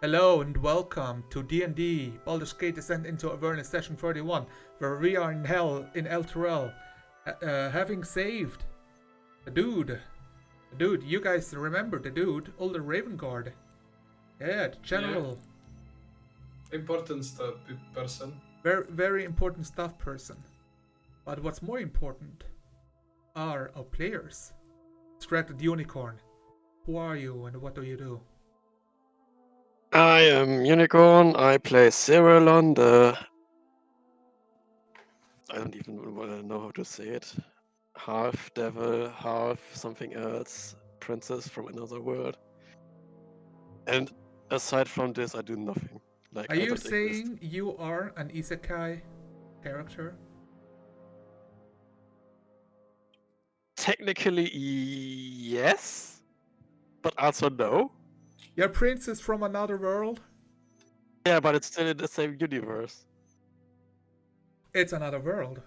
Hello and welcome to DnD Baldur's Gate Descent into Avernus Session 31, where we are in hell in El Turel, having saved the dude. The dude, you guys remember the dude, Older Raven Guard. Yeah, the general. Important stuff, person. Very, very important stuff person. But what's more important are our players. Distracted Unicorn. Who are you and what do you do? I am Unicorn. I play Cyrillon, the. I don't even know how to say it. Half devil, half something else, princess from another world. And aside from this, I do nothing. Like, Are I you don't exist. saying you are an isekai character? Technically, yes, but also no. You're a princess from another world? Yeah, but it's still in the same universe. It's another world.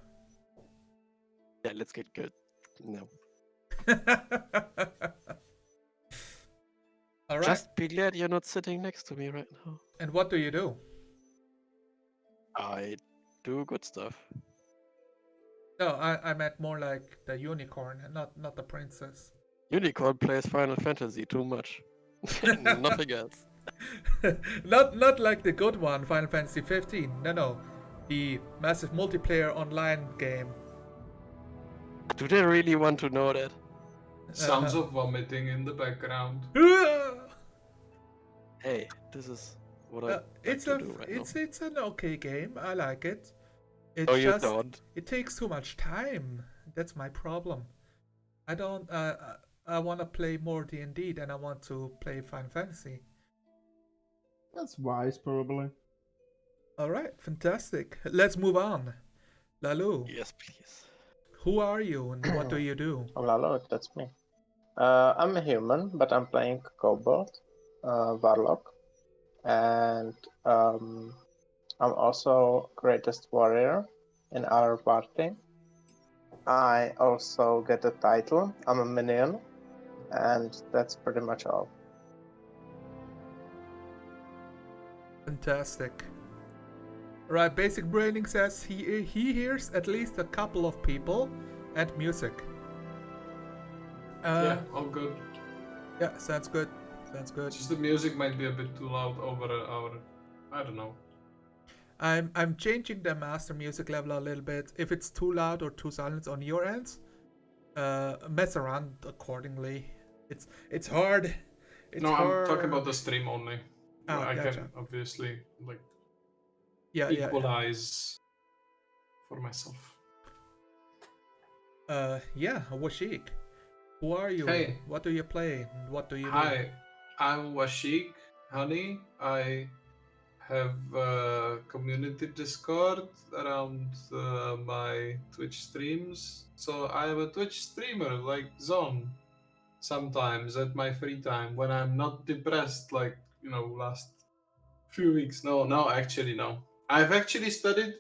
Yeah, let's get good. No. All right. Just be glad you're not sitting next to me right now. And what do you do? I do good stuff. No, I meant more like the unicorn, not the princess. Unicorn plays Final Fantasy too much. Nothing else. not like the good one, Final Fantasy 15. No, the massive multiplayer online game. Do they really want to know that? Sounds of vomiting in the background. Hey, this is what I it's like to do right now. it's an okay game. I like it. It's Oh, you just don't? it takes too much time. That's my problem. I don't. I want to play more D&D than I want to play Final Fantasy. That's wise, probably. All right, fantastic. Let's move on. Lalu, Yes, please. who are you and what do you do? Oh, Lalo, that's me. I'm a human, but I'm playing Kobold, Warlock, and I'm also greatest warrior in our party. I also get a title. I'm a minion, and that's pretty much all. Fantastic. Right, Basic Braining says he hears at least a couple of people and music. Yeah, all good. Yeah, sounds good. Sounds good. Just the music might be a bit too loud over our. I don't know. I'm changing the master music level a little bit. If it's too loud or too silent on your end, mess around accordingly. It's hard. It's No, hard. I'm talking about the stream only. Oh, I gotcha. can obviously like yeah. equalize for myself. Yeah, Washik. Who are you? Hey. What do you play? And what do you do? Hi, I'm Washik, honey. I have a community Discord around my Twitch streams. So I am a Twitch streamer like Zone sometimes at my free time when I'm not depressed like, last few weeks. No, actually, no. I've actually studied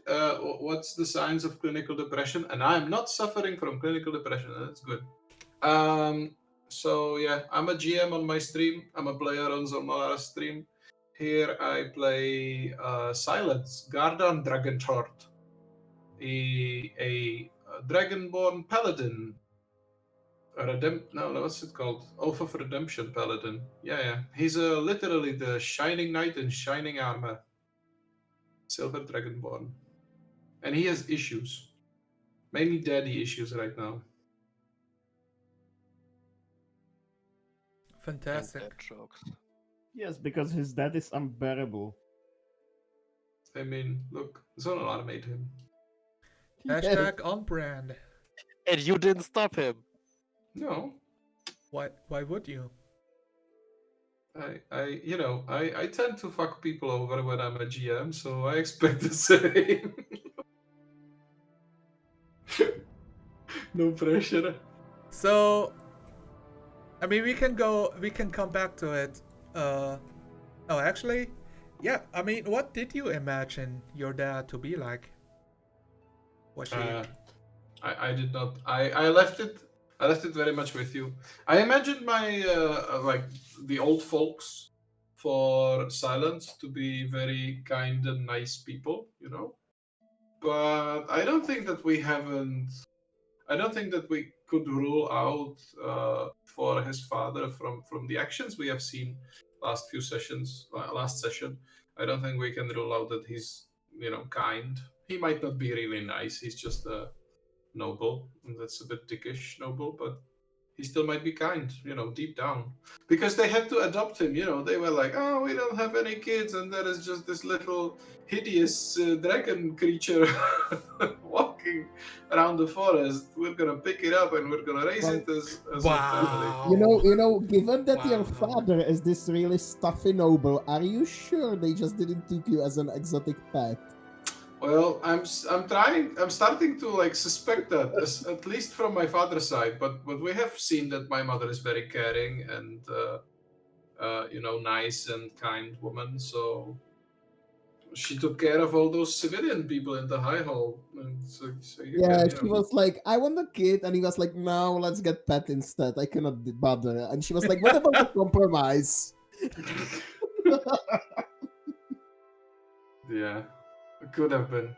what's the signs of clinical depression, and I'm not suffering from clinical depression. That's good. So yeah, I'm a GM on my stream. I'm a player on Zomala's stream. Here I play Silence, Gardan Dragentort, a Dragonborn Paladin. What's it called? Oath of Redemption Paladin. Yeah. He's literally the Shining Knight in shining armor. Silver Dragonborn. And he has issues. Mainly daddy issues right now. Fantastic. And jokes. Yes, because his dad is unbearable. I mean, look, Zonalar made him. Hashtag on brand. And you didn't stop him. No. Why would you? I tend to fuck people over when I'm a GM, so I expect the same. No pressure. So, I mean, we can come back to it. Actually, yeah. I mean, what did you imagine your dad to be like? I did not. I left it. I left it very much with you. I imagined my like the old folks for Silence to be very kind and nice people, you know. But I don't think that we haven't. I don't think that we could rule out for his father from the actions we have seen last few sessions, last session. I don't think we can rule out that he's kind. He might not be really nice. He's just a noble, and that's a bit dickish noble, but he still might be kind, deep down. Because they had to adopt him, they were like, oh, we don't have any kids, and there is just this little hideous dragon creature walking around the forest. We're gonna pick it up and we're gonna raise it as a family. Wow. Given that your Wow. father is this really stuffy noble, are you sure they just didn't take you as an exotic pet? Well, I'm starting to like suspect that, at least from my father's side. But we have seen that my mother is very caring and nice and kind woman. So she took care of all those civilian people in the high hall. And so you Yeah, can, she was like, I want a kid, and he was like, no, let's get pet instead. I cannot bother. And she was like, what about the compromise? Yeah, it could have been.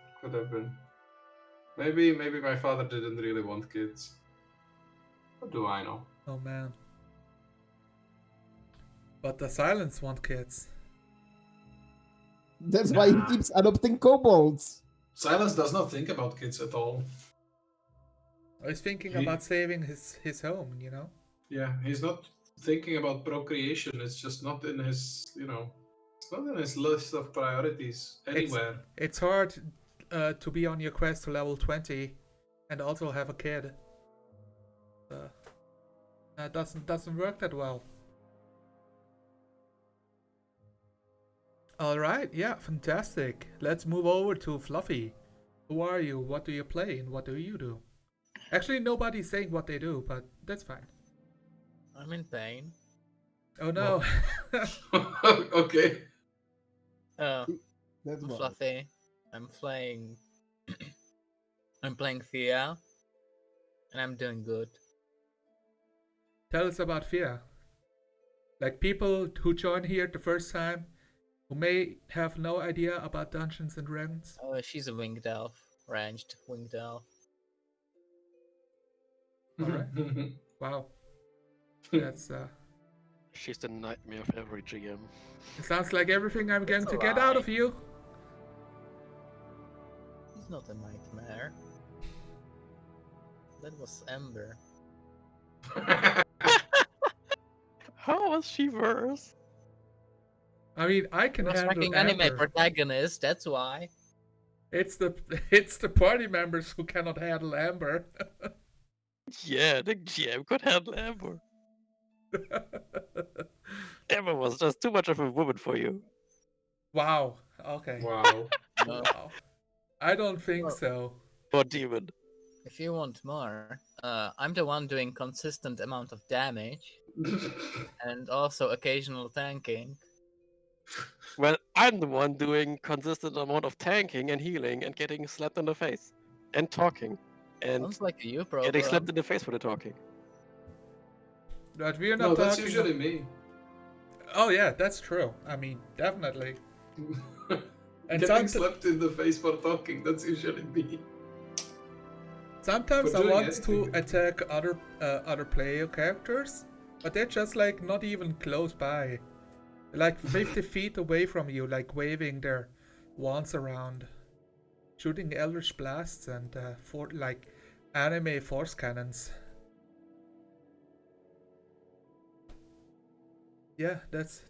Maybe my father didn't really want kids. What do I know? Oh man. But the Silence want kids. That's why he Nah. keeps adopting kobolds. Silence does not think about kids at all. He's thinking He- about saving his home, you know? Yeah, he's not thinking about procreation. It's just not in his, it's not in his list of priorities anywhere. It's hard to be on your quest to level 20 and also have a kid. That doesn't work that well. Alright, yeah, fantastic. Let's move over to Fluffy. Who are you? What do you play? And what do you do? Actually, nobody's saying what they do, but that's fine. I'm in pain. Oh no. Okay. Oh, That's I'm why. Fluffy. I'm playing. I'm playing Thea, and I'm doing good. Tell us about Fia. Like people who join here the first time, who may have no idea about Dungeons and Dragons. Oh, she's a winged elf, ranged winged elf. Alright. Wow. That's She's the nightmare of every GM. it sounds like everything I'm going That's to a get out lie. of you. He's not a nightmare. That was Ember. How was she worse? I mean, I I can was handle fucking anime Amber. protagonist, that's why. It's the party members who cannot handle Amber. Yeah, the GM could handle Amber. Amber was just too much of a woman for you. Wow. Okay. Wow. No. Wow. I don't think Well- so. Or demon. If you want more, I'm the one doing consistent amount of damage and also occasional tanking. Well, I'm the one doing consistent amount of tanking and healing and getting slapped in the face. And talking. And Sounds like a you getting program. slapped in the face for the talking. But we're not No, talking. that's usually me. Oh yeah, that's true. I mean, definitely. And Getting somet- slapped in the face for talking, that's usually me. Sometimes For I doing want to anything. attack other player characters, but they're just like not even close by. Like 50 feet away from you, like waving their wands around, shooting eldritch blasts and like anime force cannons. Yeah, that's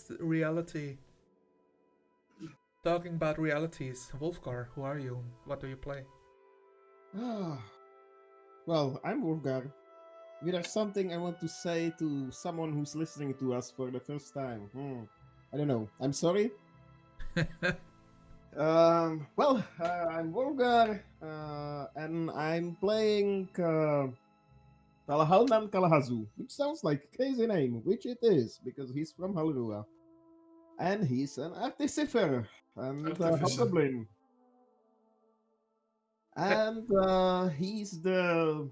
the reality. Talking about realities, Wolfgar, who are you? What do you play? Well, I'm Wolfgar. If there's something I want to say to someone who's listening to us for the first time, I don't know. I'm sorry. I'm Wolfgar, and I'm playing Talahalnan Kalahazu, which sounds like a crazy name, which it is, because he's from Halrua. And he's an artificer and a Artificer. hobgoblin. And he's the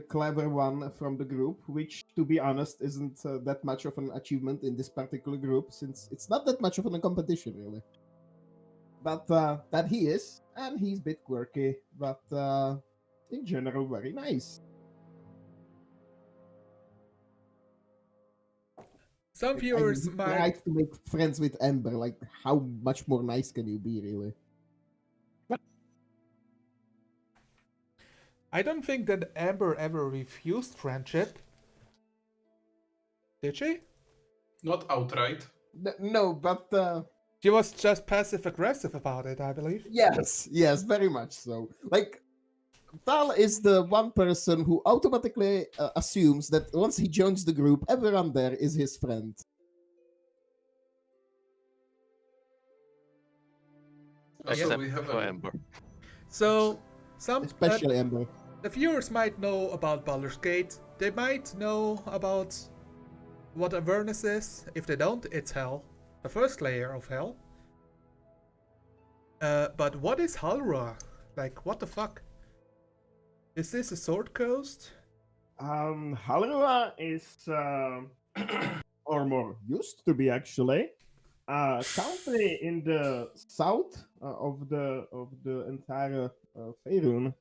clever one from the group, which, to be honest, isn't that much of an achievement in this particular group, since it's not that much of a competition, really. But that he is, and he's a bit quirky, but in general, very nice. Some I viewers mean, he might. tried to make friends with Ember. Like, how much more nice can you be, really? I don't think that Amber ever refused friendship. Did she? Not outright. No, but She was just passive aggressive about it, I believe. yes, very much so. Like, Tal is the one person who automatically assumes that once he joins the group, everyone there is his friend. Also, Except we have for a Ember. So, some Especially Ember. the viewers might know about Baldur's Gate. They might know about what Avernus is. If they don't, it's Hell, the first layer of Hell. But what is Halra? Like, what the fuck? Is this a sword coast? Halua is, or more used to be actually, a country in the south of the entire Faerun.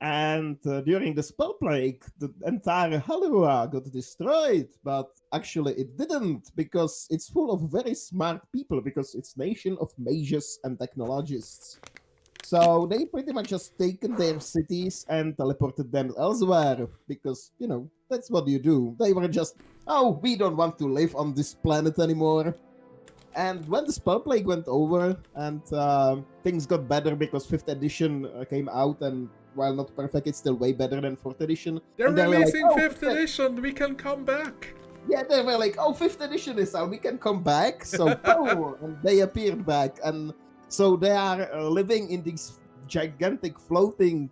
And during the spell plague, the entire Halua got destroyed, but actually it didn't, because it's full of very smart people, because it's nation of mages and technologists. So they pretty much just taken their cities and teleported them elsewhere, because, that's what you do. They were just, oh, we don't want to live on this planet anymore. And when the spell plague went over and things got better because 5th edition came out, and while not perfect, it's still way better than 4th edition. They're And they were releasing like, 5th edition. We can come back. Yeah, they were like, oh, 5th edition is out. We can come back. So, boom, and they appeared back. And so they are living in these gigantic floating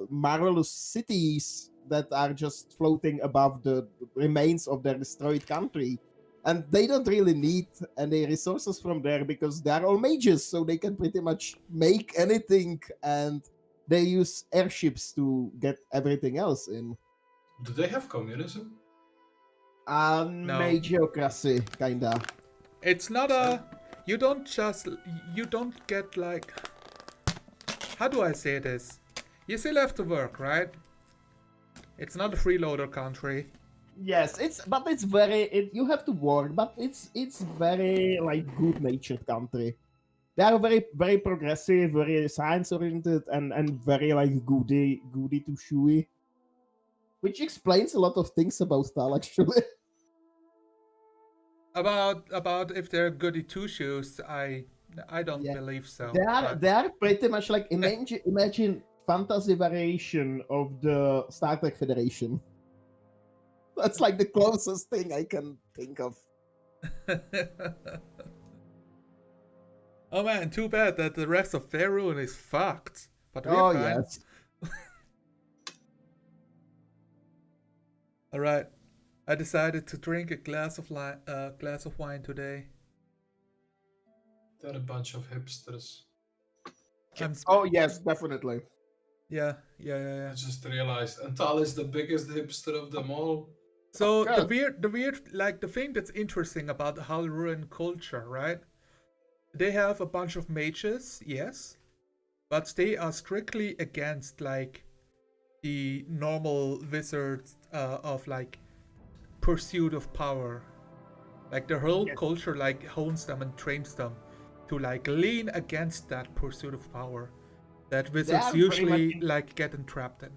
marvelous cities that are just floating above the remains of their destroyed country. And they don't really need any resources from there because they are all mages, so they can pretty much make anything, and they use airships to get everything else in. Do they have communism? Magiocracy, kinda. It's not a. You don't get like. How do I say this? You still have to work, right? It's not a freeloader country. Yes, it's very. You have to work, but it's very like good-natured country. They are very very progressive, very science-oriented, and very like goody two shoey, which explains a lot of things about Tal actually. About if they're goody two shoes, I don't Yeah. believe so. They are pretty much like imagine fantasy variation of the Star Trek Federation. That's like the closest thing I can think of. Oh man, too bad that the rest of Faerun is fucked. But we're fine. Yes. All right, I decided to drink a glass of wine today. They're a bunch of hipsters. Oh yes, definitely. Yeah. I just realized Antal is the biggest hipster of them all. So Of the weird, like the thing that's interesting about the Halruan culture, right? They have a bunch of mages, yes, but they are strictly against like the normal wizards of like pursuit of power. Like their whole culture like hones them and trains them to like lean against that pursuit of power that wizards are very usually much like get entrapped in.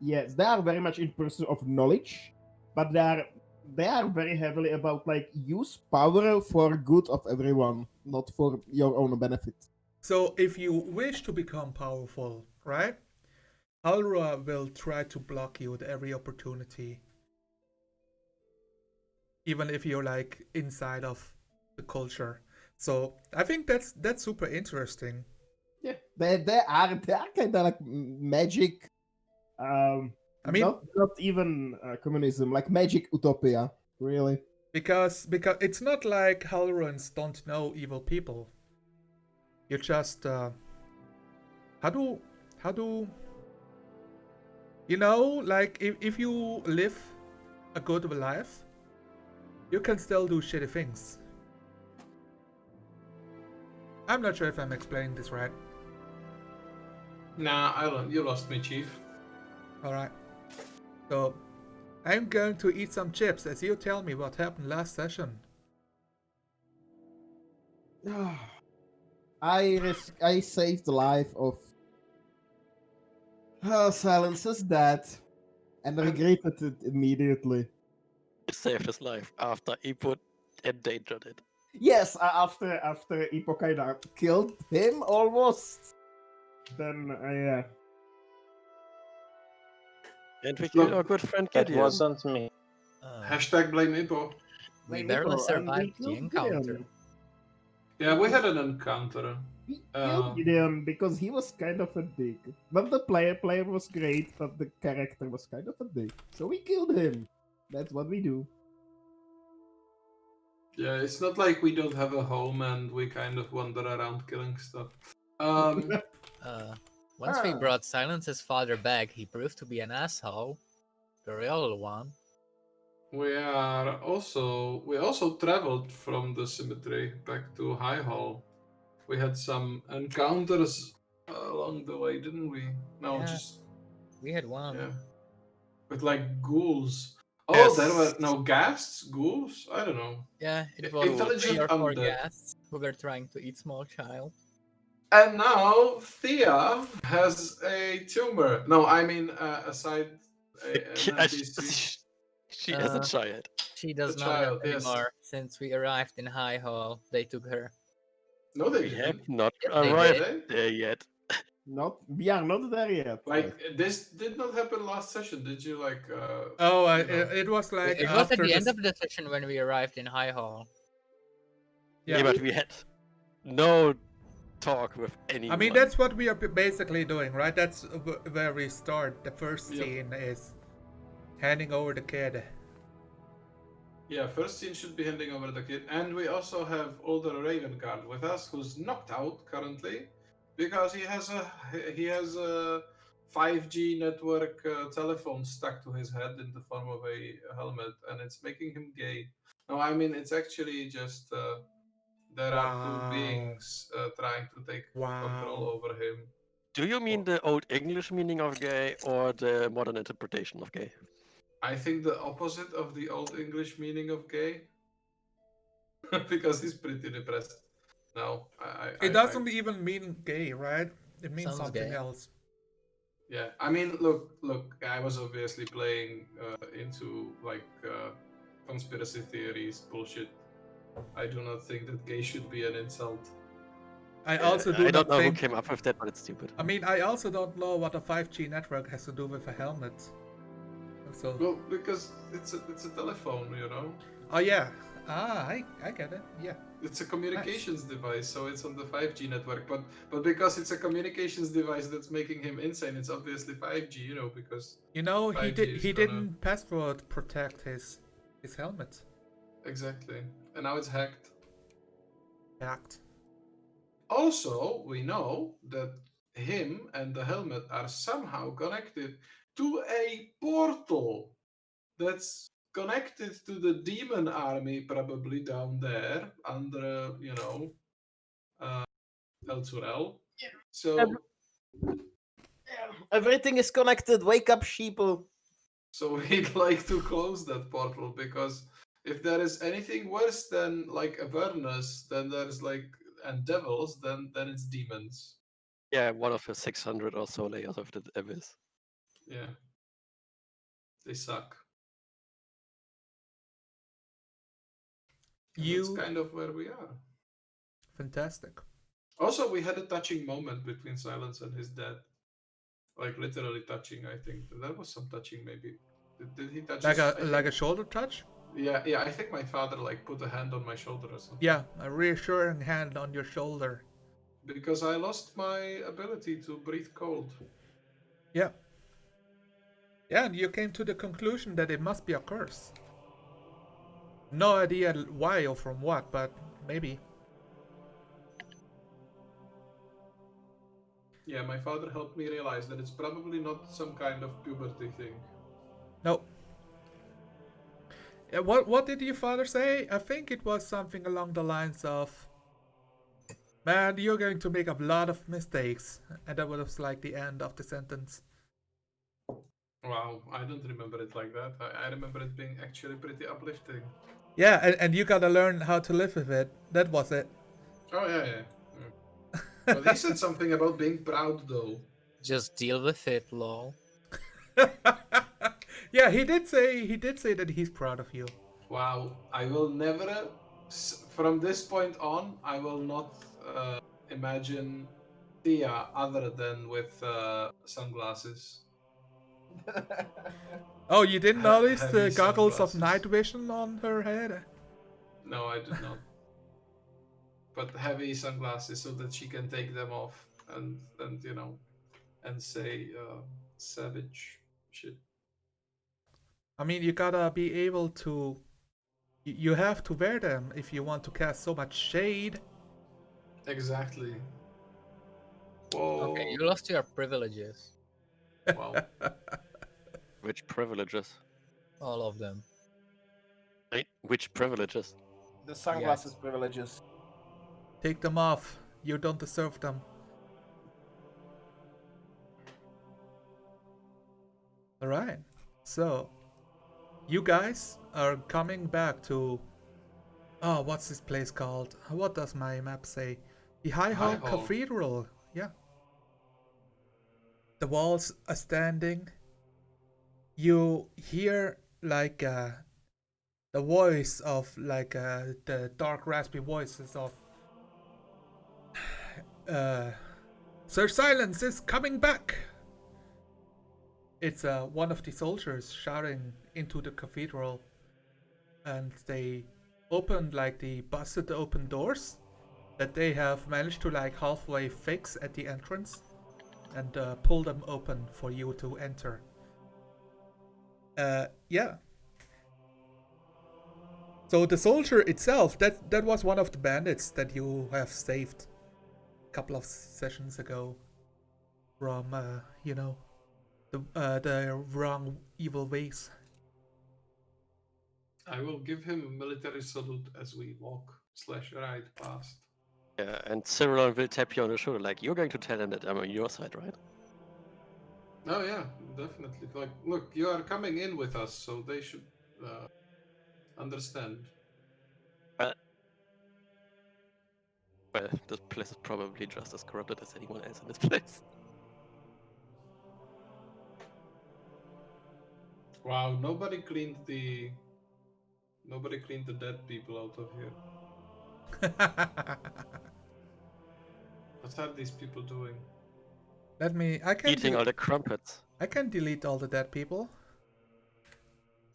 Yes, they are very much in pursuit of knowledge, but they are very heavily about like use power for good of everyone, not for your own benefit. So if you wish to become powerful, right? Alra will try to block you at every opportunity. Even if you're like inside of the culture. So I think that's super interesting. Yeah, they are kind of like magic. I mean, not even communism, like magic utopia, really. Because it's not like Halruans don't know evil people. You just how how do you know, like if you live a good life, you can still do shitty things. I'm not sure if I'm explaining this right. Nah, you lost me, Chief. Alright. So, I'm going to eat some chips as you tell me what happened last session. I saved the life of Silence's dad and regretted it immediately. He saved his life after he put endangered it. Yes, after Ipo kind of killed him almost. Then And we killed Look, our good friend That Gideon. wasn't me. hashtag blame Ipo. We Blame barely Ipo, and we survived the killed encounter. Gideon. Yeah, we had an encounter. We killed Gideon because he was kind of a dick. Not the player was great, but the character was kind of a dick. So we killed him. That's what we do. Yeah, it's not like we don't have a home and we kind of wander around killing stuff. Once we brought Silence's father back, he proved to be an asshole. The real one. We also traveled from the cemetery back to High Hall. We had some encounters along the way, didn't we? No, Yeah. just We had one. yeah, with like ghouls. Oh, Yes. there were no ghasts, ghouls. I don't know. Yeah, it was Intelligent 3 or 4 undead. guests who were trying to eat small child. And now Thea has a tumor. No, I mean aside an NPC. She is a Uh, child. She does The not have child, yes. anymore. Since we arrived in High Hall, they took her. No, they We didn't. have not Yes, they arrived did. there yet. We are not there yet. Like this did not happen last session. Did you like? Oh, you know? it was like It was at after the end this. of the session when we arrived in High Hall. Yeah, but we had no talk with anyone. I mean, that's what we are basically doing, right? That's where we start. The first Yep. scene is handing over the kid. Yeah, first scene should be handing over the kid, and we also have older Raven Guard with us, who's knocked out currently, because he has a 5G network telephone stuck to his head in the form of a helmet, and it's making him gay. No, I mean it's actually just there are two Wow. beings trying to take control Wow. over him. Do you mean the old English meaning of gay or the modern interpretation of gay? I think the opposite of the old English meaning of gay, because he's pretty depressed. No, It doesn't even mean gay, right? It means Sounds something gay. else. Yeah, I mean, look. I was obviously playing into like conspiracy theories bullshit. I do not think that gay should be an insult. I also do I don't not know think. who came up with that, but it's stupid. I mean, I also don't know what a 5G network has to do with a helmet. So. Well, because it's a telephone, you know. Oh yeah. I get it. Yeah. It's a communications device, so it's on the 5G network. But because it's a communications device that's making him insane, it's obviously 5G, you know, because You know, 5G is he gonna- didn't password protect his helmet. exactly, and now it's hacked. Hacked. Also, we know that him and the helmet are somehow connected to a portal that's connected to the demon army, probably down there under, El Turel. So, Everything is connected. Wake up, sheeple. so we'd like to close that portal because if there is anything worse than like Avernus, then there's like and devils, then it's demons. Yeah, one of the 600 or so layers of the abyss. Yeah, they suck. And that's kind of where we are. Fantastic. Also, we had a touching moment between Silence and his dad. Like literally touching, I think. There was some touching maybe. Did he touch Like his, a shoulder touch? Yeah, I think my father like put a hand on my shoulder or something. Yeah, a reassuring hand on your shoulder. Because I lost my ability to breathe cold. Yeah. Yeah, and you came to the conclusion that it must be a curse. No idea why or from what, but maybe. Yeah, my father helped me realize that it's probably not some kind of puberty thing. No. What did your father say? I think it was something along the lines of, "Man, you're going to make a lot of mistakes," and that was like the end of the sentence. Wow, I don't remember it like that. I remember it being actually pretty uplifting. Yeah, and you gotta learn how to live with it. That was it. Oh yeah. But he said something about being proud though. Just deal with it, lol. Yeah, he did say that he's proud of you. Wow, I will never, from this point on, I will not imagine Thea other than with sunglasses. Oh, you didn't notice Heavy the goggles of sunglasses. night vision on her head? No, I did not. But heavy sunglasses so that she can take them off and and say savage shit. I mean, you gotta be able to. You have to wear them if you want to cast so much shade. Exactly. Okay, Whoa. you lost your privileges. Wow. Which privileges? All of them. Which privileges? The sunglasses privileges. Take them off. You don't deserve them. Alright. So, you guys are coming back to. Oh, what's this place called? What does my map say? The High Hall High Hall. Cathedral. Yeah. The walls are standing. You hear like the voice of like the dark raspy voices of uh, Sir Silence is coming back. It's one of the soldiers shouting into the cathedral, and they opened like the busted open doors that they have managed to like halfway fix at the entrance, and pull them open for you to enter. Yeah. So the soldier itself, that was one of the bandits that you have saved a couple of sessions ago from the wrong evil ways. I will give him a military salute as we walk/ride past. Yeah, and Cyril will tap you on the shoulder, like, you're going to tell him that I'm on your side, right? Oh yeah, definitely. Like, look, you are coming in with us, so they should understand. Well, this place is probably just as corrupted as anyone else in this place. Wow, nobody cleaned the dead people out of here. What are these people doing? Let me. Eating all the crumpets. I can delete all the dead people.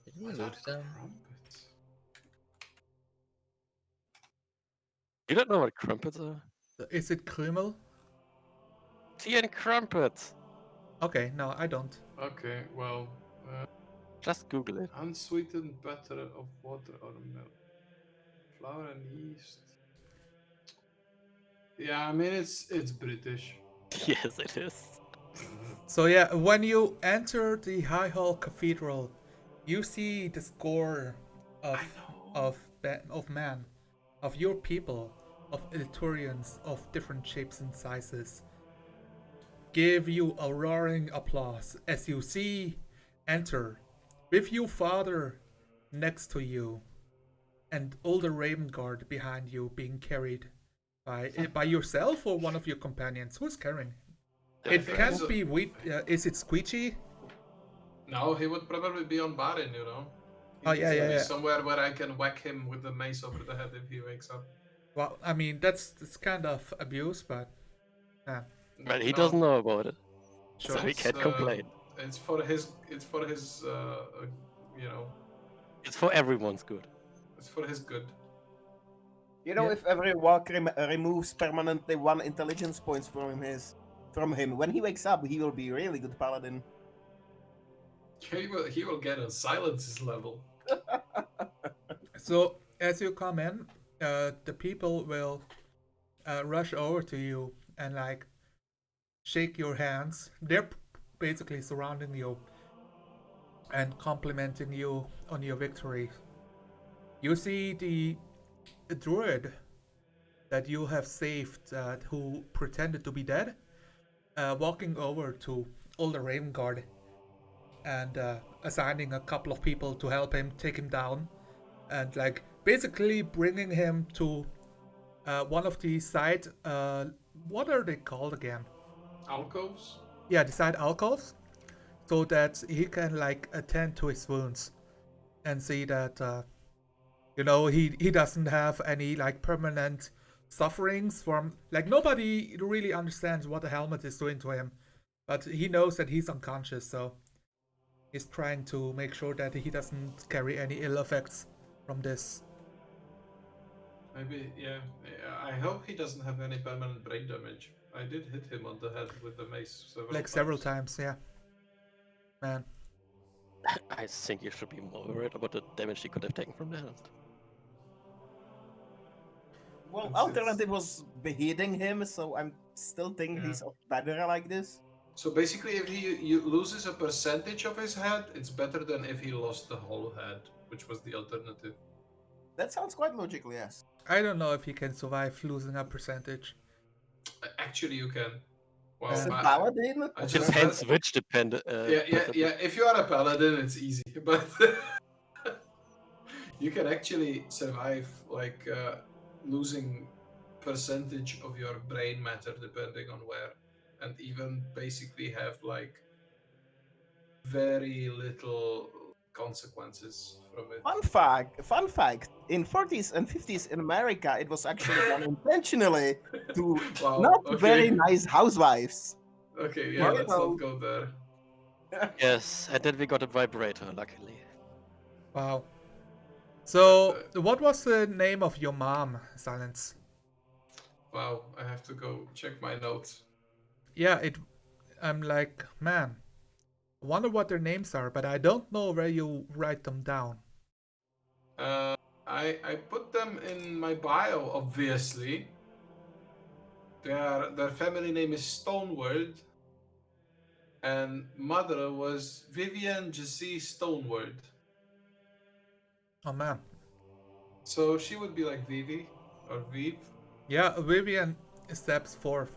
Did we What loot are them? crumpets? You don't know what crumpets are? Is it Krümel? Tea and crumpets! Okay, no, I don't. Okay, well, Just Google it. unsweetened batter of water or milk, flour and yeast. Yeah, I mean it's British. Yes, it is. So yeah, when you enter the High Hall Cathedral, you see the score of man, of your people, of Illyturians of different shapes and sizes, give you a roaring applause as you see enter with your father next to you and older Raven Guard behind you being carried by yourself or one of your companions. Who's carrying him? I It think can't he's a- be wheat. Is it Squeechy? No, he would probably be on Barin, you know. He Oh, needs yeah, to yeah, be yeah. somewhere where I can whack him with the mace over the head if he wakes up. Well, I mean that's kind of abuse, but Well, he No, doesn't know about it. sure. So he it's, can't complain. It's for his. It's for his. You know. It's for everyone's good. It's for his good. You know, Yeah. if every walk removes permanently 1 intelligence points from him, when he wakes up, he will be a really good paladin. He will get a silences level. So as you come in, the people will rush over to you and like shake your hands. They're basically surrounding you and complimenting you on your victory. You see the druid that you have saved, who pretended to be dead, walking over to Older Raven Guard and assigning a couple of people to help him take him down, and like basically bringing him to one of the side. What are they called again? Alcoves? Yeah, the side alcoves, so that he can like attend to his wounds and see that he doesn't have any like permanent sufferings from, like, nobody really understands what the helmet is doing to him, but he knows that he's unconscious, so he's trying to make sure that he doesn't carry any ill effects from this. Maybe, yeah. I hope he doesn't have any permanent brain damage. I did hit him on the head with the mace Several times, yeah. Man. I think you should be more worried about the damage he could have taken from that. Well, It's- alternative was beheading him, so I'm still thinking Yeah. he's better like this. So basically, if he loses a percentage of his head, it's better than if he lost the whole head, which was the alternative. That sounds quite logical, yes. I don't know if he can survive losing a percentage. Actually, you can. Well, As a Yeah. paladin, I just Depends which depend. yeah. If you are a paladin, it's easy, but you can actually survive like losing percentage of your brain matter depending on where, and even basically have like very little consequences from it. Fun fact. In 40s and 50s in America, it was actually done intentionally to Wow. not Okay. very nice housewives. Okay. Yeah. Well, Let's no. not go there. Yes, and then we got a vibrator, luckily. Wow. So, what was the name of your mom, Silence? Wow. I have to go check my notes. Yeah, I'm like, man, I wonder what their names are, but I don't know where you write them down. I put them in my bio, obviously. Their family name is Stoneward, and mother was Vivian Jessie Stoneward. Oh man. So she would be like Vivi or Viv. Yeah, Vivian steps forth,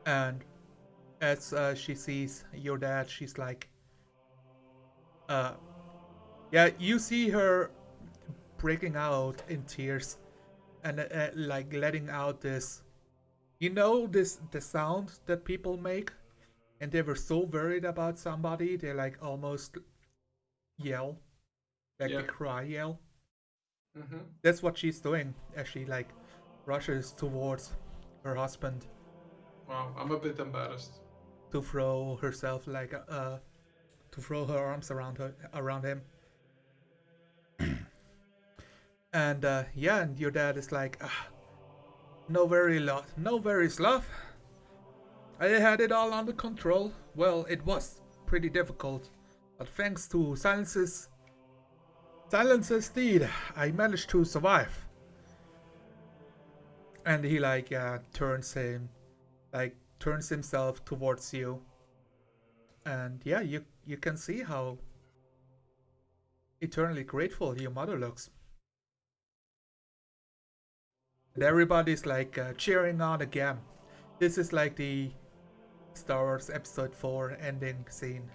and as she sees your dad, she's like, yeah, you see her breaking out in tears and like letting out this, the sound that people make, and they were so worried about somebody, they like almost yell, like Yeah. they cry yell. Mm-hmm. That's what she's doing as she like rushes towards her husband Wow, I'm a bit embarrassed. to throw herself like to throw her arms around him. And yeah, and your dad is like, no worries, love. I had it all under control. Well, it was pretty difficult, but thanks to Silence's deed, I managed to survive. And he like turns himself towards you, and yeah, you can see how eternally grateful your mother looks. And everybody's like cheering on again. This is like the Star Wars Episode 4 ending scene.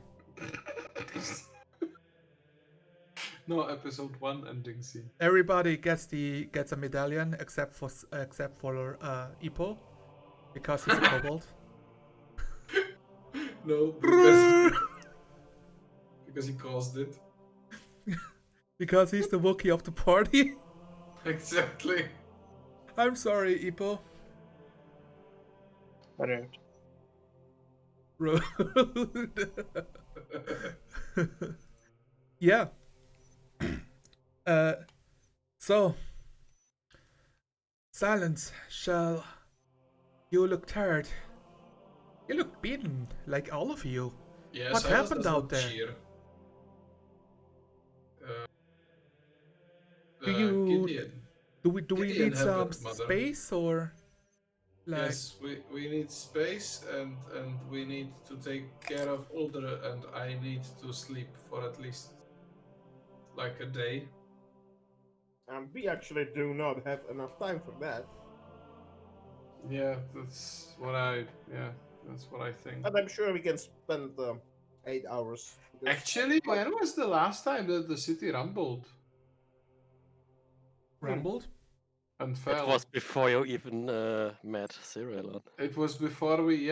No, episode 1 ending scene. Everybody gets a medallion except for Ippo, because he's a kobold. No, because he caused it. Because he's the Wookiee of the party. Exactly. I'm sorry, Ippo. Rude. Rude. Yeah. So, Silence, shall you look tired? You look beaten, like all of you. Yeah, What Silas happened does out not there? cheer. Do you Gideon. do we Gideon need have some a mother. space, or Like, Yes, we need space and we need to take care of Uldre, and I need to sleep for at least like a day. And we actually do not have enough time for that. Yeah, that's what I think. But I'm sure we can spend 8 hours. Because Actually, when was the last time that the city rumbled rumbled. and It fell? was before you even met Cyril. It was before we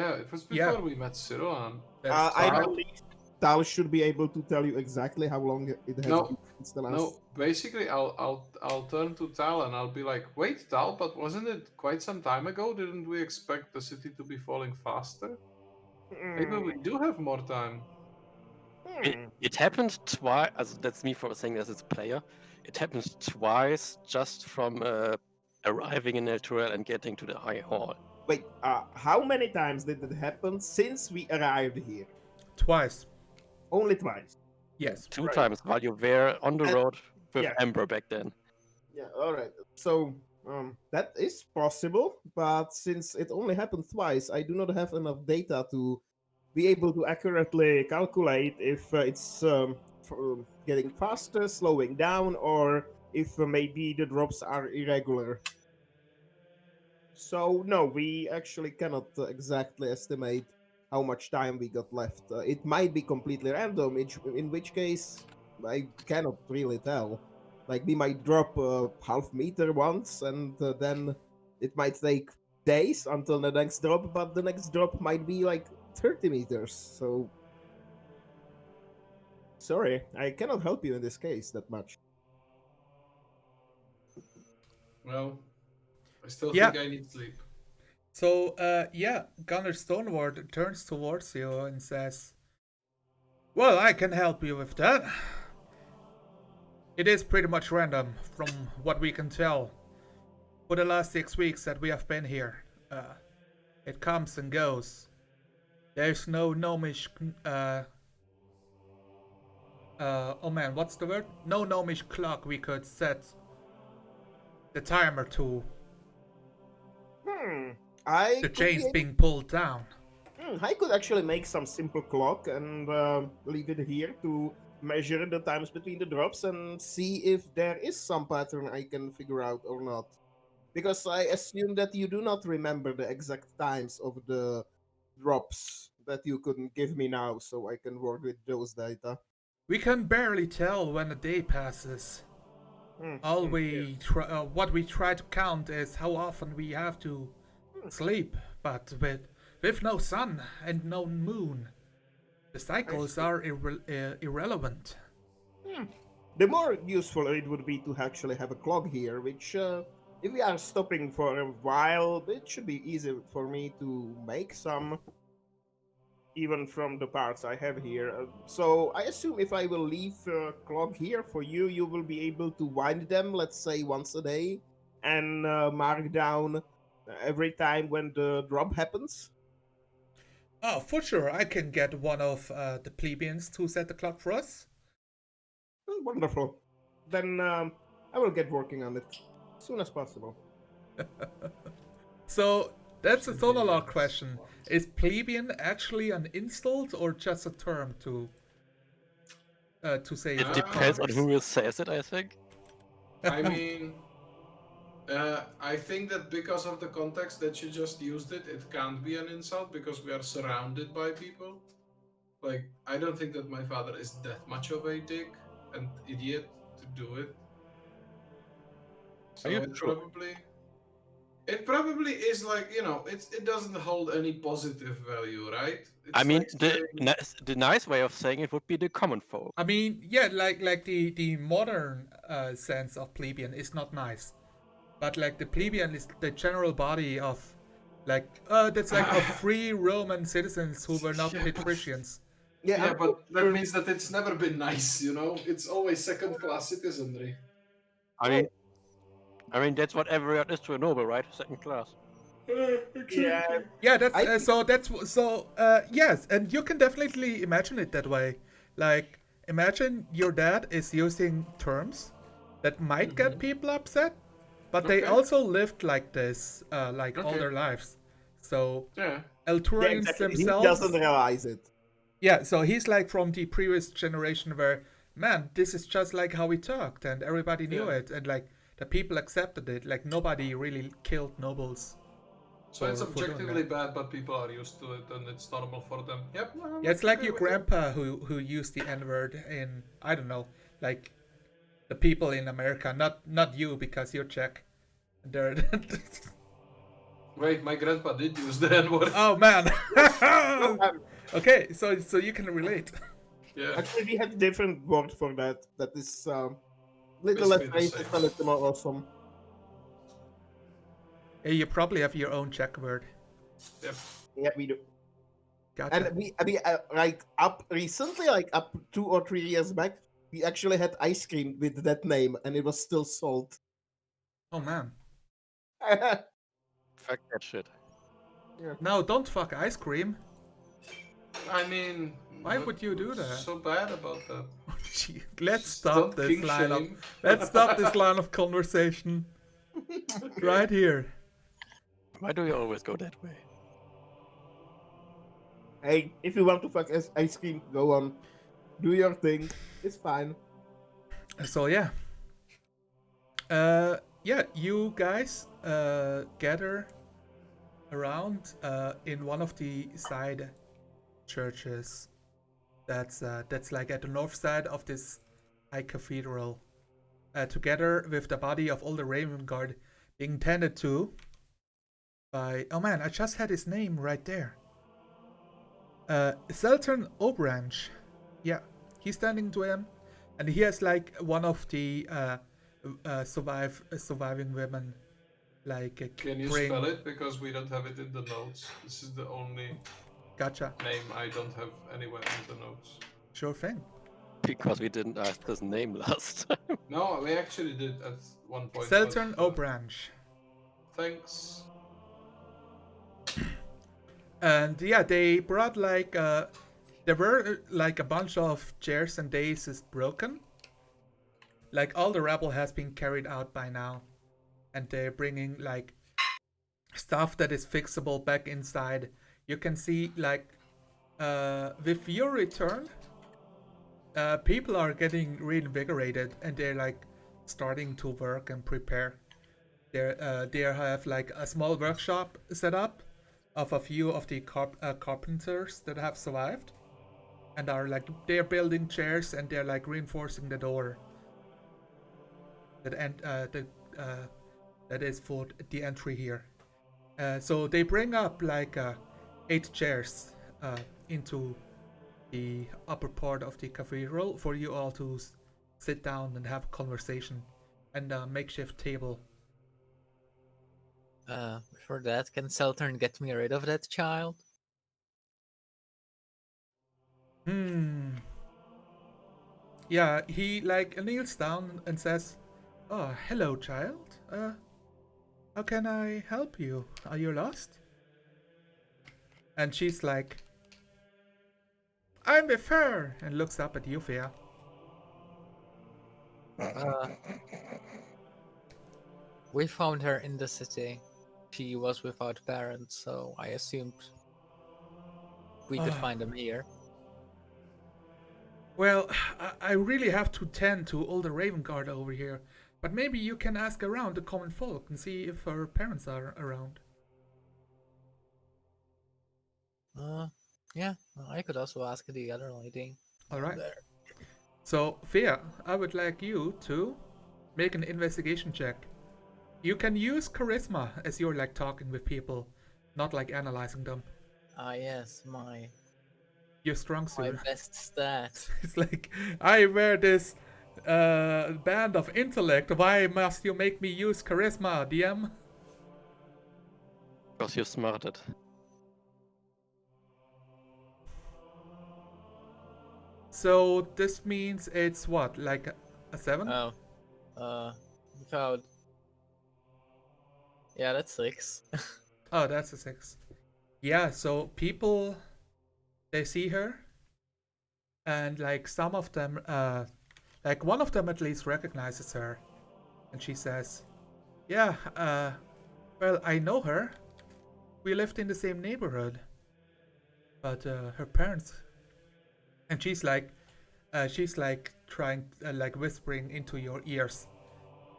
met Cyrilon. That's I correct. believe Tal should be able to tell you exactly how long it has No. been since the last. No, basically, I'll turn to Tal and I'll be like, "Wait, Tal, but wasn't it quite some time ago? Didn't we expect the city to be falling faster? Maybe we do have more time." It happened twice. That's me for saying as its player. It happened twice just from arriving in El Turel and getting to the High Hall. Wait, how many times did it happen since we arrived here? Twice. Only twice. Yes. Two times while you were on the And- road with yeah. Amber back then. Yeah, alright. So, that is possible, but since it only happened twice, I do not have enough data to be able to accurately calculate if it's getting faster, slowing down, or if maybe the drops are irregular. So, no, we actually cannot exactly estimate how much time we got left. It might be completely random, in which case I cannot really tell. Like, we might drop a half meter once, and then it might take days until the next drop, but the next drop might be like 30 meters. So, sorry, I cannot help you in this case that much. Well, I still Yeah. think I need sleep. So, Gunnar Stoneward turns towards you and says, "Well, I can help you with that. It is pretty much random, from what we can tell. For the last 6 weeks that we have been here, it comes and goes. There's no gnomish, oh man, what's the word? No gnomish clock we could set the timer to. I The could chain's be- being pulled down. I could actually make some simple clock and leave it here to measure the times between the drops and see if there is some pattern I can figure out or not. Because I assume that you do not remember the exact times of the drops that you couldn't give me now, so I can work with those data. We can barely tell when a day passes. All what we try to count is how often we have to sleep, but with no sun and no moon, the cycles are irrelevant. The more useful it would be to actually have a clock here, which, if we are stopping for a while, it should be easy for me to make some, even from the parts I have here. So I assume if I will leave a clock here for you, you will be able to wind them, let's say once a day, and mark down every time when the drop happens. Oh, for sure, I can get one of the plebeians to set the clock for us. Wonderful. Then I will get working on it as soon as possible. So, that's a Sonalar question. Is plebeian actually an insult or just a term to say It depends on who says it, I think. I mean, I think that because of the context that you just used it can't be an insult because we are surrounded by people. Like, I don't think that my father is that much of a dick and idiot to do it. So Are you it sure? probably is like, it doesn't hold any positive value, right? It's I mean, like saying- the nice way of saying it would be the common folk. I mean, yeah, like the modern sense of plebeian is not nice, but like the plebeian is the general body of, like, that's like of free Roman citizens who were not Yeah, but- patricians. yeah, but that means that it's never been nice, It's always second-class citizenry. I mean that's what everyone is to a noble, right? Second class. Yeah, Yeah, that's I- yes, and you can definitely imagine it that way. Like, imagine your dad is using terms that might get people upset, but they Okay. also lived like this, all Okay. their lives. So Yeah. Yeah, Elturians exactly. He themselves. doesn't realize it. Yeah, so he's like from the previous generation where, man, this is just like how we talked, and everybody knew Yeah. it, and like the people accepted it. Like nobody really killed nobles. So it's for doing objectively that. bad, but people are used to it, and it's normal for them. Yep. Yeah, it's like agree your with you. grandpa who used the N word in, I don't know, like the people in America, not you because you're Czech. They're Wait, my grandpa did use the N word. oh man. No, Okay, so you can relate. Yeah. actually, we had a different word for that. That is little less Basically the racist same. and a little more awesome. Yeah, you probably have your own Czech word. Yep. Yeah, we do. Gotcha. And we like up recently, like up 2 or 3 years back, we actually had ice cream with that name, and it was still sold. Oh man. Fuck that shit. No, don't fuck ice cream. I mean, Why what- would you do what's that? so bad about that? Gee, let's Just stop don't this kink line of shame. let's stop this line of conversation right here. Why do you always go that way? Hey, if you want to fuck ice cream, go on, do your thing. It's fine. So yeah. Yeah, you guys gather around in one of the side churches. That's like at the north side of this high cathedral. Together with the body of Older Raven Guard being tended to by, oh man, I just had his name right there. Seltern Obranch. Yeah, he's standing to him, and he has like one of the surviving women. Like Can you bring... spell it? Because we don't have it in the notes. This is the only Gotcha. name I don't have anywhere in the notes. Sure thing. Because we didn't ask his name last time. No, we actually did at one point. Seltern but, Obranch. Thanks. And yeah, they brought like there were like a bunch of chairs and daises broken. Like all the rubble has been carried out by now, and they're bringing like stuff that is fixable back inside. You can see like with your return, people are getting reinvigorated and they're like starting to work and prepare. They have like a small workshop set up of a few of the carpenters that have survived, and are like they're building chairs and they're like reinforcing the door that is for the entry here. So they bring up like 8 chairs into the upper part of the cathedral for you all to sit down and have a conversation, and a makeshift table. Before that, can Seltern get me rid of that child? Yeah, he like kneels down and says, "Oh, hello, child. How can I help you? Are you lost?" And she's like, "I'm with her," and looks up at you, Fia. We found her in the city. She was without parents, so I assumed we could find them here. Well, I really have to tend to all the Raven Guard over here, but maybe you can ask around the common folk and see if her parents are around. Yeah, I could also ask the other lady. Alright. There. So, Fia, I would like you to make an investigation check. You can use charisma as you're like talking with people, not like analyzing them. Ah, yes, my Your strong suit. best stat. It's like, I wear this band of intellect. Why must you make me use charisma, DM? Because you're smarted. So this means it's what, like a 7? Without. Yeah, that's 6. Oh, that's a 6. Yeah, so people, they see her, and like some of them, like one of them at least recognizes her, and she says, "Yeah, well, I know her. We lived in the same neighborhood, but her parents, and she's like trying, like whispering into your ears.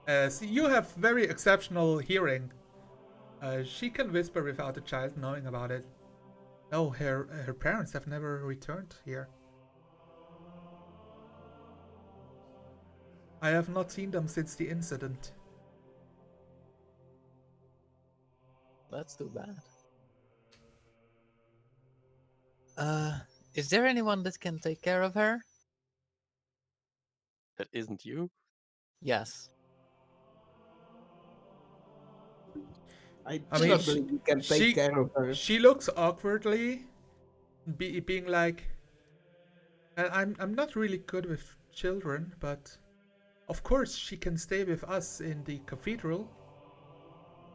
So you have very exceptional hearing. She can whisper without the child knowing about it. No, her parents have never returned here. I have not seen them since the incident. That's too bad. Is there anyone that can take care of her? That isn't you? Yes. I I do mean, not believe you can take care of her. she looks awkwardly, being like, I'm not really good with children, but of course she can stay with us in the cathedral.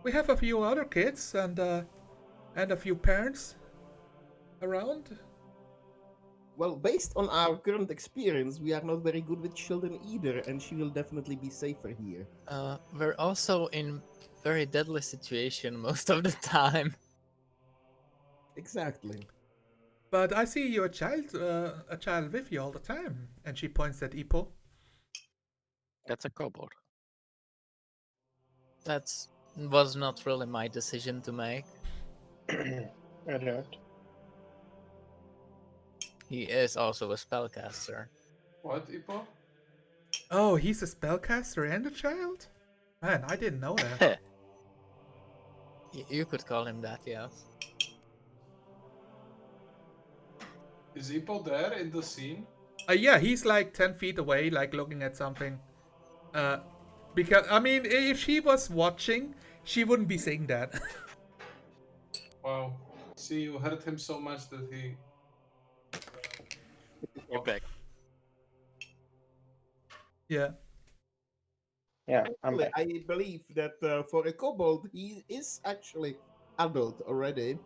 We have a few other kids and a few parents around. Well, based on our current experience, we are not very good with children either, and she will definitely be safer here. We're also in very deadly situation most of the time. Exactly. But I see you a child with you all the time. And she points at Ipo. That's a kobold. That was not really my decision to make. Alright. He is also a spellcaster. What, Ipo? Oh, he's a spellcaster and a child? Man, I didn't know that. You could call him that, yes. Is Ipo there in the scene? Yeah, he's like 10 feet away, like looking at something. Because, I mean, if she was watching, she wouldn't be saying that. Wow. See, you hurt him so much that he. You're back. Yeah. Yeah, I'm Actually, back. I believe that for a kobold, he is actually adult already.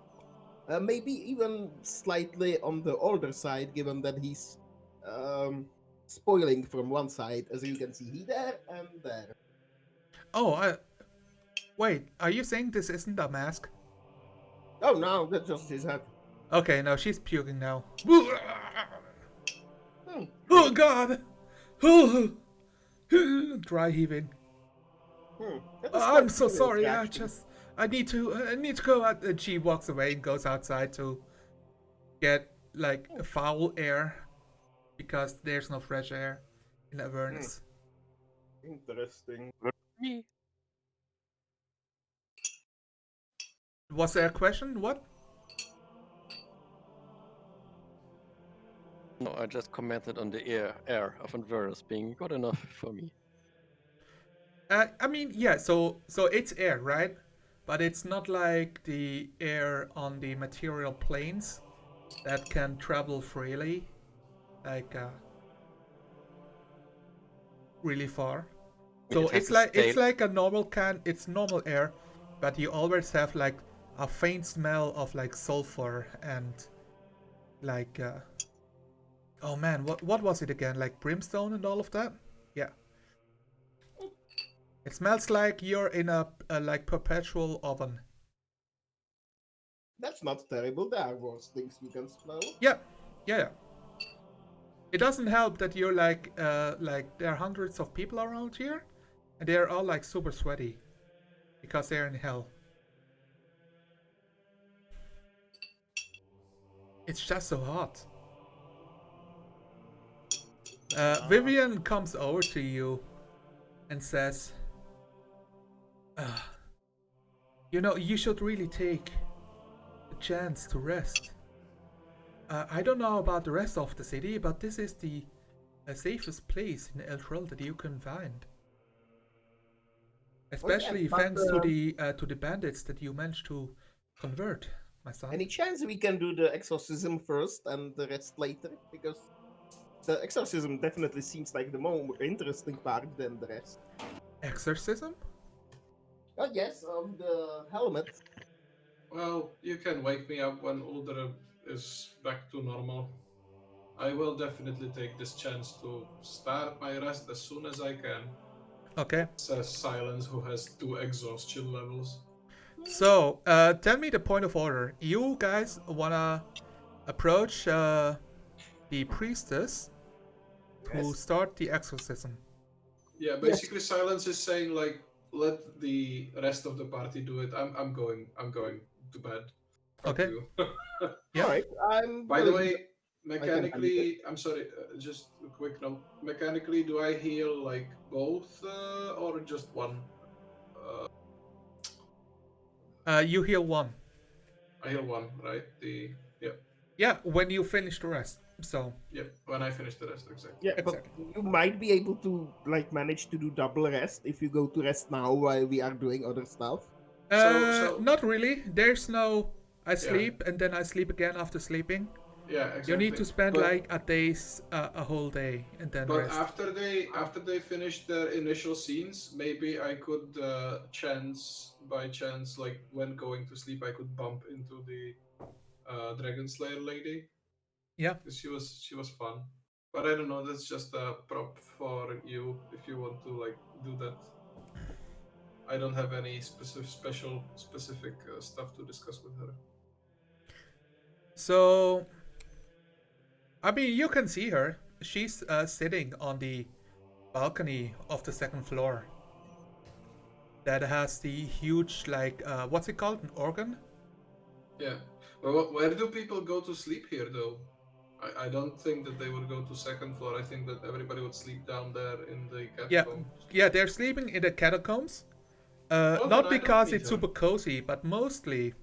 Maybe even slightly on the older side, given that he's spoiling from one side, as you can see, he there and there. Oh, wait, are you saying this isn't a mask? Oh no, that's just his head. Okay, no, she's puking now. Hmm. Oh god! Dry heaving. That is I'm quite so serious sorry. reaction. I need to go out. And she walks away and goes outside to get like foul air because there's no fresh air in Avernus. Interesting. Me? Was there a question? What? No, I just commented on the air of Avernus being good enough for me. I mean, yeah. So it's air, right? But it's not like the air on the material planes that can travel freely, like really far. So It has it's like a it's normal air, but you always have like a faint smell of like sulfur and like oh man, what was it again? Like brimstone and all of that? Yeah. It smells like you're in a like perpetual oven. That's not terrible. There are worse things you can smell. Yeah. Yeah. It doesn't help that you're like there are hundreds of people around here and they're all like super sweaty because they're in hell. It's just so hot. Vivian comes over to you and says, you know, you should really take the chance to rest. I don't know about the rest of the city, but this is the safest place in Eltrell that you can find. Especially thanks to the bandits that you managed to convert, my son. Any chance we can do the exorcism first and the rest later? Because the exorcism definitely seems like the more interesting part than the rest. Exorcism? Oh yes, of the helmet. Well, you can wake me up when Ulder is back to normal. I will definitely take this chance to start my rest as soon as I can. Okay. Says Silence, who has 2 exhaustion levels. So, tell me the point of order. You guys wanna approach the priestess to Yes. start the exorcism. Yeah, basically Silence is saying like let the rest of the party do it. I'm going to bed. Fuck Okay. you. Yeah. All right. I'm By the willing. way, I can handle it. mechanically, I'm sorry, just a quick note. Mechanically, do I heal like both or just one? You heal one. I heal one, right? Yeah, when you finish the rest. So, When I finish the rest, exactly. Yeah, but exactly. you might be able to like manage to do double rest if you go to rest now while we are doing other stuff. So Not really. There's no I Yeah. sleep and then I sleep again after sleeping. Yeah, exactly. You need to spend But- like a whole day and then But rest. after they finish their initial scenes, maybe I could by chance, like when going to sleep, I could bump into the Dragon Slayer lady. Yeah. 'Cause she was fun. But I don't know. That's just a prop for you if you want to like do that. I don't have any specific stuff to discuss with her. So, I mean, you can see her. She's sitting on the balcony of the second floor. That has the huge, like, what's it called? An organ? Yeah. Well, where do people go to sleep here, though? I don't think that they would go to second floor. I think that everybody would sleep down there in the Yeah, catacombs. yeah, they're sleeping in the catacombs. Well, then Not I don't because need it's her. super cozy, but mostly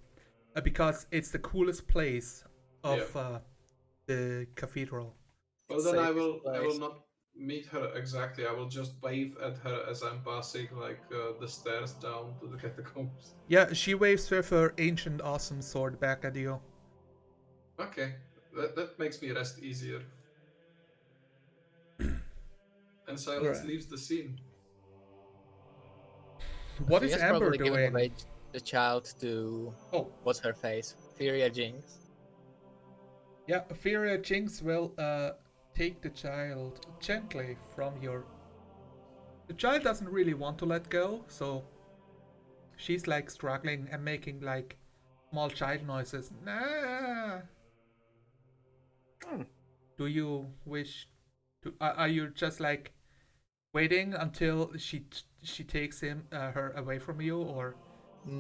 because it's the coolest place of Yeah. the cathedral. Well, It's then I safest will place. not meet her exactly. I will just wave at her as I'm passing like the stairs down to the catacombs. Yeah, she waves with her ancient awesome sword back at you. Okay, that makes me rest easier. And Silence Alright. leaves the scene. What She is has Amber probably given away doing? the child to Oh, what's her face? Furia Jinx. yeah, Furia Jinx will take the child gently from your. The child doesn't really want to let go, so she's like struggling and making like small child noises. Nah. Do you wish to? Are you just like waiting until she takes her away from you, or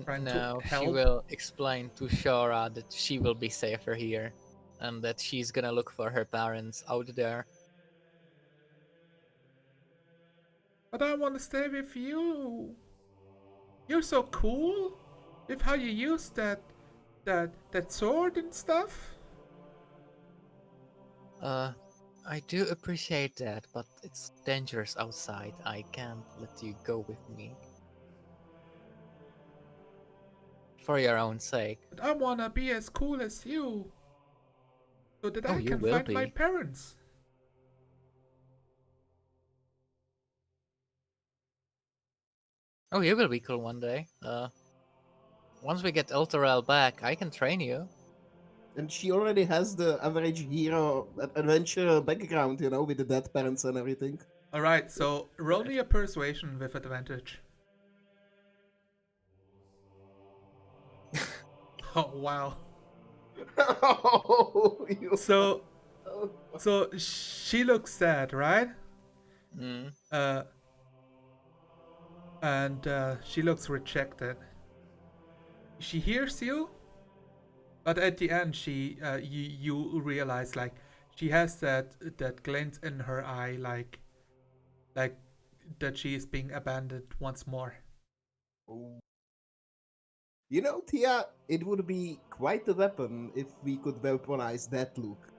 trying to No, she help? will explain to Shora that she will be safer here and that she's gonna look for her parents out there. But I want to stay with you. You're so cool with how you use that sword and stuff. I do appreciate that, but it's dangerous outside. I can't let you go with me. For your own sake. But I wanna be as cool as you, so that Oh, I you can will find my be. parents. Oh, you will be cool one day. Once we get Ultarel back, I can train you. And she already has the average hero adventure background, you know, with the dead parents and everything. All right, so roll me a persuasion with advantage. Oh wow. Oh, you- So oh. so she looks sad, right? Mm. And she looks rejected. She hears you, but at the end, you realize like she has that glint in her eye, like that she is being abandoned once more. Oh. You know, Tia, it would be quite a weapon if we could weaponize that look.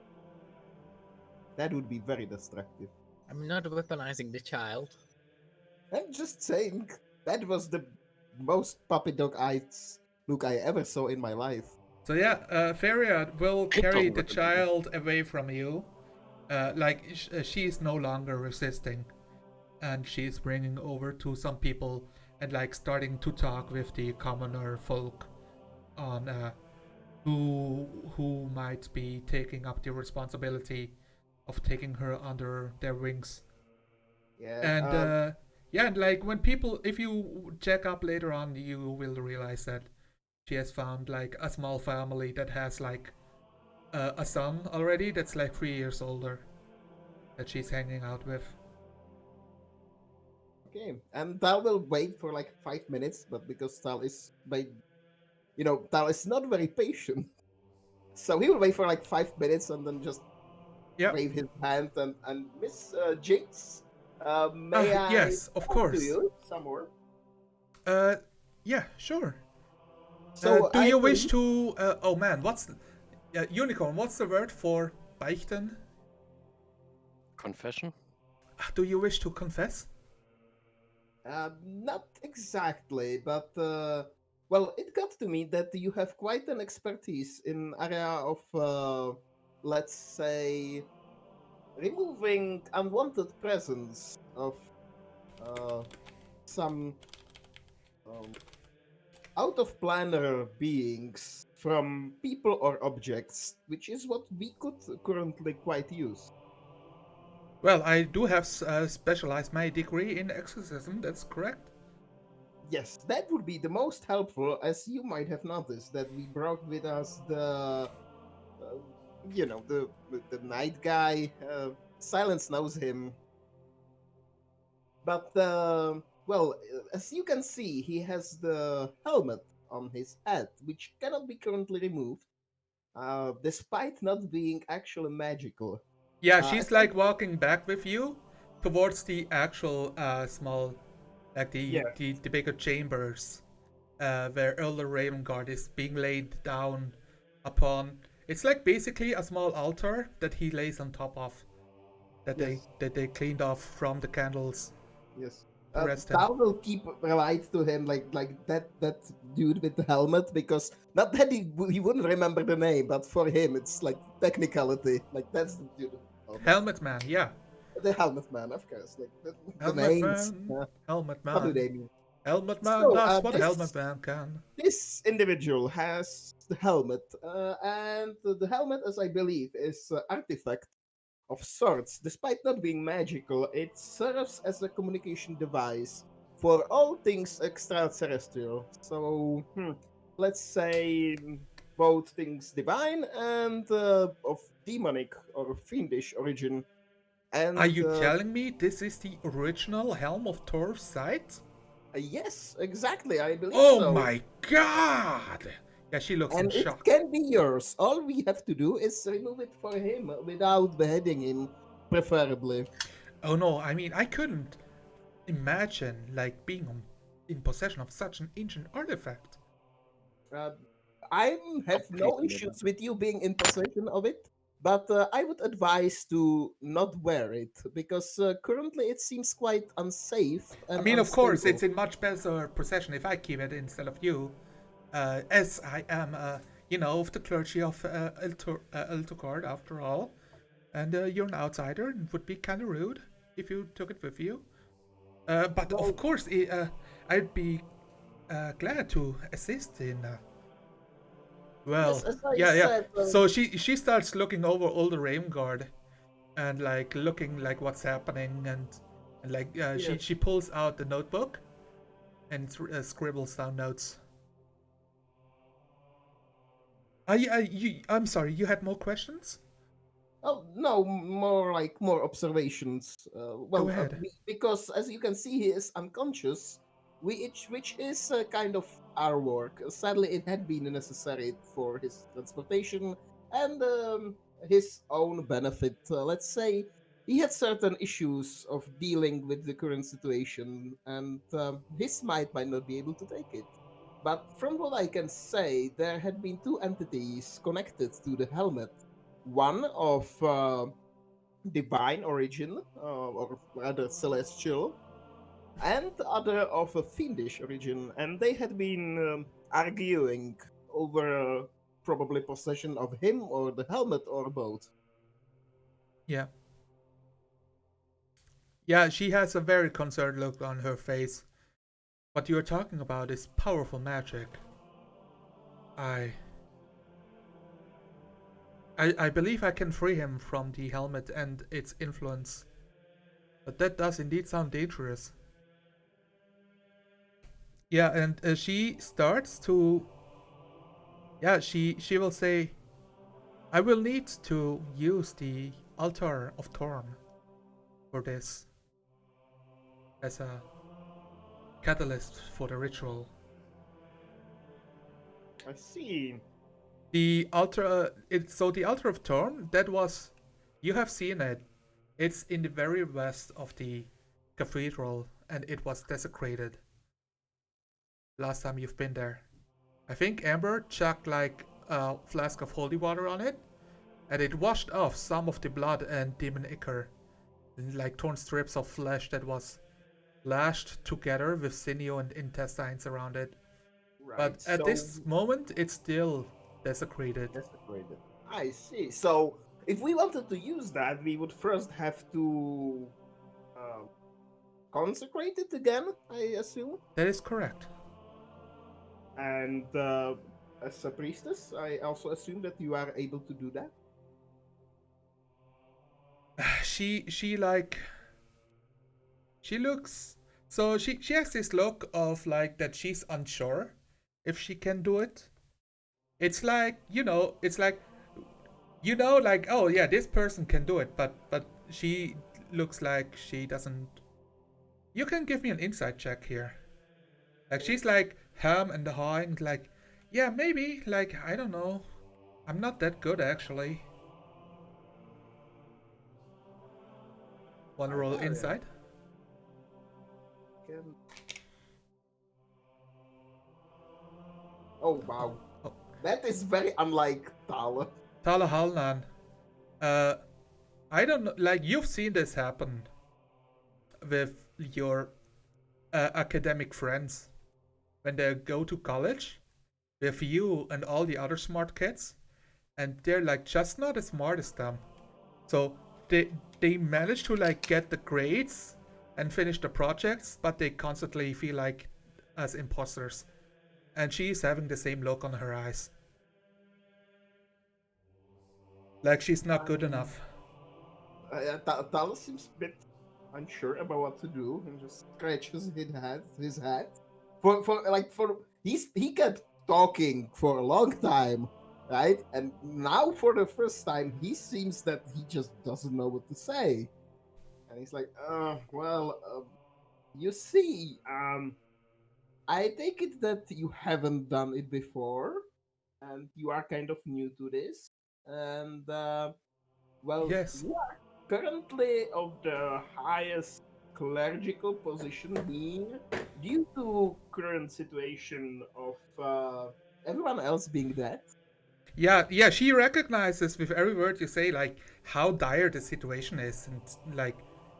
That would be very destructive. I'm not weaponizing the child. I'm just saying, that was the most puppy dog eyes look I ever saw in my life. So yeah, Feria will It carry doesn't the look good. child away from you. She is no longer resisting, and she's bringing over to some people and like starting to talk with the commoner folk on who might be taking up the responsibility of taking her under their wings. Yeah. And yeah, and like when people, if you check up later on, you will realize that she has found like a small family that has like a son already that's like 3 years older that she's hanging out with. Okay, and Tal will wait for like 5 minutes, but because Tal is Tal is not very patient, so he will wait for like 5 minutes and then just Yeah. wave his hand and Miss Jinx, may I Yes, of talk to course. you some more? Yeah, sure. So Do I you wish believe- to? Oh man, what's unicorn? What's the word for beichten? Confession? Do you wish to confess? Not exactly, but well, it got to me that you have quite an expertise in area of, let's say, removing unwanted presence of uh, some out of planner beings from people or objects, which is what we could currently quite use. Well, I do have specialized my degree in exorcism. That's correct. Yes, that would be the most helpful, as you might have noticed that we brought with us uh, the night guy. Silence knows him, but well, as you can see, he has the helmet on his head, which cannot be currently removed, despite not being actually magical. Yeah, Uh, she's like walking back with you towards the actual small, like yeah, the bigger chambers, where Elder Ravengard is being laid down upon. It's like basically a small altar that he lays on top of, yes, that they cleaned off from the candles yes. to rest him. Tal will keep right to him like that dude with the helmet, because not that he wouldn't remember the name, but for him it's like technicality. Like that's the dude with the helmet. Helmet man, yeah. The helmet man, of course. Like the Helmet names. man, helmet What do man. they mean? Helmet man So does what helmet man can. this individual has the helmet, and the helmet, as I believe, is artifact of sorts. Despite not being magical, it serves as a communication device for all things extraterrestrial. So, let's say both things divine and of demonic or fiendish origin. Are And you telling me this is the original Helm of Thor's sight? yes, exactly, I believe Oh so. my god! Yeah, she looks in And it shock. can be yours. All we have to do is remove it for him without beheading him, preferably. Oh no, I mean, I couldn't imagine like being in possession of such an ancient artifact. Uh, I have no Completely issues with you being in possession of it, but I would advise to not wear it, because currently it seems quite unsafe I and mean, of course, unstable. it's in much better possession if I keep it instead of you, as I am, of the clergy of Eltogard after all, and you're an outsider, and it would be kind of rude if you took it with you. But Well, of course, I'd be glad to assist in. yes, Well, as I yeah, yeah. said, So she starts looking over all the Rain Guard, and like looking like what's happening, and like yes. she pulls out the notebook, and scribbles down notes. I'm sorry. You had more questions? Oh no, more observations. Go ahead. Because as you can see, he is unconscious, which is kind of our work. Sadly, it had been necessary for his transportation and his own benefit. Let's say he had certain issues of dealing with the current situation, and his might not be able to take it. But from what I can say, there had been two entities connected to the helmet, one of divine origin, or rather celestial, and the other of a fiendish origin, and they had been arguing over probably possession of him or the helmet or both. Yeah. Yeah, she has a very concerned look on her face. What you are talking about is powerful magic. I I believe I can free him from the helmet and its influence. But that does indeed sound dangerous. Yeah, and she starts to Yeah, she will say, I will need to use the altar of Thorn for this as a catalyst for the ritual. I see. The altar, the altar of Thorn, that was, you have seen it. It's in the very west of the cathedral, and it was desecrated last time you've been there. I think Amber chucked like a flask of holy water on it, and it washed off some of the blood and demon ichor, like torn strips of flesh that was lashed together with sinew and intestines around it. Right. But at So this moment, it's still desecrated. desecrated. I see. So if we wanted to use that, we would first have to consecrate it again, I assume. That is correct. And as a priestess, I also assume that you are able to do that. She like she looks so she has this look of like that she's unsure if she can do it. It's like, it's like, like, oh yeah, this person can do it, but she looks like she doesn't. You can give me an insight check here. Like she's like ham and hawing, like, yeah, maybe, like, I don't know. I'm not that good actually. Wanna roll Barbarian. insight? Can... Oh wow. Oh. That is very unlike Tala. Tala Halnan. I don't know, like, you've seen this happen with your academic friends when they go to college with you and all the other smart kids, and they're like just not as smart as them. So they manage to like get the grades and finish the projects, but they constantly feel like as imposters. And she's having the same look on her eyes. Like she's not good enough. Tala seems a bit unsure about what to do and just scratches his head. He kept talking for a long time, right? And now for the first time, he seems that he just doesn't know what to say. And he's like, you see, I take it that you haven't done it before, and you are kind of new to this. And, Yes. you are currently of the highest clerical position here due to current situation of everyone else being dead. Yeah, she recognizes with every word you say, like, how dire the situation is, and, like,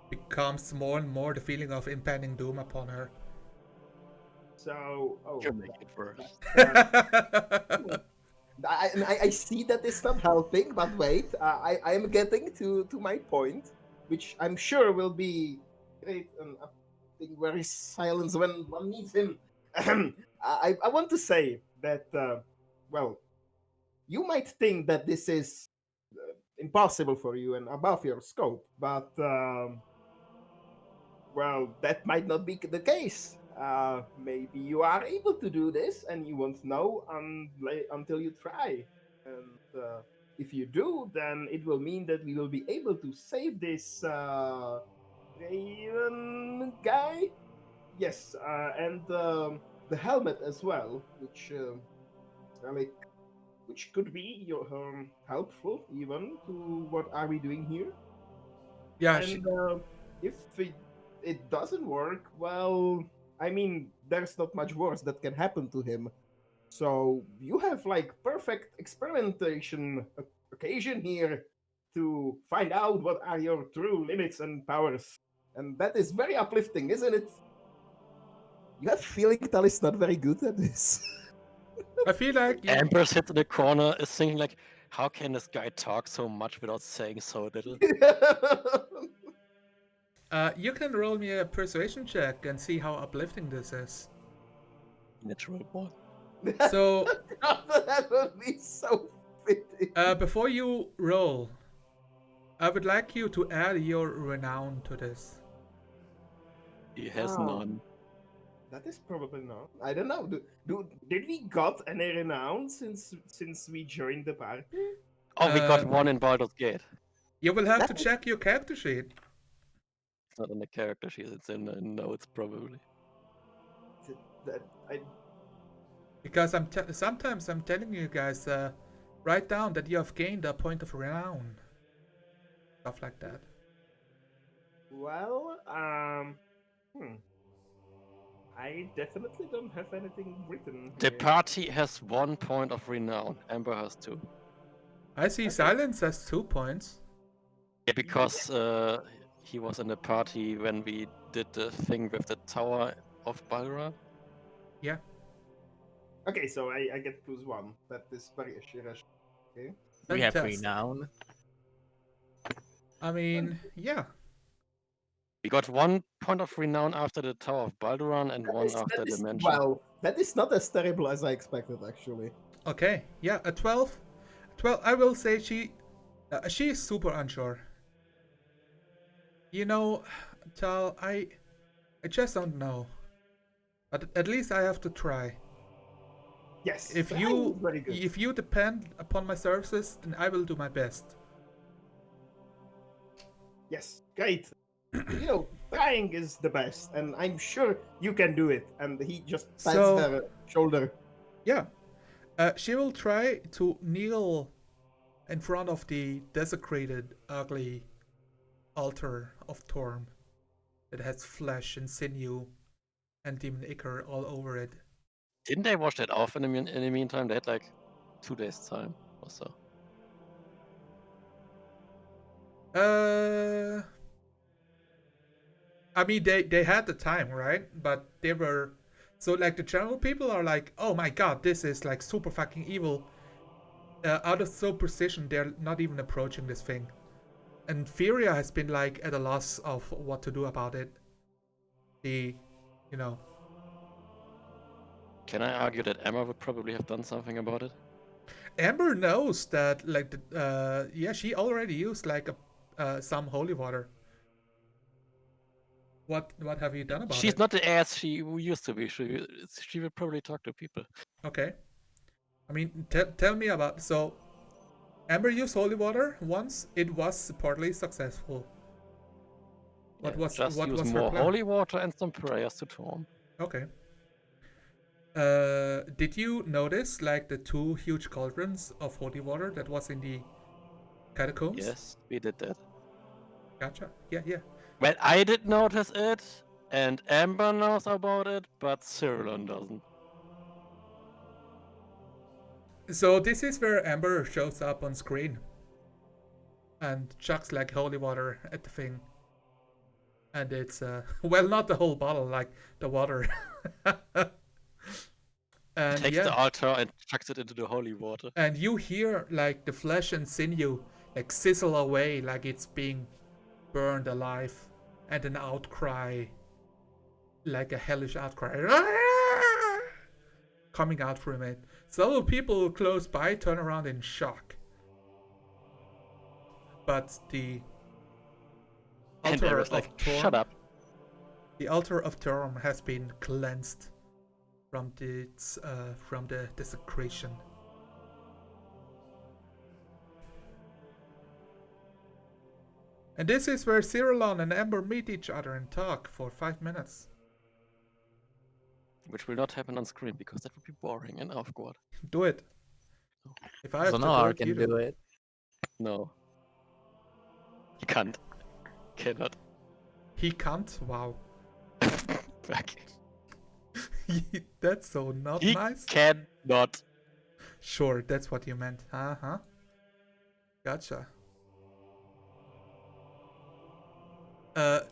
becomes more and more the feeling of impending doom upon her. So, You make it worse. I see that it's not helping, but wait, I am getting to my point, which I'm sure will be great and where is silence when one needs him. I want to say that, you might think that this is impossible for you and above your scope, but that might not be the case. Maybe you are able to do this and you won't know until you try. And if you do, then it will mean that we will be able to save this Raven guy. Yes, and the helmet as well, like, which could be helpful even to what are we doing here. Yeah, And if it doesn't work, well, I mean, there's not much worse that can happen to him. So you have like perfect experimentation occasion here to find out what are your true limits and powers. And that is very uplifting, isn't it? You have feeling Tal is not very good at this. I feel like Amber sits in the corner is thinking like, how can this guy talk so much without saying so little? you can roll me a persuasion check and see how uplifting this is. Natural one. So that would be so fitting. before you roll, I would like you to add your renown to this. He has Oh. none. That is probably not. I don't know. Did we got any renown since we joined the party? Oh, we got Uh, one in Baldur's Gate. You will have to That is- check your character sheet. It's not in the character sheet, it's in the notes probably. that I Because sometimes I'm telling you guys, write down that you have gained a point of renown. Stuff like that. well I definitely don't have anything written The here. party has 1 point of renown. Amber has 2. I see Okay. Silence has 2 points. Yeah, because he was in the party when we did the thing with the Tower of Balra. Yeah. Okay, so I get +1. That is very assuring. Okay. We have Fantastic. renown. I mean, yeah. We got 1 point of renown after the Tower of Balduran and That 1 is- after that is- Dimension. Well, that is not as terrible as I expected, actually. Okay. Yeah, a 12. 12. I will say she is super unsure. You know, Tal, I just don't know. But at least I have to try. Yes. If trying you is very good. if you depend upon my services, then I will do my best. Yes, great. Trying is the best, and I'm sure you can do it. And he just pats So- her shoulder. Yeah. She will try to kneel in front of the desecrated, ugly altar of Torm that has flesh and sinew and demon ichor all over it. Didn't they wash that off in the meantime? They had like 2 days time or so. I mean, they had the time, right? But they were so like the general people are like, oh my god, this is like super fucking evil. Out of superstition, they're not even approaching this thing. And Furia has been like at a loss of what to do about it. You know. Can I argue that Emma would probably have done something about it? Amber knows that like yeah, she already used like some holy water. What have you done about She's it? not the ass she used to be. She would probably talk to people. Okay. I mean, tell me about. So, Amber used holy water once. It was partly successful. What Yeah, was just what use was her more plan? holy water and some prayers to Torm. Okay. Did you notice like the 2 huge cauldrons of holy water that was in the catacombs? Yes, we did that. Gotcha. Yeah, yeah. Well, I did notice it, and Amber knows about it, but Cyrillon doesn't. So this is where Amber shows up on screen and chucks like holy water at the thing. And it's well, not the whole bottle, like the water. And Takes yeah, the altar and chucks it into the holy water. and you hear like the flesh and sinew like sizzle away, like it's being burned alive, and an outcry, like a hellish outcry, coming out from it. Several people close by turn around in shock. But the And I altar was like, of Torm, shut up. the altar of Torm has been cleansed from the desecration. And this is where Cyrillon and Amber meet each other and talk for 5 minutes. Which will not happen on screen because that would be boring and awkward. Do it. If I have So to no, do I it, can you do it. No. You can't. Cannot. He can't? Wow. Fuck. That's so not He nice. cannot. Sure, that's what you meant. Uh-huh. Gotcha.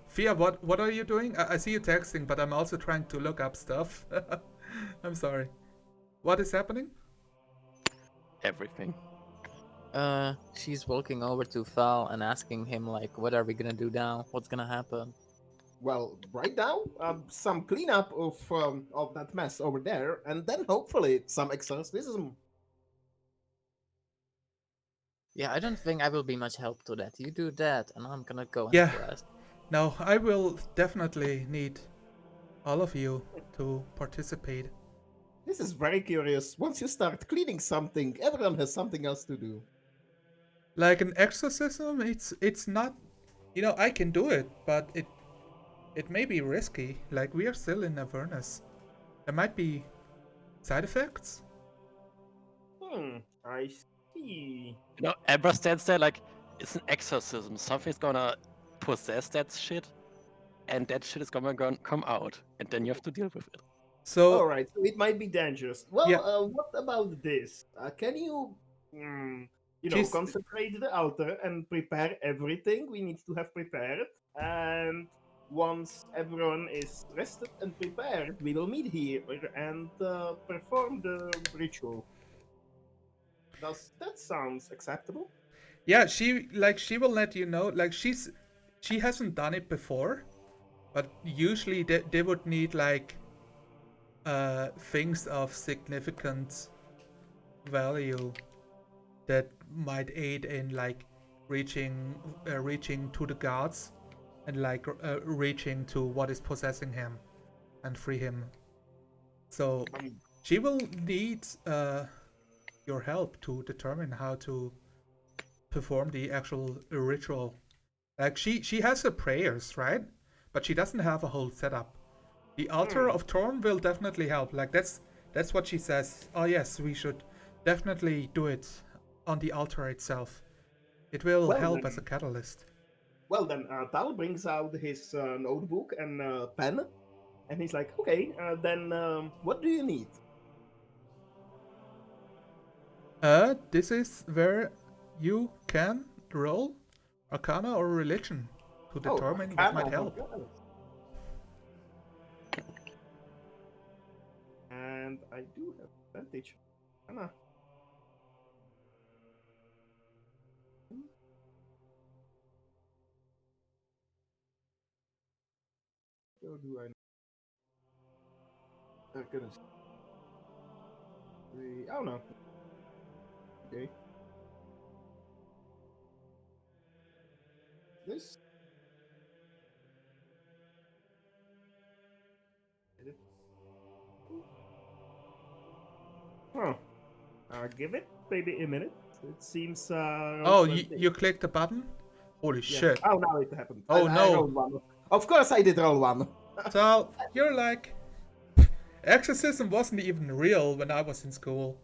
Fia, what are you doing? I see you texting, but I'm also trying to look up stuff. I'm sorry. What is happening? Everything. She's walking over to Val and asking him like, what are we gonna do now? What's gonna happen? Well, right now, some cleanup of that mess over there, and then hopefully some exorcism. Yeah, I don't think I will be much help to that. You do that, and I'm gonna go and Yeah. rest. No, I will definitely need all of you to participate. This is very curious. Once you start cleaning something, everyone has something else to do. Like an exorcism, it's not, I can do it, but it may be risky. Like, we are still in Avernus. There might be side effects. I see. Amber stands there like, it's an exorcism. Something's gonna possess that shit, and that shit is gonna come out, and then you have to deal with it. So, All right, so it might be dangerous. Well, Yeah. What about this? Can you, She's- consecrate the altar and prepare everything we need to have prepared? And once everyone is rested and prepared, we will meet here and perform the ritual. Does that sounds acceptable? yeah, she will let you know. Like, she hasn't done it before, but usually they would need like things of significant value that might aid in like reaching to the gods and like reaching to what is possessing him and free him. So she will need your help to determine how to perform the actual ritual. Like, she has her prayers, right? But she doesn't have a whole setup. The altar of Thorn will definitely help. Like, that's what she says. Oh yes, we should definitely do it on the altar itself. It will Well, help then- as a catalyst. Well, then Tal brings out his notebook and pen, and he's like, "Okay, then what do you need?" This is where you can roll Arcana or Religion to determine what Arcana, might help. Arcana. And I do have advantage. Arcana. Or do I? Arcana. Oh no. Okay. This. Huh. Give it maybe a minute. It seems. Oh, you clicked the button? Holy Yeah. shit. Oh, now it happened. Oh, I no. rolled one. Of course, I did roll one. So, you're like... Exorcism wasn't even real when I was in school.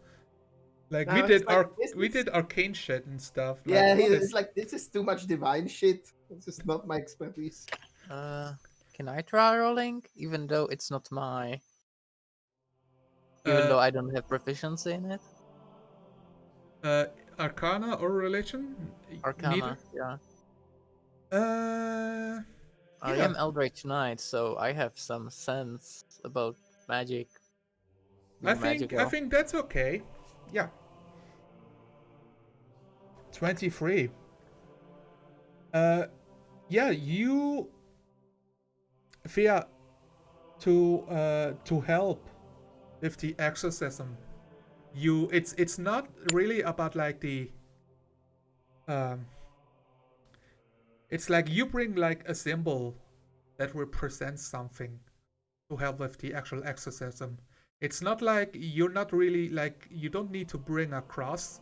Like, No, we it's did like, we did arcane shit and stuff. Like, Yeah, what it's is- like this is too much divine shit. This is not my expertise. Can I try rolling, even though it's not my, even Uh, though I don't have proficiency in it? Arcana or Religion? Arcana, yeah. Neither? I Yeah. am Eldritch Knight, so I have some sense about magic. I being think magical. that's okay. Yeah. 23. Yeah, you Fia to help with the exorcism. It's not really about like the it's like you bring like a symbol that represents something to help with the actual exorcism. It's not like you're not really like you don't need to bring a cross,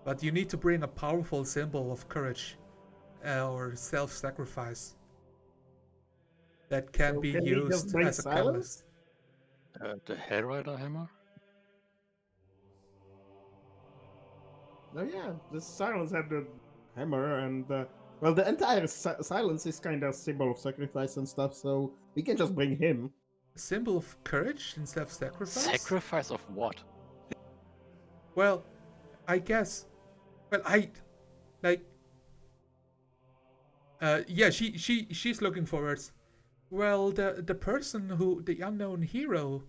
but you need to bring a powerful symbol of courage or self-sacrifice that can So be can we just used bring as a catalyst. silence? The Hellrider hammer? Oh yeah, the silence have the hammer and well, the entire silence is kind of symbol of sacrifice and stuff. So we can just bring him. A symbol of courage and self-sacrifice? Sacrifice of what? Well, I guess. Well, I like. Yeah, she's looking forwards. Well, the person who the unknown hero,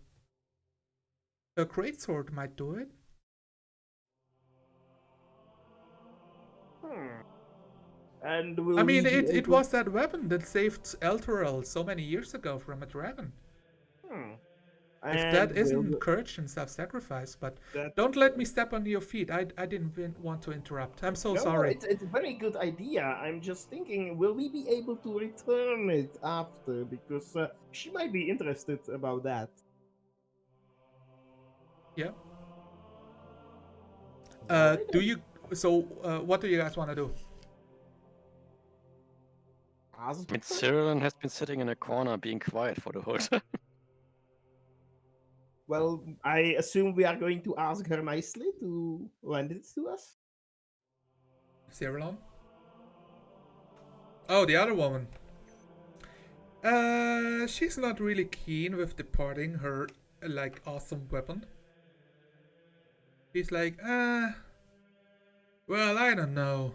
a greatsword might do it. And will I mean, we be it able... was that weapon that saved Elturel so many years ago from a dragon. If that And isn't courage and self-sacrifice, but that, don't let me step on your feet. I didn't want to interrupt. I'm so no, sorry. it's a very good idea. I'm just thinking, will we be able to return it after? Because she might be interested about that. Yeah. Alright Do then. you? So, what do you guys want to do? Ask I mean, her? Cyril has been sitting in a corner being quiet for the whole time. Well, I assume we are going to ask her nicely to lend it to us. Cyrillon? Oh, the other woman. She's not really keen with departing her like awesome weapon. She's like, well, I don't know.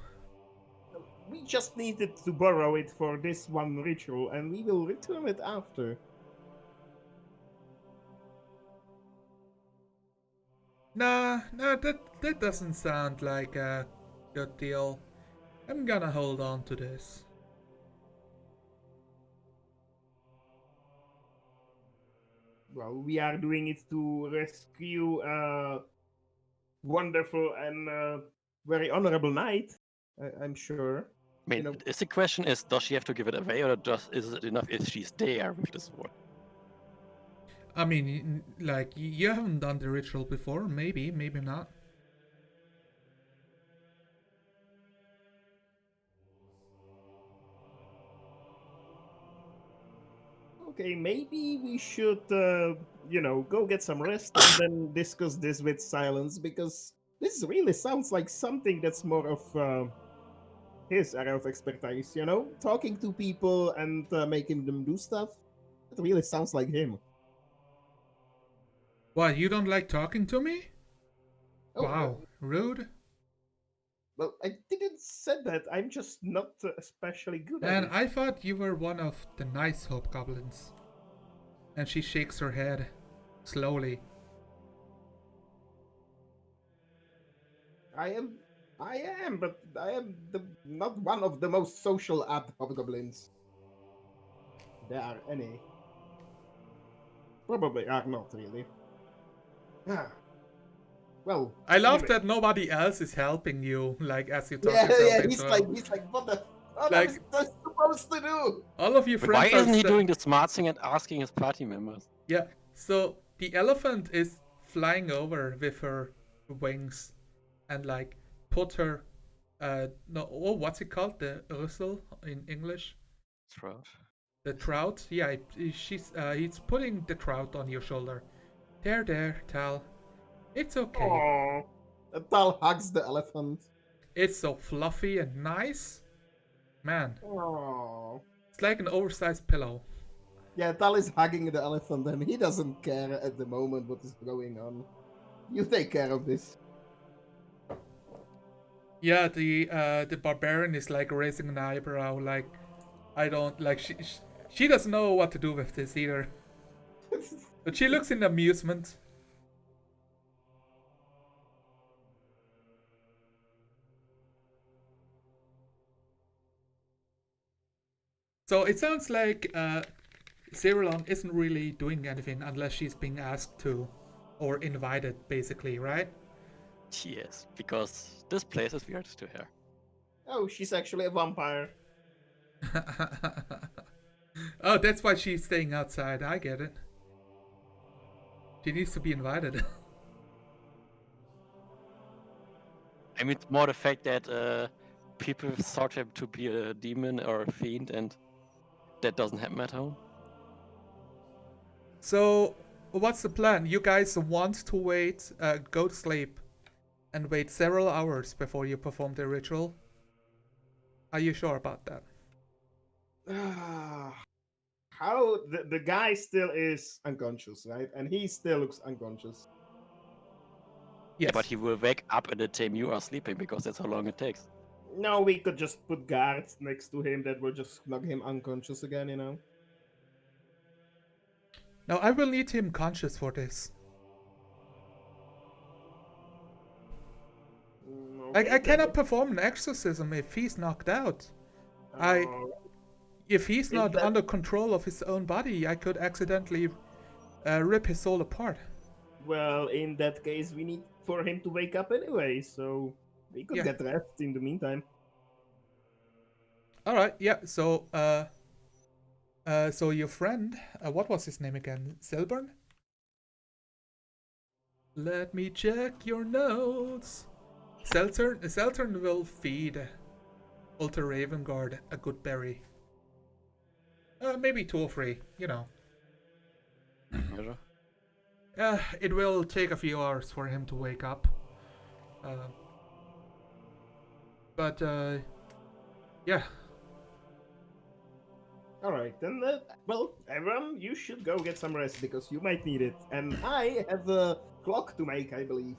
We just needed to borrow it for this one ritual, and we will return it after. Nah, that doesn't sound like a good deal. I'm gonna hold on to this. Well, we are doing it to rescue a wonderful and very honorable knight, I'm sure. I mean, is the question is, does she have to give it away, or is it enough if she's there with the sword? I mean, like, you haven't done the ritual before. Maybe not. Okay, maybe we should, go get some rest and then discuss this with silence, because this really sounds like something that's more of his area of expertise, Talking to people and making them do stuff. It really sounds like him. What, you don't like talking to me? Oh, Wow, rude. Well, I didn't say that. I'm just not especially good at And it. I thought you were one of the nice hobgoblins. And she shakes her head slowly. I am, but I am not one of the most social hobgoblins. There are any. Probably are not really. Ah. Well, I love anyway. that nobody else is helping you, like, as you talk Yeah, yourself yeah. into He's it. like, what Like- am I supposed to do? All of your But why friends are isn't he doing the smart thing and asking his party members? Yeah, so the elephant is flying over with her wings and like put her no, oh, what's it called, the ursel in English, Trout. the trout. Yeah, he's putting the trout on your shoulder. There, Tal, it's okay. Aww. Tal hugs the elephant. It's so fluffy and nice, man. Aww. It's like an oversized pillow. Yeah, Tal is hugging the elephant and he doesn't care at the moment what is going on. You take care of this. Yeah, the barbarian is like raising an eyebrow, like, I don't like, she doesn't know what to do with this either. But she looks in amusement. So it sounds like Cyrillon isn't really doing anything unless she's being asked to, or invited, basically, right? Yes, because this place is weird to her. Oh, she's actually a vampire. Oh, that's why she's staying outside. I get it. She needs to be invited. I mean, it's more the fact that people thought him to be a demon or a fiend, and that doesn't happen at home. So, what's the plan? You guys want to wait, go to sleep, and wait several hours before you perform the ritual? Are you sure about that? How the guy still is unconscious, right? And he still looks unconscious. Yes. Yeah, but he will wake up in the time you are sleeping, because that's how long it takes. No, we could just put guards next to him that will just knock him unconscious again, Now, I will need him conscious for this. Okay, I cannot perform an exorcism if he's knocked out. If he's Is not that- under control of his own body, I could accidentally rip his soul apart. Well, in that case, we need for him to wake up anyway, so we could Yeah. get rest in the meantime. All right. Yeah. So so your friend, what was his name again? Silburn? Let me check your notes. Seltern will feed Ultra Ravengard a good berry. Maybe 2 or 3, you know. It will take a few hours for him to wake up. But yeah. Alright, then, well, everyone, you should go get some rest because you might need it. And I have a clock to make, I believe.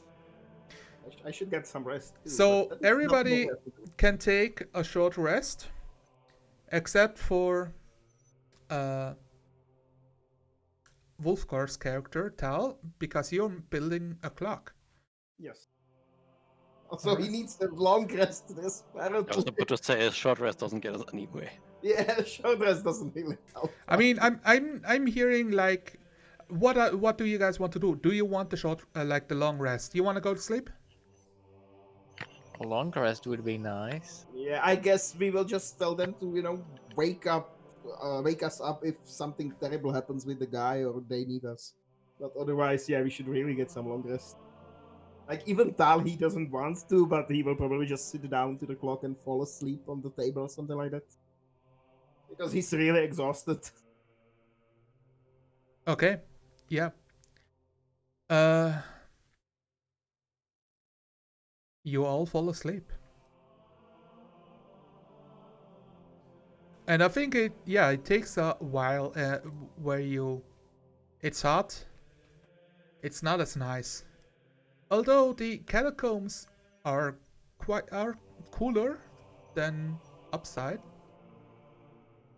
I should get some rest too. So but everybody can take a short rest, except for Wolfgar's character, Tal, because you're building a clock. Yes. Also, he needs a long rest, I was apparently. about to say a short rest doesn't get us anyway. Yeah, short rest doesn't really help. I mean, I'm hearing like, what do you guys want to do? Do you want the short, like the long rest? You want to go to sleep? A long rest would be nice. Yeah, I guess we will just tell them to, wake us up if something terrible happens with the guy or they need us. But otherwise, yeah, we should really get some long rest. Like, even Tal, he doesn't want to, but he will probably just sit down to the clock and fall asleep on the table or something like that. Because he's really exhausted. Okay, yeah. You all fall asleep. And I think it takes a while where it's hot. It's not as nice. Although the catacombs are cooler than upside.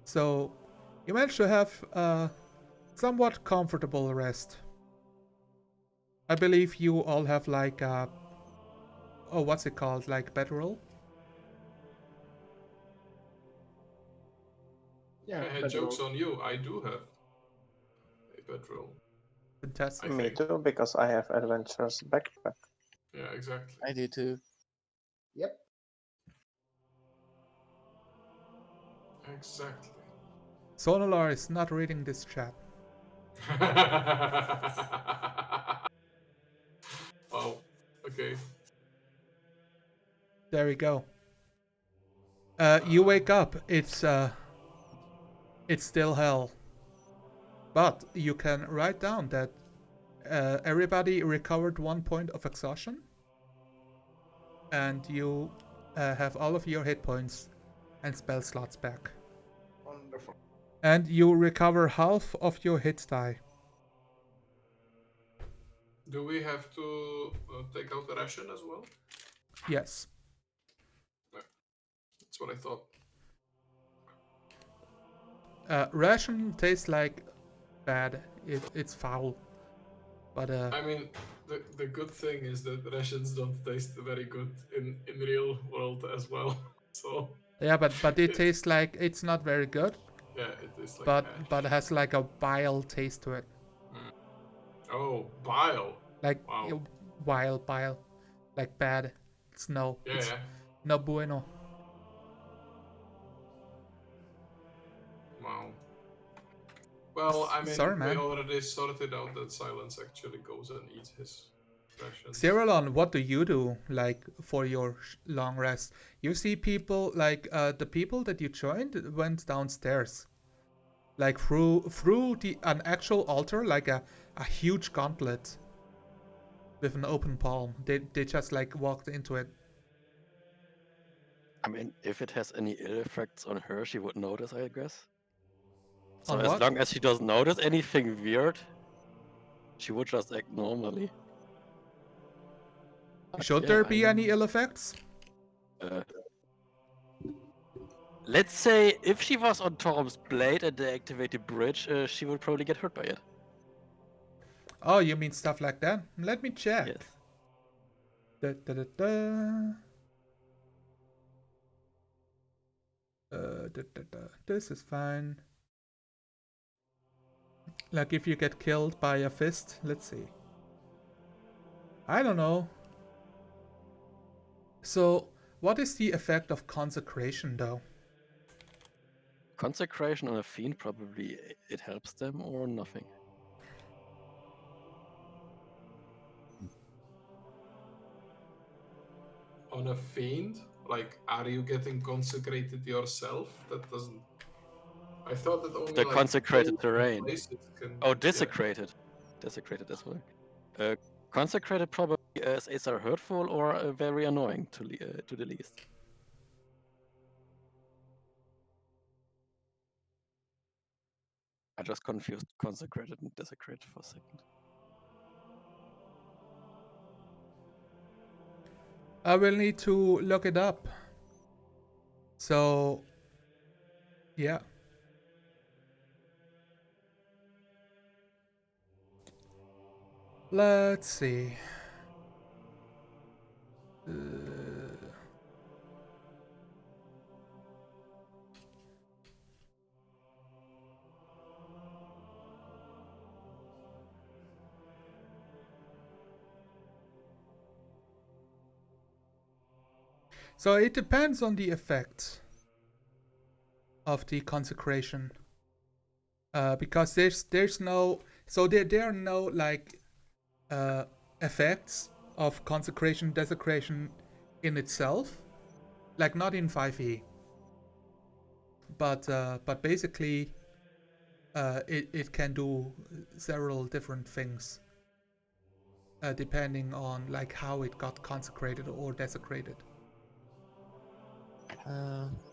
So you manage to have a somewhat comfortable rest. I believe you all have like what's it called? Like bedroll? Yeah, Hey, joke's on you. I do have a bedroll. Fantastic. Me too, because I have adventurer's backpack. Yeah, exactly. I do too. Yep. Exactly. Sonolar is not reading this chat. Wow. Okay. There we go. You wake up. It's still hell. But you can write down that everybody recovered 1 point of exhaustion, and you have all of your hit points and spell slots back. Wonderful. And you recover half of your hit die. Do we have to take out the ration as well? Yes. That's what I thought. Ration tastes like bad. It's foul. But I mean, the good thing is that rations don't taste very good in real world as well. So yeah, but it tastes like it's not very good. yeah, it is like But it has like a bile taste to it. Oh, bile. Like Wow. bile, like bad. It's no. Yeah, It's yeah. no bueno. Wow. Well, I mean, Sorry, we man. already sorted out that Silence actually goes and eats his rations. Cyrillon, what do you do like for your long rest? You see people like the people that you joined went downstairs, like through an actual altar, like a huge gauntlet with an open palm. They just like walked into it. I mean, if it has any ill effects on her, she would notice, I guess. So On as what? long as she doesn't notice anything weird, she would just act normally. Should Yeah, there be any ill effects? Let's say if she was on Torm's blade and they activate the bridge, she would probably get hurt by it. Oh, you mean stuff like that? Let me check. Yes. Da, da, da, da. Da, da, da. This is fine. Like if you get killed by a fist, let's see. I don't know. So, what is the effect of consecration though? Consecration on a fiend probably it helps them or nothing. On a fiend? Like, are you getting consecrated yourself? That doesn't. I thought that only The like consecrated chosen terrain. places can. Oh, Yeah. desecrated. Desecrated as well. Consecrated probably is either hurtful or very annoying to the least. I just confused consecrated and desecrated for a second. I will need to look it up. So, yeah. Let's see. So it depends on the effect of the consecration. Because there's no, so there are no like effects of consecration desecration in itself, like not in 5e. But basically, it can do several different things, depending on like how it got consecrated or desecrated.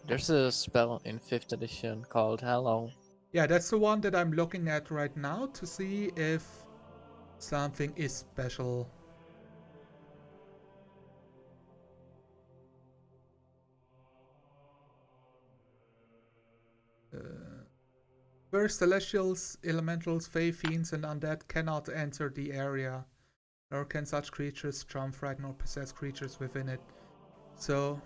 There's a spell in 5th edition called Hallow. Yeah, that's the one that I'm looking at right now to see if something is special. Where celestials, elementals, fey, fiends, and undead cannot enter the area, nor can such creatures charm, frighten, or possess creatures within it. So,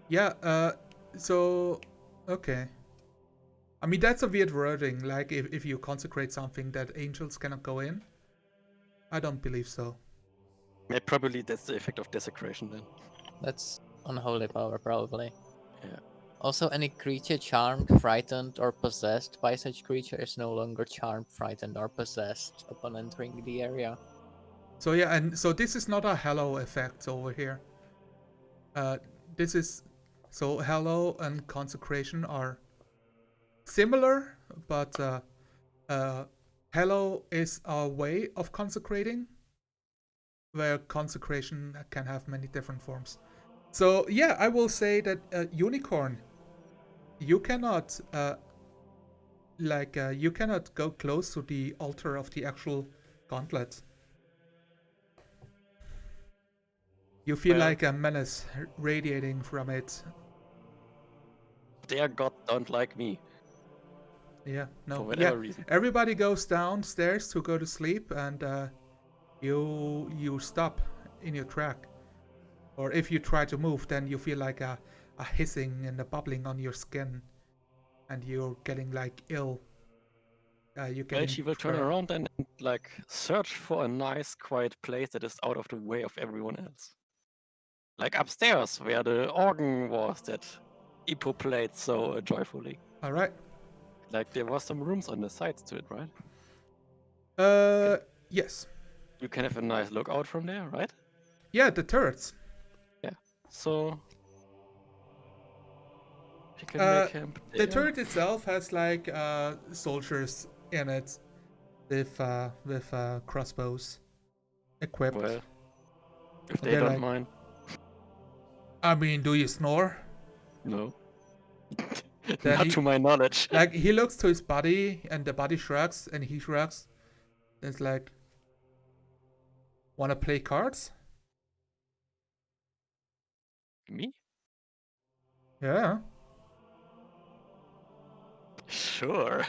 yeah, so, okay. I mean, that's a weird wording, like if you consecrate something that angels cannot go in. I don't believe so. Yeah, probably that's the effect of desecration then. That's unholy power, probably. Yeah. Also, any creature charmed, frightened, or possessed by such creature is no longer charmed, frightened, or possessed upon entering the area. So yeah, and so this is not a Hallow effect over here. This is, so Hallow and consecration are similar, but Hallow is a way of consecrating, where consecration can have many different forms. So yeah, I will say that Unicorn, you cannot you cannot go close to the altar of the actual gauntlet. You feel Well, like a menace radiating from it. their god don't like me Yeah, no, for yeah. whatever reason. Everybody goes downstairs to go to sleep, and you stop in your track. Or if you try to move, then you feel like a hissing and a bubbling on your skin, and you're getting like ill. You're Well, getting she will turn around and like search for a nice, quiet place that is out of the way of everyone else. Like upstairs, where the organ was that Ipo played so joyfully. All right. Like there was some rooms on the sides to it, right? Yes. You can have a nice lookout from there, right? Yeah, the turrets. Yeah. So you can Uh, make camp The there. turret itself has like soldiers in it with crossbows equipped. Well, if And they they're don't like, mind, I mean, do you snore? no. Then Not to my knowledge. like he looks to his buddy, and the buddy shrugs, and he shrugs. It's like, wanna play cards? Me? Yeah. Sure.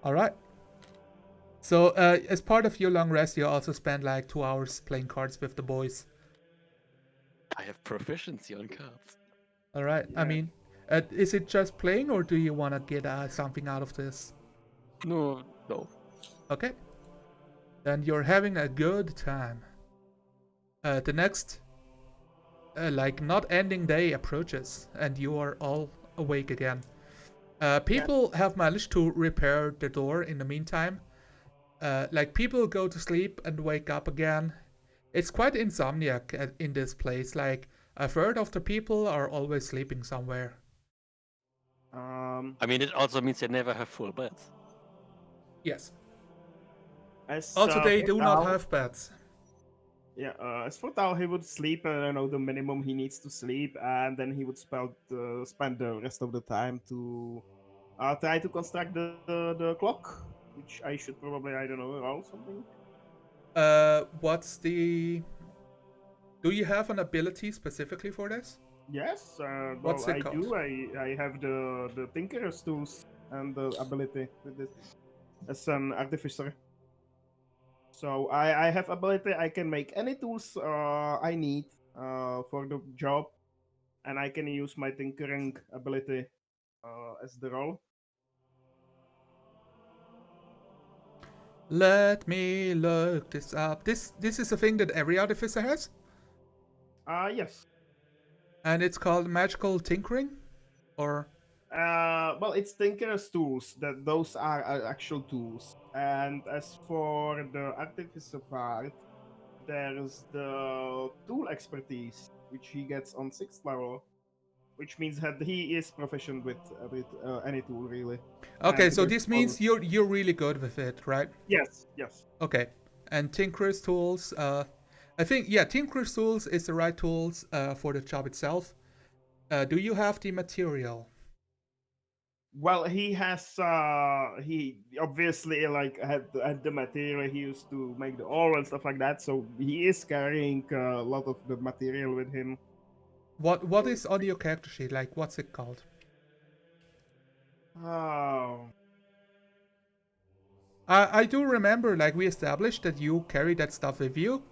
All right. So as part of your long rest, you also spend like 2 hours playing cards with the boys. I have proficiency on cards. All right. I Yeah. mean, is it just playing, or do you wanna get something out of this? No. Okay. Then you're having a good time. The next, not ending day approaches, and you are all awake again. People have managed to repair the door in the meantime. People go to sleep and wake up again. It's quite insomniac in this place. Like, a third of the people are always sleeping somewhere. I mean, it also means they never have full beds. Yes. As Also, they for do not Tao- have beds. Yeah, as for Tao, he would sleep, the minimum he needs to sleep, and then he would spend the rest of the time to try to construct the clock, which I should probably, I don't know, roll something. What's the... Do you have an ability specifically for this? Yes, What's well, it I called? do. I have the Tinkerer's tools and the ability with this as an artificer. So I have ability. I can make any tools I need for the job, and I can use my tinkering ability as the role. Let me look this up. This is a thing that every artificer has, Yes. and it's called magical tinkering, or Well, it's Tinkerer's tools. That those are actual tools. And as for the artificer part, there's the tool expertise, which he gets on 6th level, which means that he is proficient with any tool really. okay. And So there's this means bonus. you're really good with it, right? Yes, yes. Okay. And Tinker's tools. I think Tinker's tools is the right tools for the job itself. Do you have the material? Well, he has. He obviously had the material he used to make the ore and stuff like that. So he is carrying a lot of the material with him. What is on your character sheet? Like, what's it called? Oh, I do remember, like, we established that you carry that stuff with you,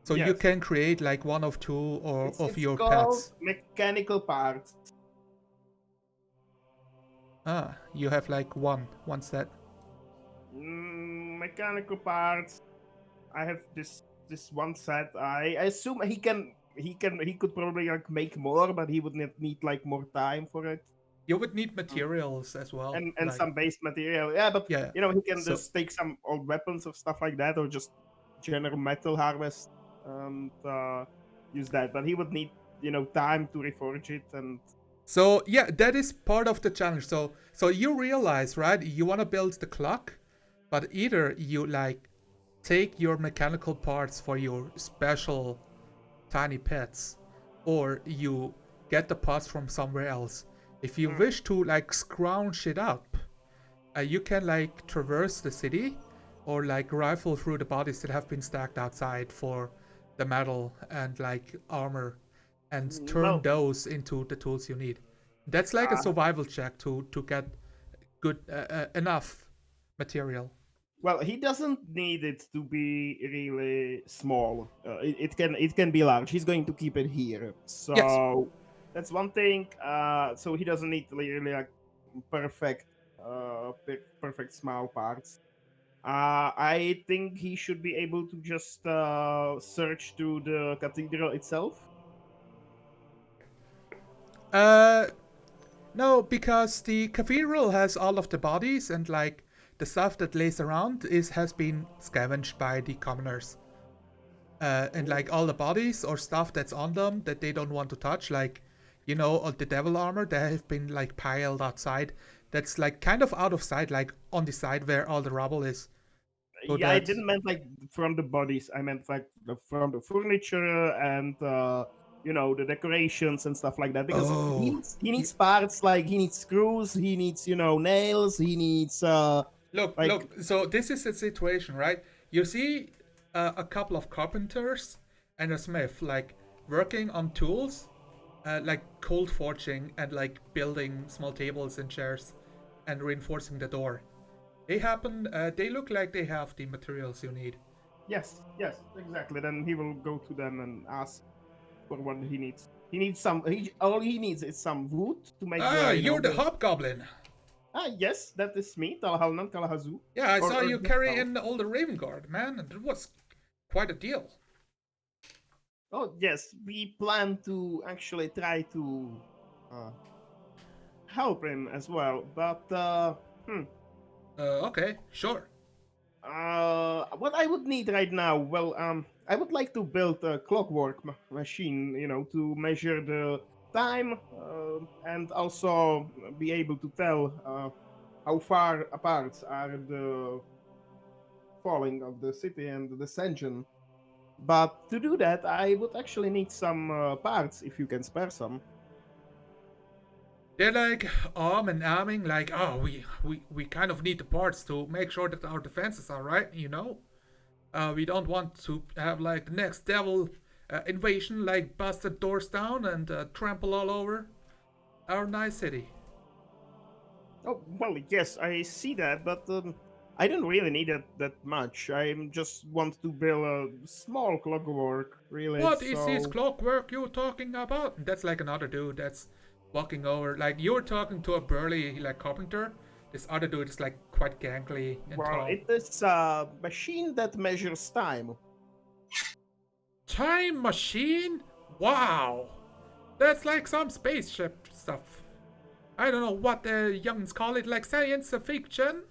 so you yes. can create like one of two or of It's your called pets. mechanical parts. Ah, you have like one set. Mechanical parts. I have this one set. I assume he could probably like make more, but he would need like more time for it. You would need materials as well. And Like, some base material. Yeah, but yeah. he can So just take some old weapons or stuff like that, or just general metal harvest and use that. But he would need time to reforge it and. so yeah, that is part of the challenge. So you realize, right? You want to build the clock, but either you like take your mechanical parts for your special tiny pets, or you get the parts from somewhere else. If you wish to like scrounge it up, you can like traverse the city, or like rifle through the bodies that have been stacked outside for the metal and like armor, and turn Well, those into the tools you need. That's like a uh, survival check to get good enough material. well, he doesn't need it to be really small. It can be large. He's going to keep it here, Yes. so that's one thing. So he doesn't need really like perfect, perfect small parts. I think he should be able to just search through the cathedral itself. Uh, no, because the cathedral has all of the bodies, and like the stuff that lays around has been scavenged by the commoners. And like all the bodies or stuff that's on them that they don't want to touch, like the devil armor that have been like piled outside. That's like kind of out of sight, like on the side where all the rubble is. So Yeah, I that didn't meant like from the bodies. I meant like from the furniture and the decorations and stuff like that. Because oh, he needs parts like he needs screws, he needs nails, he needs like look. So this is the situation, right? You see a couple of carpenters and a smith like working on tools, like cold forging and like building small tables and chairs and reinforcing the door. They look like they have the materials you need. yes, exactly. Then he will go to them and ask for what he needs. He needs some. All he needs is some wood to make Ah, the you're the hobgoblin. Yes, that is me, Talhalnan Kalahazu. Yeah, I Or- saw or you just carry Tal. in all the Raven Guard, man, and it was quite a deal. Oh, yes, we plan to actually try to uh, help him as well, but Okay, sure. what I would need right now, well, I would like to build a clockwork machine, to measure the time and also be able to tell how far apart are the falling of the city and the ascension. But to do that, I would actually need some parts if you can spare some. They're like arm and arming, like, oh, we kind of need the parts to make sure that our defenses are right, you know? We don't want to have like the next devil invasion, like bust the doors down and trample all over our nice city. Oh, well, yes, I see that, but I don't really need that much. I just want to build a small clockwork, really. What is this So, clockwork you're talking about? And that's like another dude that's walking over. Like you're talking to a burly like carpenter. This other dude is like quite gangly and well, tall. it is a machine that measures time. Time machine? Wow, that's like some spaceship stuff. I don't know what the youngins call it, like science fiction.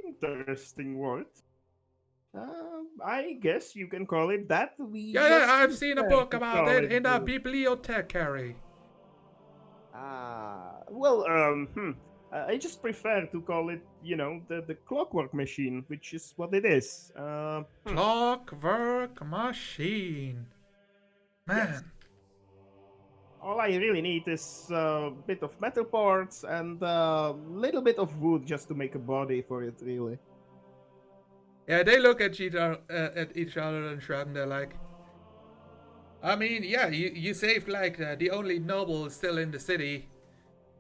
Interesting word. I guess you can call it that. We Yeah, just I've seen a prefer book to about call it in a the- bibliothecary. Well, I just prefer to call it, the clockwork machine, which is what it is. Clockwork machine. Yes. Man. All I really need is a bit of metal parts and a little bit of wood just to make a body for it, really. Yeah, they look at each other and shrug, and they're like, I mean, yeah, you saved like the only noble still in the city,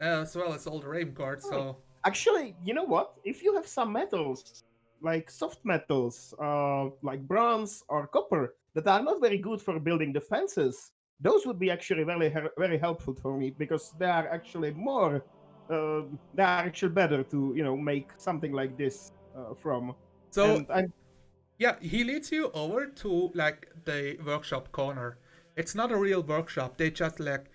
as well as all the Raven guards, Oh, so. actually, you know what? If you have some metals, like soft metals, like bronze or copper, that are not very good for building defenses, those would be actually very helpful for me because they are actually more, they are actually better to make something like this from. So, And I'm yeah, he leads you over to like the workshop corner. It's not a real workshop, they just like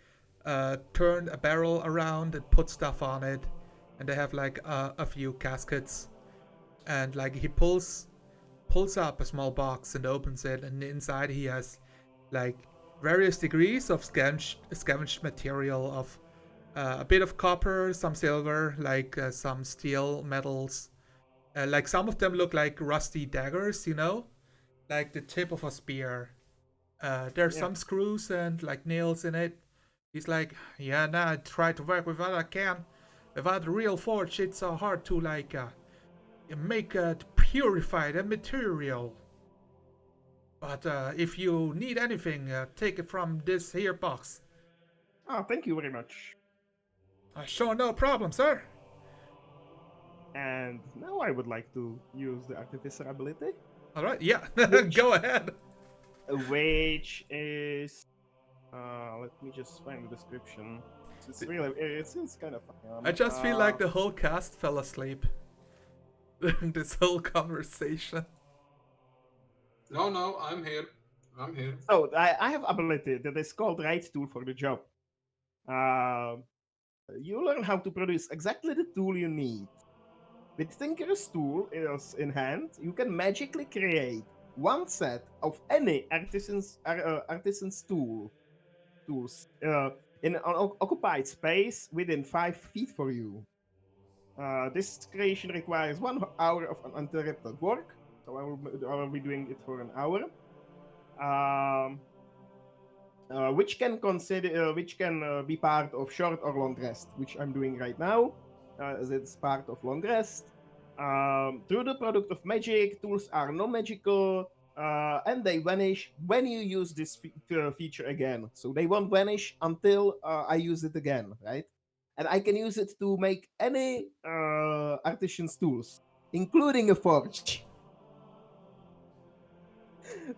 turn a barrel around and put stuff on it, and they have like a few caskets, and like he pulls up a small box and opens it, and inside he has like various degrees of scavenged material of a bit of copper, some silver, like some steel metals. Like some of them look like rusty daggers, like the tip of a spear. There's yeah. some screws and like nails in it. He's like, yeah, nah, I try to work with what I can. Without the real forge, it's so hard to like make purify the material. But if you need anything, take it from this here box. Thank you very much. Sure, no problem, sir. And now I would like to use the artificer ability, All right, yeah, Which- go ahead. which is let me just find the description. It's kind of funny. I just feel like the whole cast fell asleep during this whole conversation. No, I'm here. I'm here. So I have ability that is called right tool for the job. You learn how to produce exactly the tool you need. With Tinker's tool is in hand, you can magically create one set of any artisan's tools in an occupied space within 5 feet for you. This creation requires 1 hour of uninterrupted work, so I will be doing it for an hour. Which can be part of short or long rest, which I'm doing right now, as it's part of long rest. Through the product of magic, tools are non-magical, and they vanish when you use this feature again. So they won't vanish until I use it again, right? And I can use it to make any artisan's tools, including a forge.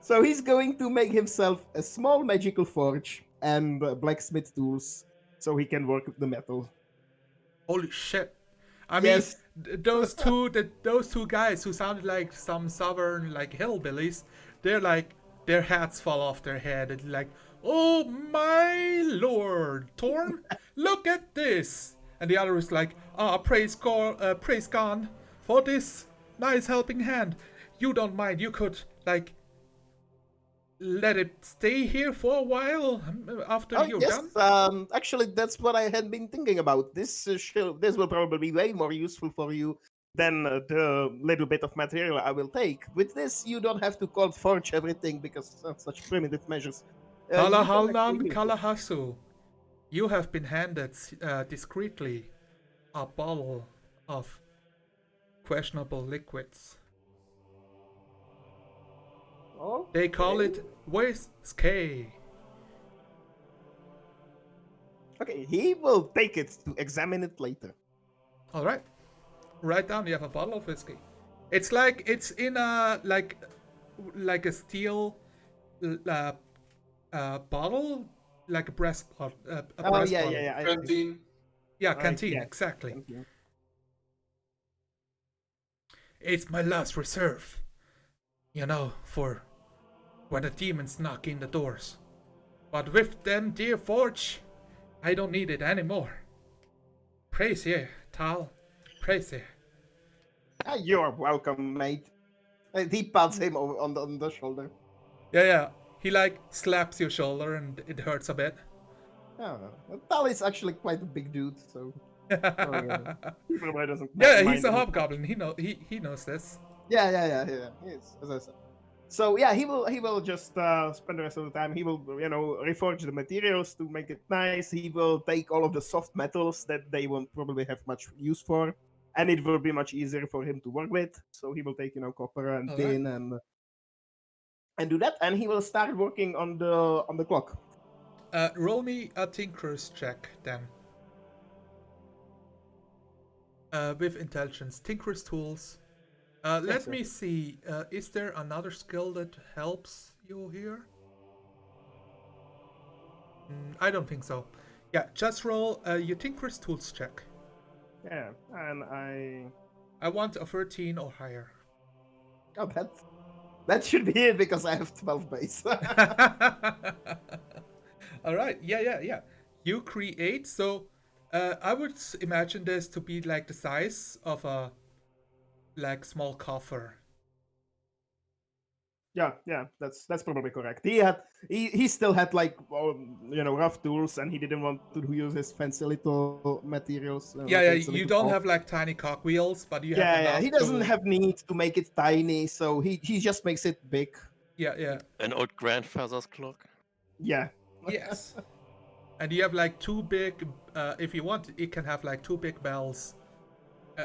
So he's going to make himself a small magical forge and blacksmith tools, so he can work with the metal. Holy shit! I Yes. mean, those two guys who sounded like some southern like hillbillies, they're like their hats fall off their head. It's like, oh my lord, Torn, look at this! And the other is like, praise God for this nice helping hand. You don't mind? You could like let it stay here for a while after you're yes. done. Actually, that's what I had been thinking about. This will probably be way more useful for you than the little bit of material I will take. With this, you don't have to cold forge everything because of such primitive measures. You can actually Kalahalnan use it. Kalahasu, you have been handed discreetly a bottle of questionable liquids. They call it whiskey. Okay, he will take it to examine it later. All right, write down. You have a bottle of whiskey. It's like it's in a like a steel bottle, like a brass bottle. A brass yeah, bottle. yeah, yeah. Canteen. Yeah, canteen, yeah, exactly. canteen. It's my last reserve. You know, for when the demons knock in the doors. But with them, dear Forge, I don't need it anymore. Praise ye, Tal. Praise ye. You're welcome, mate. And he pats him on the shoulder. Yeah. He like slaps your shoulder and it hurts a bit. Yeah, Tal is actually quite a big dude, so he probably doesn't Yeah, mind he's a any- hobgoblin. He knows this. Yeah. Yes, as I said. So yeah, he will just spend the rest of the time. He will reforge the materials to make it nice. He will take all of the soft metals that they won't probably have much use for, and it will be much easier for him to work with. So he will take copper and All tin and do that, and he will start working on the clock. Roll me a Tinker's check then. With intelligence, Tinker's tools. Let sir. me see. Is there another skill that helps you here? I don't think so. Yeah, just roll your Tinker's tools check. Yeah, and I want a 13 or higher. Oh, that should be it because I have 12 base. All right. Yeah. You create. So, I would imagine this to be like the size of a like small coffer. yeah, that's probably correct. He still had like rough tools, and he didn't want to use his fancy little materials. Yeah. fancy You little don't tools. have like tiny cogwheels, but you have Yeah, enough. he doesn't to... have need to make it tiny, so he just makes it big. Yeah. An old grandfather's clock. Yeah. Yes. And you have like two big. If you want, it can have like two big bells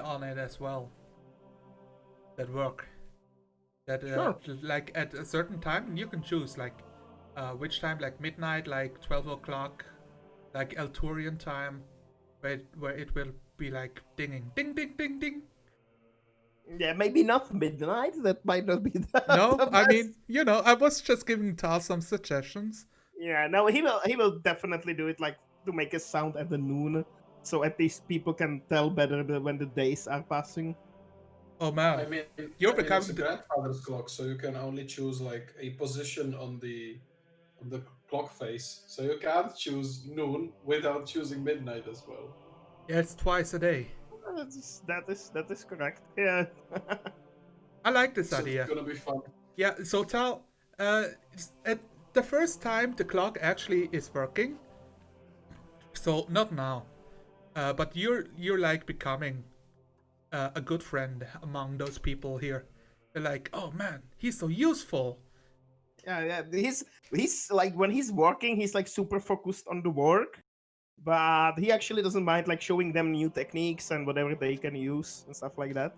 on it as well. That work. That Sure. like at a certain time, and you can choose like which time, like midnight, like 12 o'clock, like Elturian time, where it will be like dinging, ding, ding, ding, ding. Yeah, maybe not midnight. That might not be the No, the I best. mean, I was just giving Tal some suggestions. Yeah, no, he will definitely do it like to make a sound at the noon, so at least people can tell better when the days are passing. Oh man, I mean, you're it's a becoming grandfather's clock, so you can only choose like a position on the clock face. So you can't choose noon without choosing midnight as well. Yeah, it's twice a day. That is correct. Yeah. I like this So idea. it's gonna be fun. Yeah, so Tal, at the first time the clock actually is working. So not now, but you're like becoming a good friend among those people here. They're like, oh man, he's so useful. Yeah. He's like when he's working, he's like super focused on the work, but he actually doesn't mind like showing them new techniques and whatever they can use and stuff like that.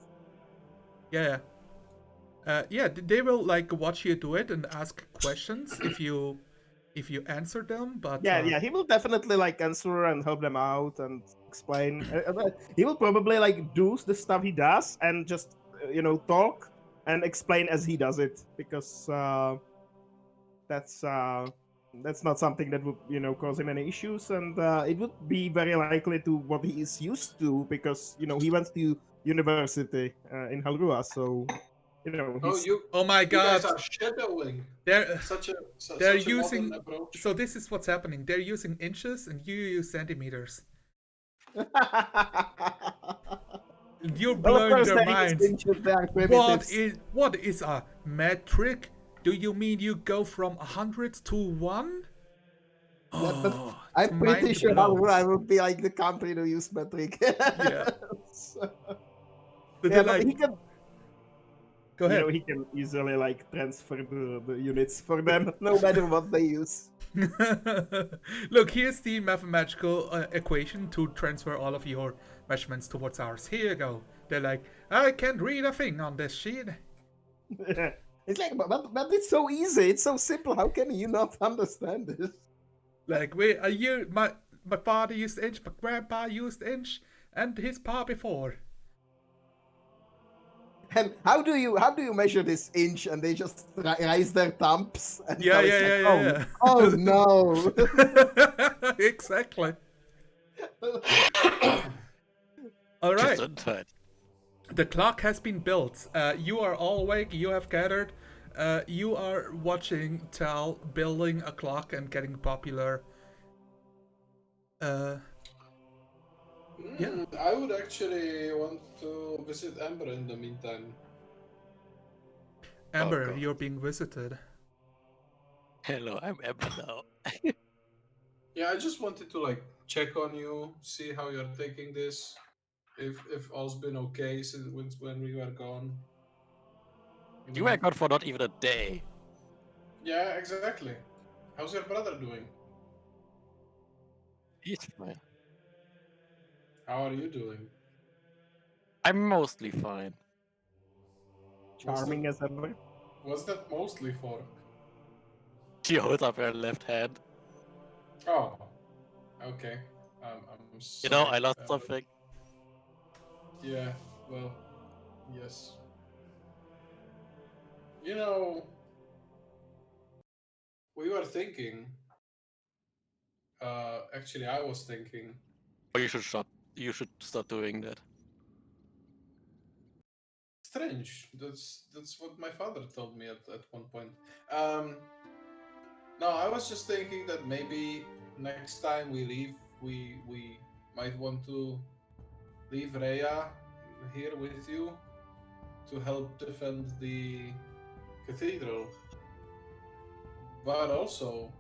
Yeah. They will like watch you do it and ask questions if you answer them. But Yeah, he will definitely like answer and help them out and explain. He will probably like do the stuff he does and just talk and explain as he does it because that's that's not something that would cause him any issues, and it would be very likely to what he is used to because he went to university in Halrua, so Oh, he's Oh my you guys god. are shadowing. They're they're Such a modern using. approach. So this is what's happening. They're using inches and you use centimeters. And you're well, of blowing course, their there is minds. inches, there are primitives. What is a metric? Do you mean you go from 100 to 1? Yeah, but Oh, I'm pretty mind sure blown. I would be like the country to use metric. Yeah. So- But yeah, they're but like, he can, go ahead. He can easily like transfer the units for them. no matter what they use. Look, here's the mathematical equation to transfer all of your measurements towards ours. Here you go. They're like, I can't read a thing on this sheet. It's like, but it's so easy. It's so simple. How can you not understand this? Like, my father used inch, my grandpa used inch, and his pa before. And how do you measure this inch? And they just raise their thumbs. And Yeah, so it's yeah, like, yeah, yeah, Oh no! yeah. Exactly. All right. Gesundheit. The clock has been built. You are all awake. You have gathered. You are watching Tal building a clock and getting popular. Yeah. I would actually want to visit Amber in the meantime. Amber, God. you're being visited. Hello, I'm Emma now. Yeah, I just wanted to like check on you, see how you're taking this, if all's been okay since when we were gone. You know? were gone for not even a day. Yeah, exactly. How's your brother doing? He's fine. How are you doing? I'm mostly fine. Charming as ever. What's that mostly for? She holds up her left hand. Oh, okay. I'm You know, sorry. I lost something. Yeah, well, yes. You know, we were thinking. Actually, I was thinking. Oh, you should stop. You should start doing that. Strange. That's what my father told me at one point. No, I was just thinking that maybe next time we leave, we might want to leave Rhea here with you to help defend the cathedral. But also,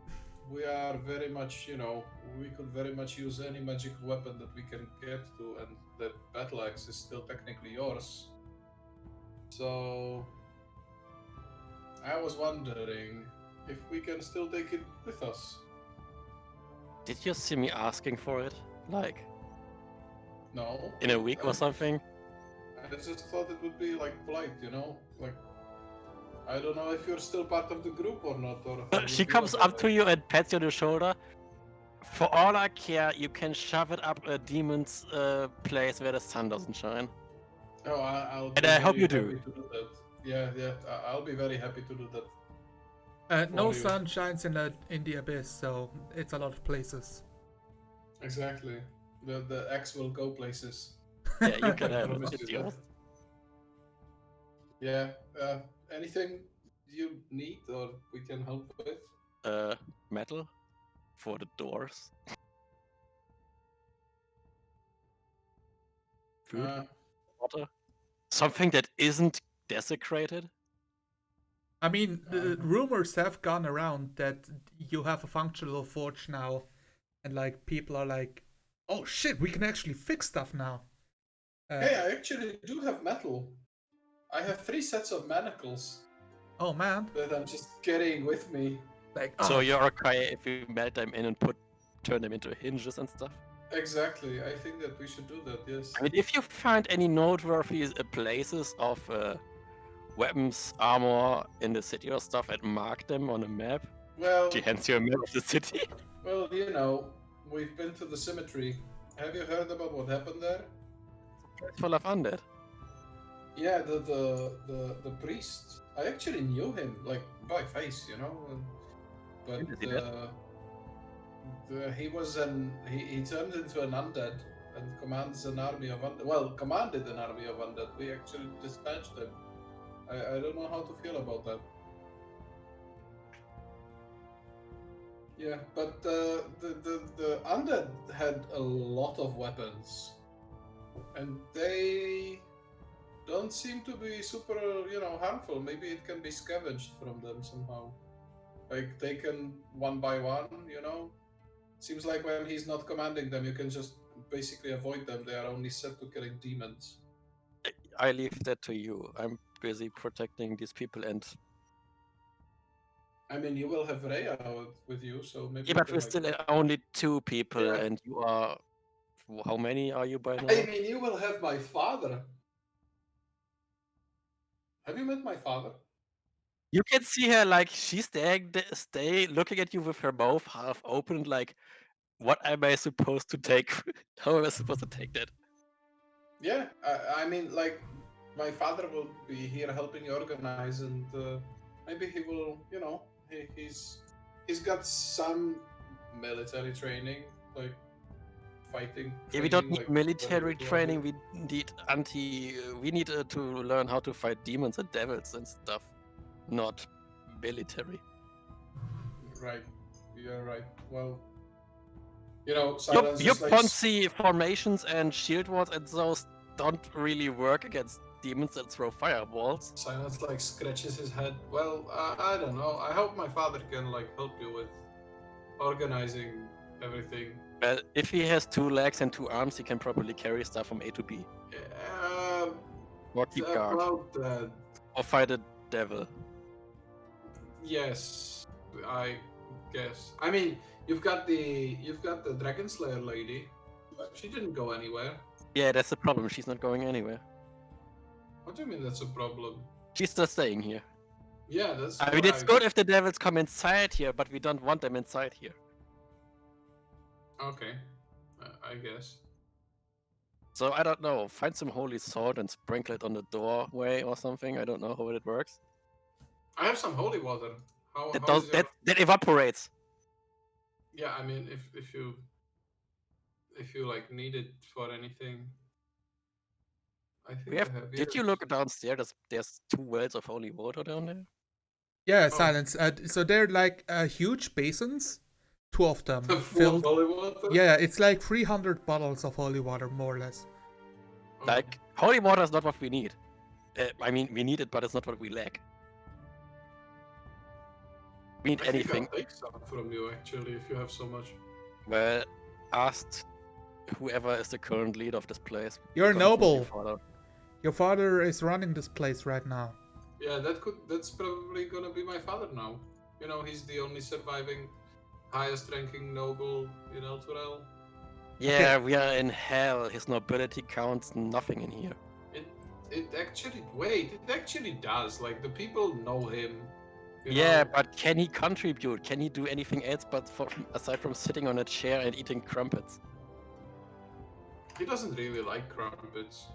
we are very much, we could very much use any magical weapon that we can get to, and that battle axe is still technically yours. So, I was wondering if we can still take it with us. Did you see me asking for it? Like, No. in a week or something? I just thought it would be like polite, Like, I don't know if you're still part of the group or not, or. how She would you comes look at up to you and pats you on the shoulder. For all I care, you can shove it up a demon's place where the sun doesn't shine. Oh, I'll. And be I hope very you do. happy to do that. Yeah. I'll be very happy to do that. No For you. sun shines in the abyss, so it's a lot of places. Exactly. The X will go places. Yeah, you can have Promise it. you It's that. yours. Yeah. Anything you need or we can help with? Metal for the doors. Food, Uh, water. Something that isn't desecrated. I mean, the rumors have gone around that you have a functional forge now, and like people are like, "Oh shit, we can actually fix stuff now." Hey, I actually do have metal. I have 3 sets of manacles Oh man, that I'm just carrying with me. like So oh, you're okay if you melt them in and turn them into hinges and stuff. Exactly. I think that we should do that. Yes. I mean, if you find any noteworthy places of weapons, armor in the city or stuff, and mark them on a map, Well, she hands you a map of the city. well, we've been to the cemetery. Have you heard about what happened there? It's full of undead. Yeah, the priest. I actually knew him, like by face, and but Is he dead? he turned into an undead and commands an army of undead. Well, commanded an army of undead. We actually dispatched him. I don't know how to feel about that. Yeah, but the undead had a lot of weapons, and they don't seem to be super, harmful. Maybe it can be scavenged from them somehow, like taken one by one. Seems like when he's not commanding them, you can just basically avoid them. They are only set to killing demons. I leave that to you. I'm busy protecting these people, and I mean, you will have Rhea with you, so maybe. yeah, you but can, we're like, still only 2 people, Yeah. and you are. How many are you by now? I mean, you will have my father. Have you met my father? You can see her like she's stay looking at you with her mouth half open, like, what am I supposed to take? How am I supposed to take that? Yeah, I mean, like, my father will be here helping you organize, and maybe he will, he's got some military training, like fighting. Yeah, we don't training, need like, military when training. We need We need to learn how to fight demons and devils and stuff, not military. Right, you're right. Well, Your silence your is like. Ponzi formations and shield walls and those don't really work against demons that throw fireballs. Silence like scratches his head. Well, I don't know. I hope my father can help you with organizing everything. Well, if he has 2 legs and 2 arms, he can probably carry stuff from A to B. Or keep guard. About that, Or fight a devil. yes, I guess. I mean, you've got the Dragon Slayer lady. She didn't go anywhere. Yeah, that's the problem. She's not going anywhere. What do you mean that's a problem? She's just staying here. Yeah, that's. I mean, it's good if the devils come inside here, but we don't want them inside here. Okay, I guess. So I don't know. Find some holy salt and sprinkle it on the doorway or something. I don't know how it works. I have some holy water. How That how does is your... that evaporates. Yeah, I mean, if you like need it for anything, I think I have. Did you look downstairs? There's 2 wells of holy water down there. Yeah, Oh. silence. So they're like huge basins, 2 of them Full of filled. holy water? Yeah, it's like 300 bottles of holy water, more or less. Oh. Like, holy water is not what we need. I mean, we need it, but it's not what we lack. We need I think anything. I'll take some from you, actually, if you have so much. Well, asked whoever is the current leader of this place. You're because it's not your noble. father. Your father is running this place right now. Yeah, that's probably gonna be my father now. He's the only surviving highest ranking noble in Elturel. Yeah, we are in hell. His nobility counts nothing in here. It actually does. Like, the people know him. Yeah, but can he contribute? Can he do anything else aside from sitting on a chair and eating crumpets? He doesn't really like crumpets.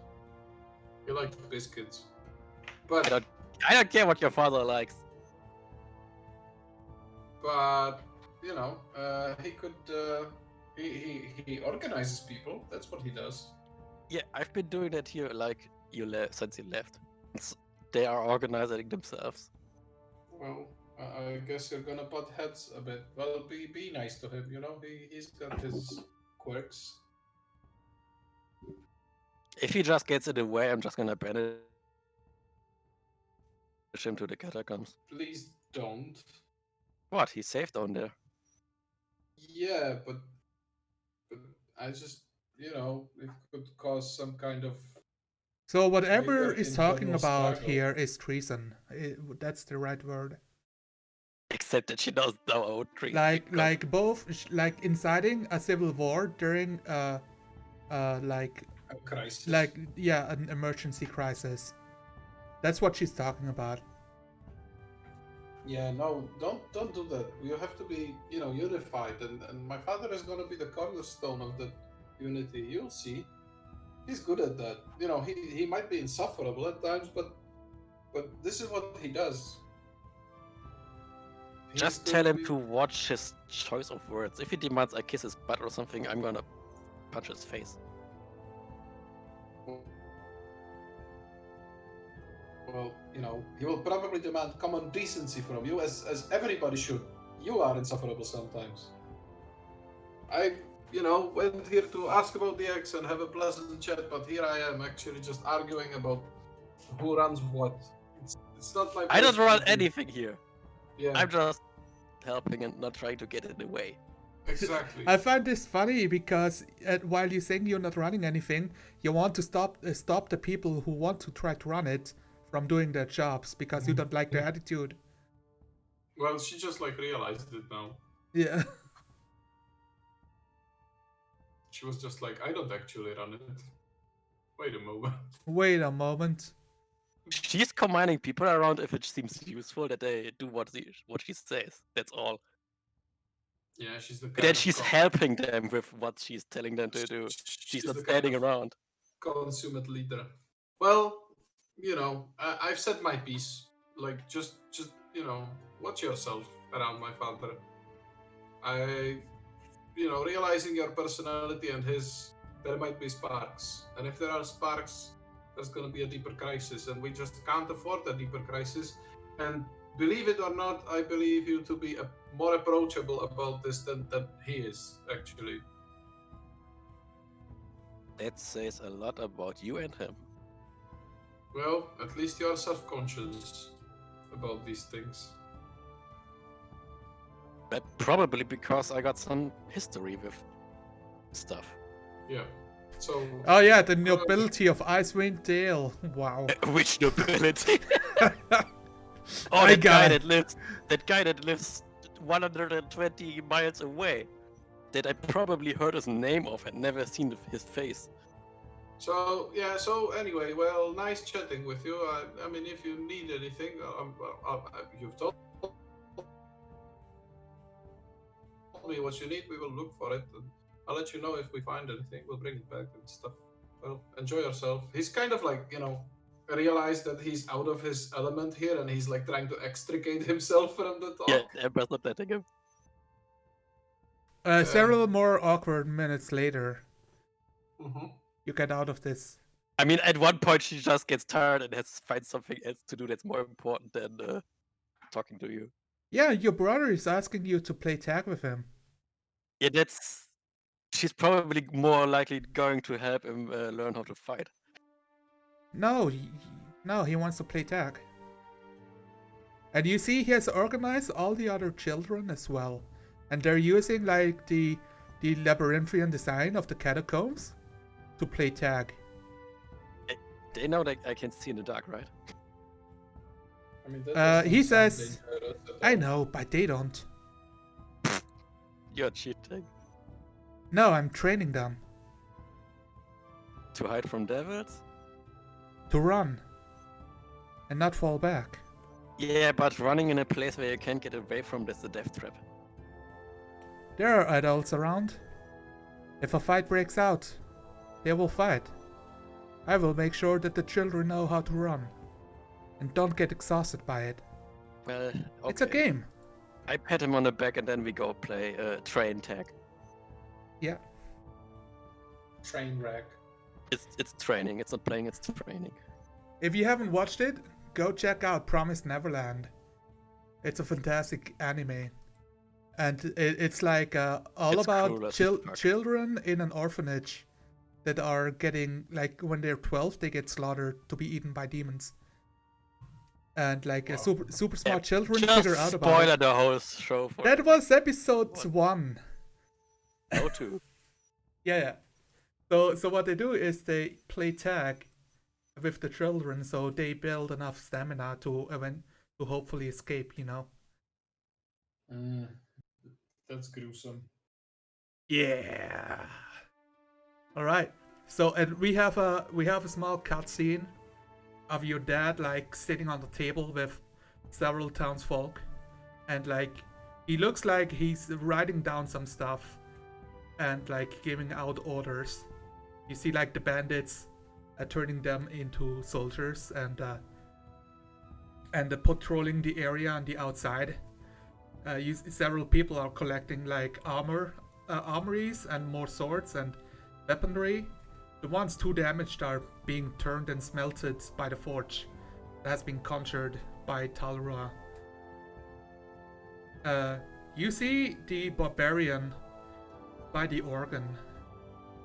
He likes biscuits. But I don't care what your father likes. he could. He organizes people. That's what he does. Yeah, I've been doing that here like since you left. They are organizing themselves. Well, I guess you're gonna butt heads a bit. Well, be nice to him. He's got his quirks. If he just gets in the way, I'm just gonna banish him to the catacombs. Please don't. What? He's safe down there. Yeah, but I just, it could cause some kind of. So whatever bigger is talking internal about struggle. here is treason. That's the right word. Except that she doesn't know how trees. Like inciting a civil war during A crisis. an emergency crisis. That's what she's talking about. Yeah, no, don't do that. You have to be, unified, and my father is gonna be the cornerstone of the unity. You'll see. He's good at that. He might be insufferable at times, but this is what he does. Just tell him to watch his choice of words. If he demands I kiss his butt or something, I'm gonna punch his face. Well, you know, he will probably demand common decency from you, as everybody should. You are insufferable sometimes. I, you know, went here to ask about the eggs and have a pleasant chat, but here I am actually just arguing about who runs what. It's not my. I don't place run to do. anything here. Yeah, I'm just helping and not trying to get in the way. exactly. I find this funny because while you're saying you're not running anything, you want to stop the people who want to try to run it from doing their jobs because you don't like their attitude. Well, she just like realized it now. Yeah. She was just like, I don't actually run it. Wait a moment. Wait a moment. She's commanding people around if it seems useful that they do what she says. That's all. Yeah, she's the But kind then of she's helping them with what she's telling them to do. She's not the standing kind of around. consummate leader. Well, you know, I've said my piece. Like, just you know, watch yourself around my father. You know, realizing your personality and his, there might be sparks. And if there are sparks, there's going to be a deeper crisis. And we just can't afford a deeper crisis. And believe it or not, I believe you to be more approachable about this than he is, actually. That says a lot about you and him. Well, at least you're self-conscious about these things. But probably because I got some history with stuff. Yeah. So. Oh yeah, the nobility of Icewind Dale. Wow. Which nobility? Oh, My that guy that lives 120 miles away. That I probably heard his name of and never seen his face. So yeah. So anyway, well, nice chatting with you. I mean, if you need anything, you've told me what you need. We will look for it. And I'll let you know if we find anything. We'll bring it back and stuff. Well, enjoy yourself. He's kind of like, you know, realized that he's out of his element here, and he's like trying to extricate himself from the talk. Yeah, Emperor's not letting him. Several more awkward minutes later, Mm-hmm. you get out of this. I mean, at one point she just gets tired and has to find something else to do that's more important than talking to you. Yeah, your brother is asking you to play tag with him. Yeah, she's probably more likely going to help him learn how to fight. No, he wants to play tag. And you see he has organized all the other children as well. And they're using like the labyrinthian design of the catacombs to play tag. They know that I can see in the dark, right? I mean, He says, I know, but they don't. You're cheating. No, I'm training them To hide from devils? to run and not fall back. Yeah, but running in a place where you can't get away from is a death trap. There are adults around. If a fight breaks out, they will fight. I will make sure that the children know how to run and don't get exhausted by it. Well, okay. It's a game. I pat him on the back and then we go play train tag. Yeah. Train wreck. It's training. It's not playing. It's training. If you haven't watched it, go check out Promised Neverland. It's a fantastic anime. And it's like all It's about cruel as fuck. children in an orphanage that are getting, like, when they're 12, they get slaughtered to be eaten by demons. And like super smart children Just figure out about spoiler it. the whole show for That was episode 1. no two. Yeah. So what they do is they play tag with the children, so they build enough stamina to hopefully escape, you know. That's gruesome. Yeah. All right. So and we have a small cutscene of your dad like sitting on the table with several townsfolk, and like he looks like he's writing down some stuff and like giving out orders. You see like the bandits turning them into soldiers and patrolling the area on the outside. Several people are collecting like armories and more swords and weaponry. The ones too damaged are being turned and smelted by the forge that has been conjured by Talra. You see the barbarian by the organ,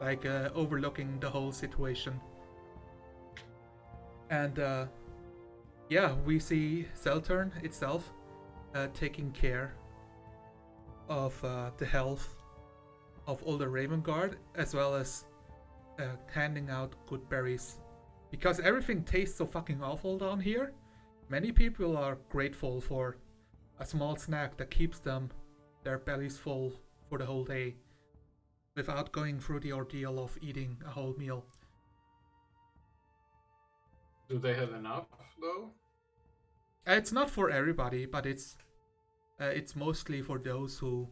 like overlooking the whole situation. And yeah, we see Seltern itself taking care of the health of all the Raven Guard, as well as handing out good berries. Because everything tastes so fucking awful down here, many people are grateful for a small snack that keeps their bellies full for the whole day, without going through the ordeal of eating a whole meal. Do they have enough though? It's not for everybody, but it's mostly for those who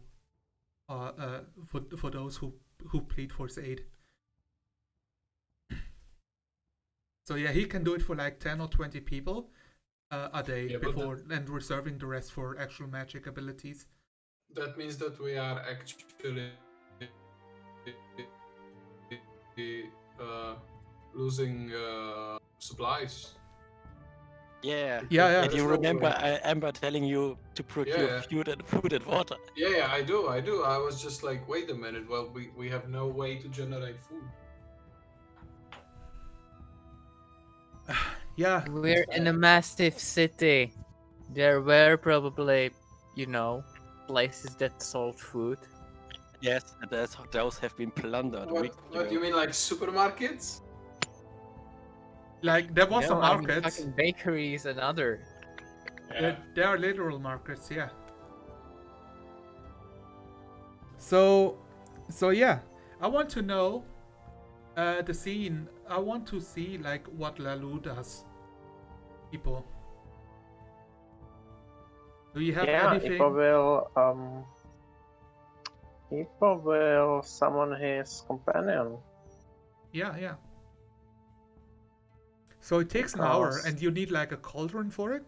for those who plead for aid. So yeah, he can do it for like 10 or 20 people a day, Yeah, before and reserving the rest for actual magic abilities. That means that we are actually losing supplies. Yeah. Yeah. And you That's remember not Amber telling you to procure Yeah. food and water. Yeah, I do. I was just like, wait a minute. Well, we have no way to generate food. Yeah. We're in a massive city. There were probably, places that sold food. Yes, and those have been plundered. What you mean, like supermarkets? Like there was a No, I mean market. fucking bakeries and other. There are literal markets, yeah. So yeah, I want to know the scene. I want to see like what Lalu does. People, do you have anything? Hippo will summon his companion. Yeah. So it takes an hour, Because- and you need like a cauldron for it.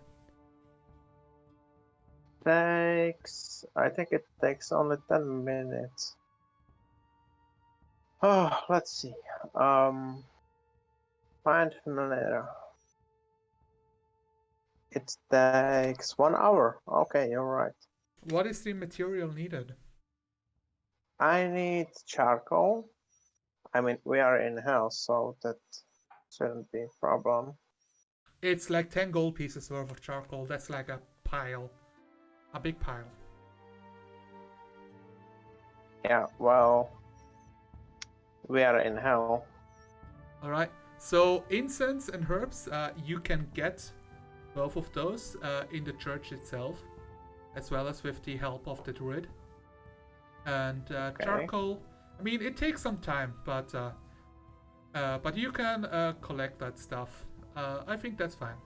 I think it takes only 10 minutes. Oh, let's see. Find familiar. It takes 1 hour. Okay, you're right. What is the material needed? I need charcoal. I mean, we are in house, so that shouldn't be a problem. It's like 10 gold pieces worth of charcoal. That's like a pile, a big pile. Yeah, well, we are in hell. All right. So incense and herbs, you can get both of those in the church itself, as well as with the help of the druid. And charcoal, I mean, it takes some time, but you can collect that stuff. I think that's fine.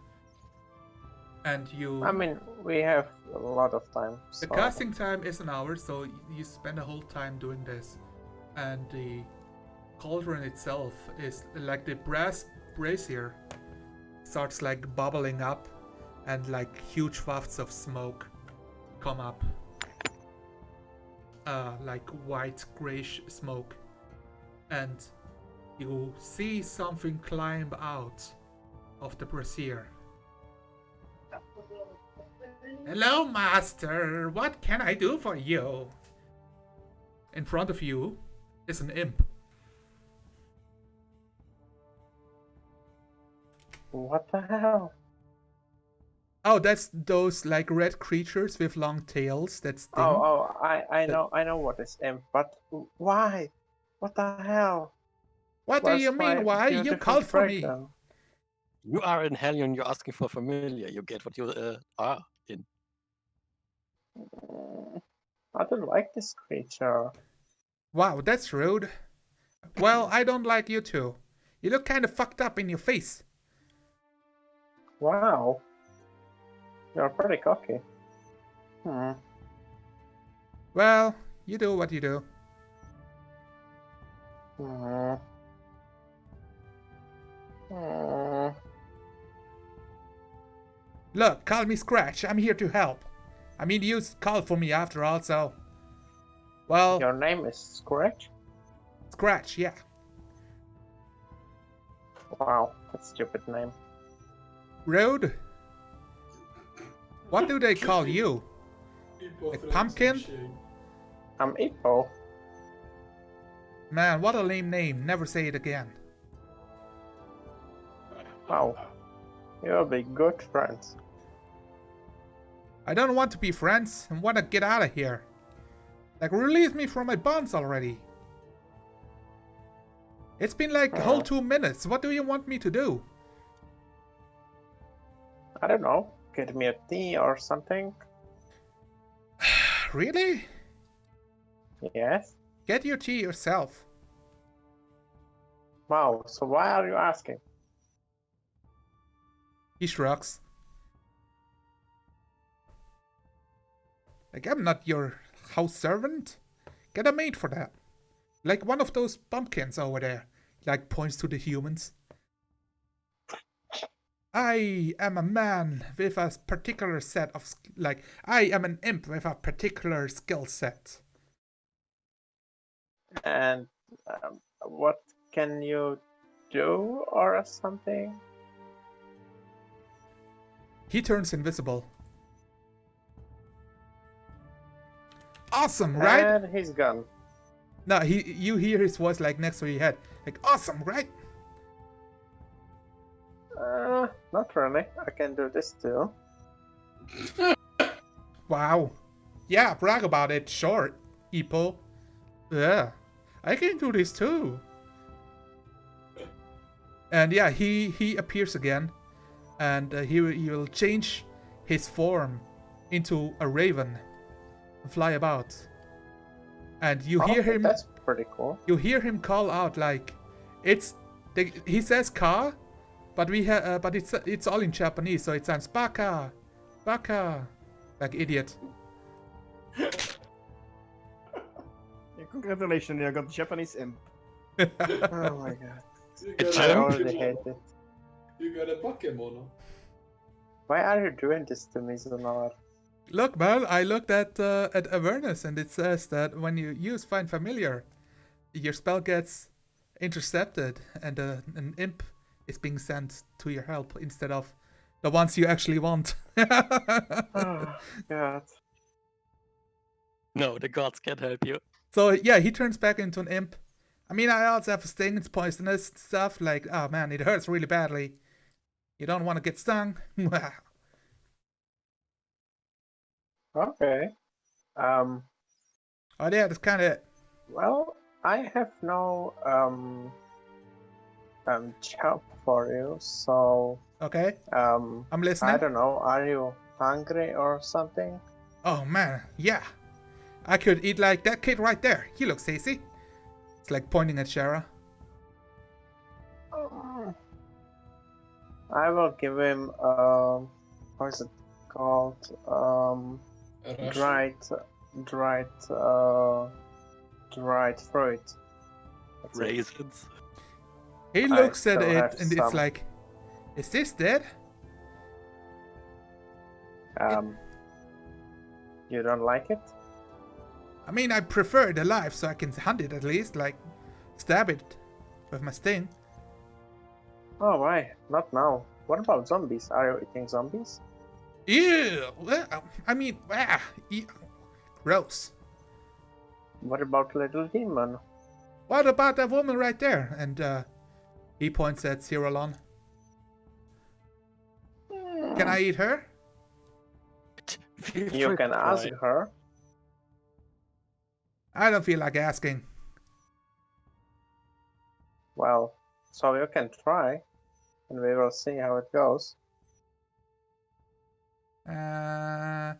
And you. I mean, we have a lot of time. The so- casting time is an hour, so you spend a whole time doing this. And the cauldron itself is like the brass brazier starts like bubbling up, and like huge wafts of smoke come up. Like white grayish smoke. And you see something climb out of the brazier. Hello, master. What can I do for you? In front of you is an imp. What the hell? Oh, that's those like red creatures with long tails that sting. I know what is imp, but why? What the hell? What do you mean? Why? You called for me. You are in hell and you're asking for familiar. You get what you are in. I don't like this creature. Wow, that's rude. Well, I don't like you too. You look kind of fucked up in your face. Wow. You're pretty cocky. Well, you do what you do. Look, call me Scratch. I'm here to help. I mean, you called for me after all, so... Well, Your name is Scratch? Scratch, yeah. Wow, that's a stupid name. Road? What do they call you? Like pumpkin? I'm Ipo. Man, what a lame name. Never say it again. Wow. You'll be good friends. I don't want to be friends. I want to get out of here. Like, release me from my bonds already. It's been like a whole 2 minutes. What do you want me to do? I don't know. Get me a tea or something. Really? Yes? Get your tea yourself. Wow, so why are you asking? He shrugs. Like, I'm not your house servant. Get a maid for that. Like one of those pumpkins over there. Like, points to the humans. I am a man with a particular set of... Like, I am an imp with a particular skill set. And what can you do or something? He turns invisible. Awesome, right? And he's gone. No, you hear his voice like next to your head. Like, awesome, right? Not really. I can do this too. Wow. Yeah, brag about it, sure, Ipo. Yeah, I can do this too. And yeah, he appears again. And he will change his form into a raven and fly about. And you hear him. That's pretty cool. You hear him call out like, he says "ka," but it's all in Japanese, so it sounds "baka, baka," like idiot. Yeah, congratulations, you got Japanese imp. Oh my god. I Jump. already hate it. You got a Pokemon. Why are you doing this to me, Zonar? Look, man, I looked at Avernus, and it says that when you use Find Familiar, your spell gets intercepted, and an imp is being sent to your help instead of the ones you actually want. Oh god. No, the gods can't help you. So yeah, he turns back into an imp. I mean, I also have a sting, it's poisonous stuff, like, oh man, it hurts really badly. You don't want to get stung. Okay. Oh yeah, that's kind of it. Well, I have no job for you, so Okay, I'm listening. I don't know. Are you hungry or something? Oh man, yeah. I could eat like that kid right there. He looks tasty. It's like pointing at Shara. I will give him what is it called? Dried fruit. That's it. Raisins. He I looks at still it have and it's some. like, is this dead? You don't like it? I mean, I prefer it alive so I can hunt it at least, like stab it with my sting. Oh, why? Not now. What about zombies? Are you eating zombies? Ew! I mean, ew. Gross. What about little demon? What about that woman right there? And he points at Cirillon. Can I eat her? Feel You free can to ask try. her. I don't feel like asking. Well, so you can try, and we will see how it goes. Nah,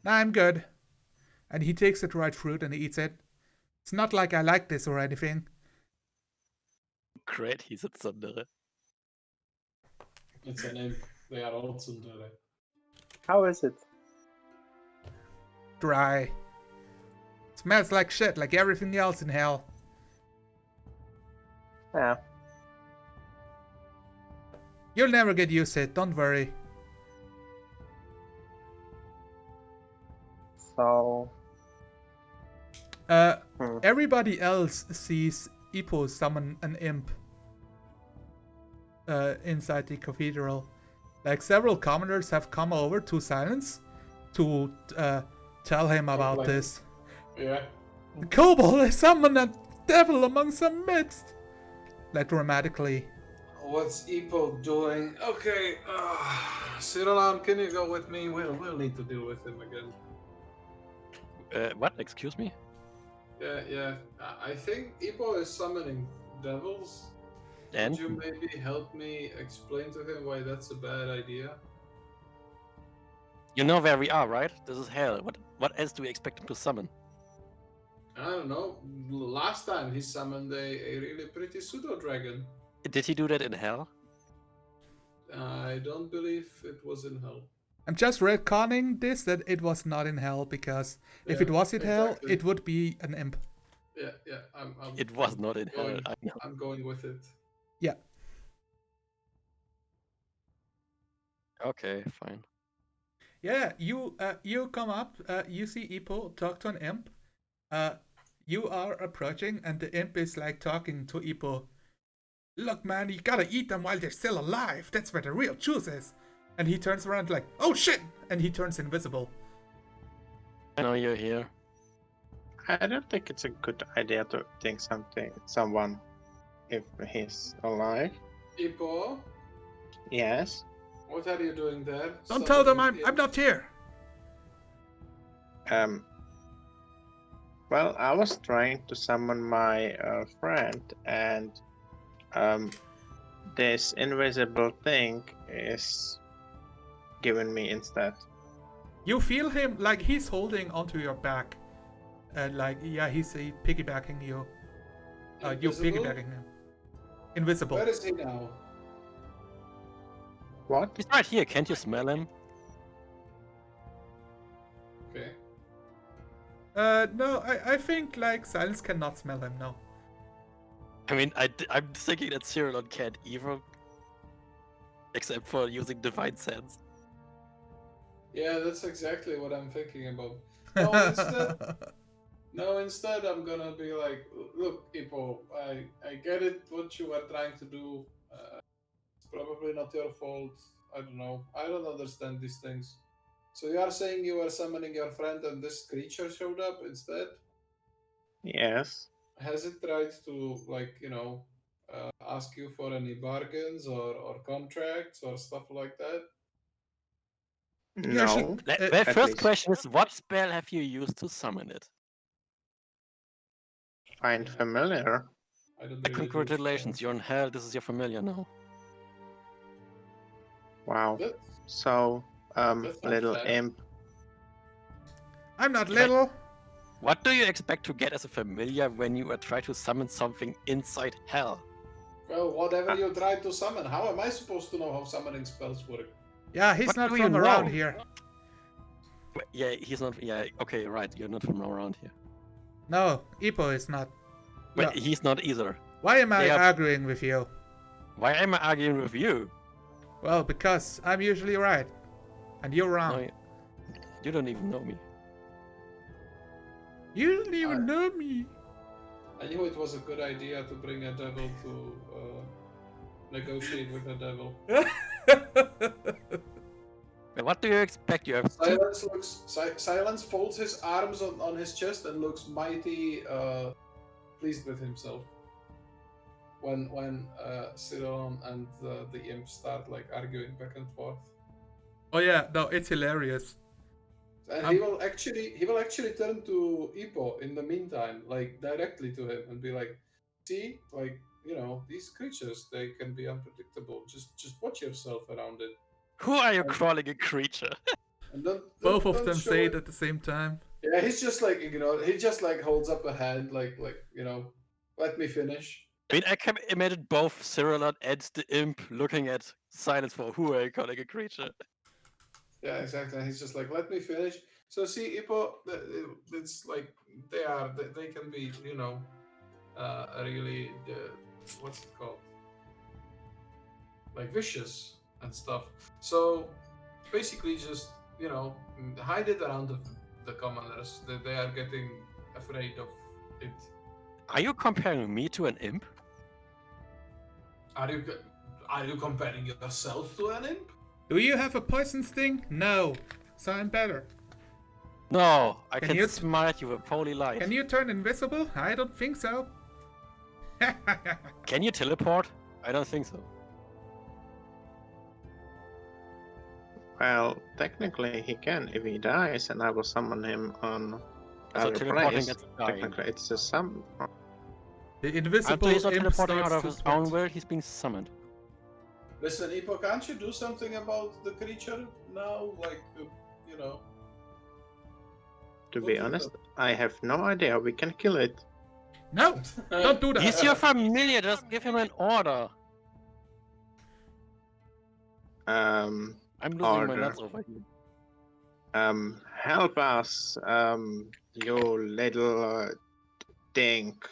I'm good. And he takes the dried fruit and he eats it. It's not like I like this or anything. Great, he's a Tsundere. It's an imp. They are all tsundere. How is it? Dry. Smells like shit, like everything else in hell. Yeah. You'll never get used to it, don't worry. So Everybody else sees Ippo summon an imp inside the cathedral. Like several commoners have come over to Silence to tell him about Complain. this. Yeah. The kobold has summoned a devil amongst our midst. Like dramatically. What's Epo doing? Okay, Cyrillon, can you go with me? We'll need to deal with him again. What? Excuse me? Yeah. I think Epo is summoning devils. And Could you maybe help me explain to him why that's a bad idea? you know where we are, right? This is hell. What else do we expect him to summon? I don't know. Last time he summoned a really pretty pseudo dragon. Did he do that in hell? I don't believe it was in hell. I'm just retconning this that it was not in hell because if it Yeah, was in hell, exactly. it would be an imp. Yeah. It was not in hell. going, I know. I'm going with it. Yeah. Okay, fine. Yeah, you come up, you see Ippo talk to an imp. You are approaching and the imp is like talking to Ippo. Look man, you gotta eat them while they're still alive. That's where the real juice is. And he turns around like, oh shit! And he turns invisible. I know you're here. I don't think it's a good idea to think someone if he's alive. Epo, Yes. what are you doing there? Don't tell them Summoning I'm not here. Well, I was trying to summon my friend, and this invisible thing is giving me instead. You feel him like he's holding onto your back. And like, yeah, he's piggybacking you. You're Invisible? piggybacking him. Invisible. Where is he now? What? He's right here. Can't you smell him? Okay. No, I think like Silence cannot smell him, no. I mean, I'm thinking that Cyrillon can't either. Except for using Divine Sense. Yeah, that's exactly what I'm thinking about. No, instead I'm gonna be like, look, Ippo, I get it, what you were trying to do. It's probably not your fault. I don't know. I don't understand these things. So you are saying you were summoning your friend and this creature showed up instead? Yes. Has it tried to, like, ask you for any bargains or contracts or stuff like that? Yeah, No. My at first least. question is, what spell have you used to summon it? Find familiar. I don't really do Congratulations, spells. you're in hell. This is your familiar now. Wow. That- So, That's not little fair. imp. I'm not little. What do you expect to get as a familiar when you try to summon something inside hell? Well, whatever you try to summon, how am I supposed to know how summoning spells work? Yeah, he's What not do you from around know? here. Yeah, he's not. Yeah, okay, right. You're not from around here. No, Ippo is not. But No. he's not either. Why am I They are- arguing with you? Why am I arguing with you? Well, because I'm usually right. And you're wrong. No, you don't even know me. You don't even know me. I knew it was a good idea to bring a devil to negotiate with a devil. But what do you expect? You have Silence folds his arms on his chest and looks mighty pleased with himself. When Cyrillon and the imp start like arguing back and forth. Oh yeah, no, it's hilarious. And he will actually turn to Ippo in the meantime, like directly to him and be like, see, like, these creatures, they can be unpredictable. Just watch yourself around it. Who are you calling a creature? And Both of don't them show say it at the same time. Yeah, he's just like, he just like holds up a hand like, let me finish. I mean, I can imagine both Cyrillon and the imp looking at Silence for who are you calling a creature? Yeah, exactly. And he's just like, let me finish. So see, Ippo, it's like they can be, really, what's it called? Like vicious and stuff. So basically, just hide it around the commoners. They are getting afraid of it. Are you comparing me to an imp? Are you comparing yourself to an imp? Do you have a poison sting? No. So I'm better. No, I Can can you- smite you with holy light. Can you turn invisible? I don't think so. Can you teleport? I don't think so. Well, technically he can if he dies, and I will summon him on So other teleporting place. gets dying. Technically, it's a sum. The After invisible he's not imp teleporting starts out of to his sweat. own will, he's being summoned. Listen, Ipo, can't you do something about the creature now? Like, you know. To What be do you honest, I have no idea. We can kill it. No, don't do that. He's your familiar, just give him an order. Um, I'm losing my Order. nuts over here. help us, you little dink.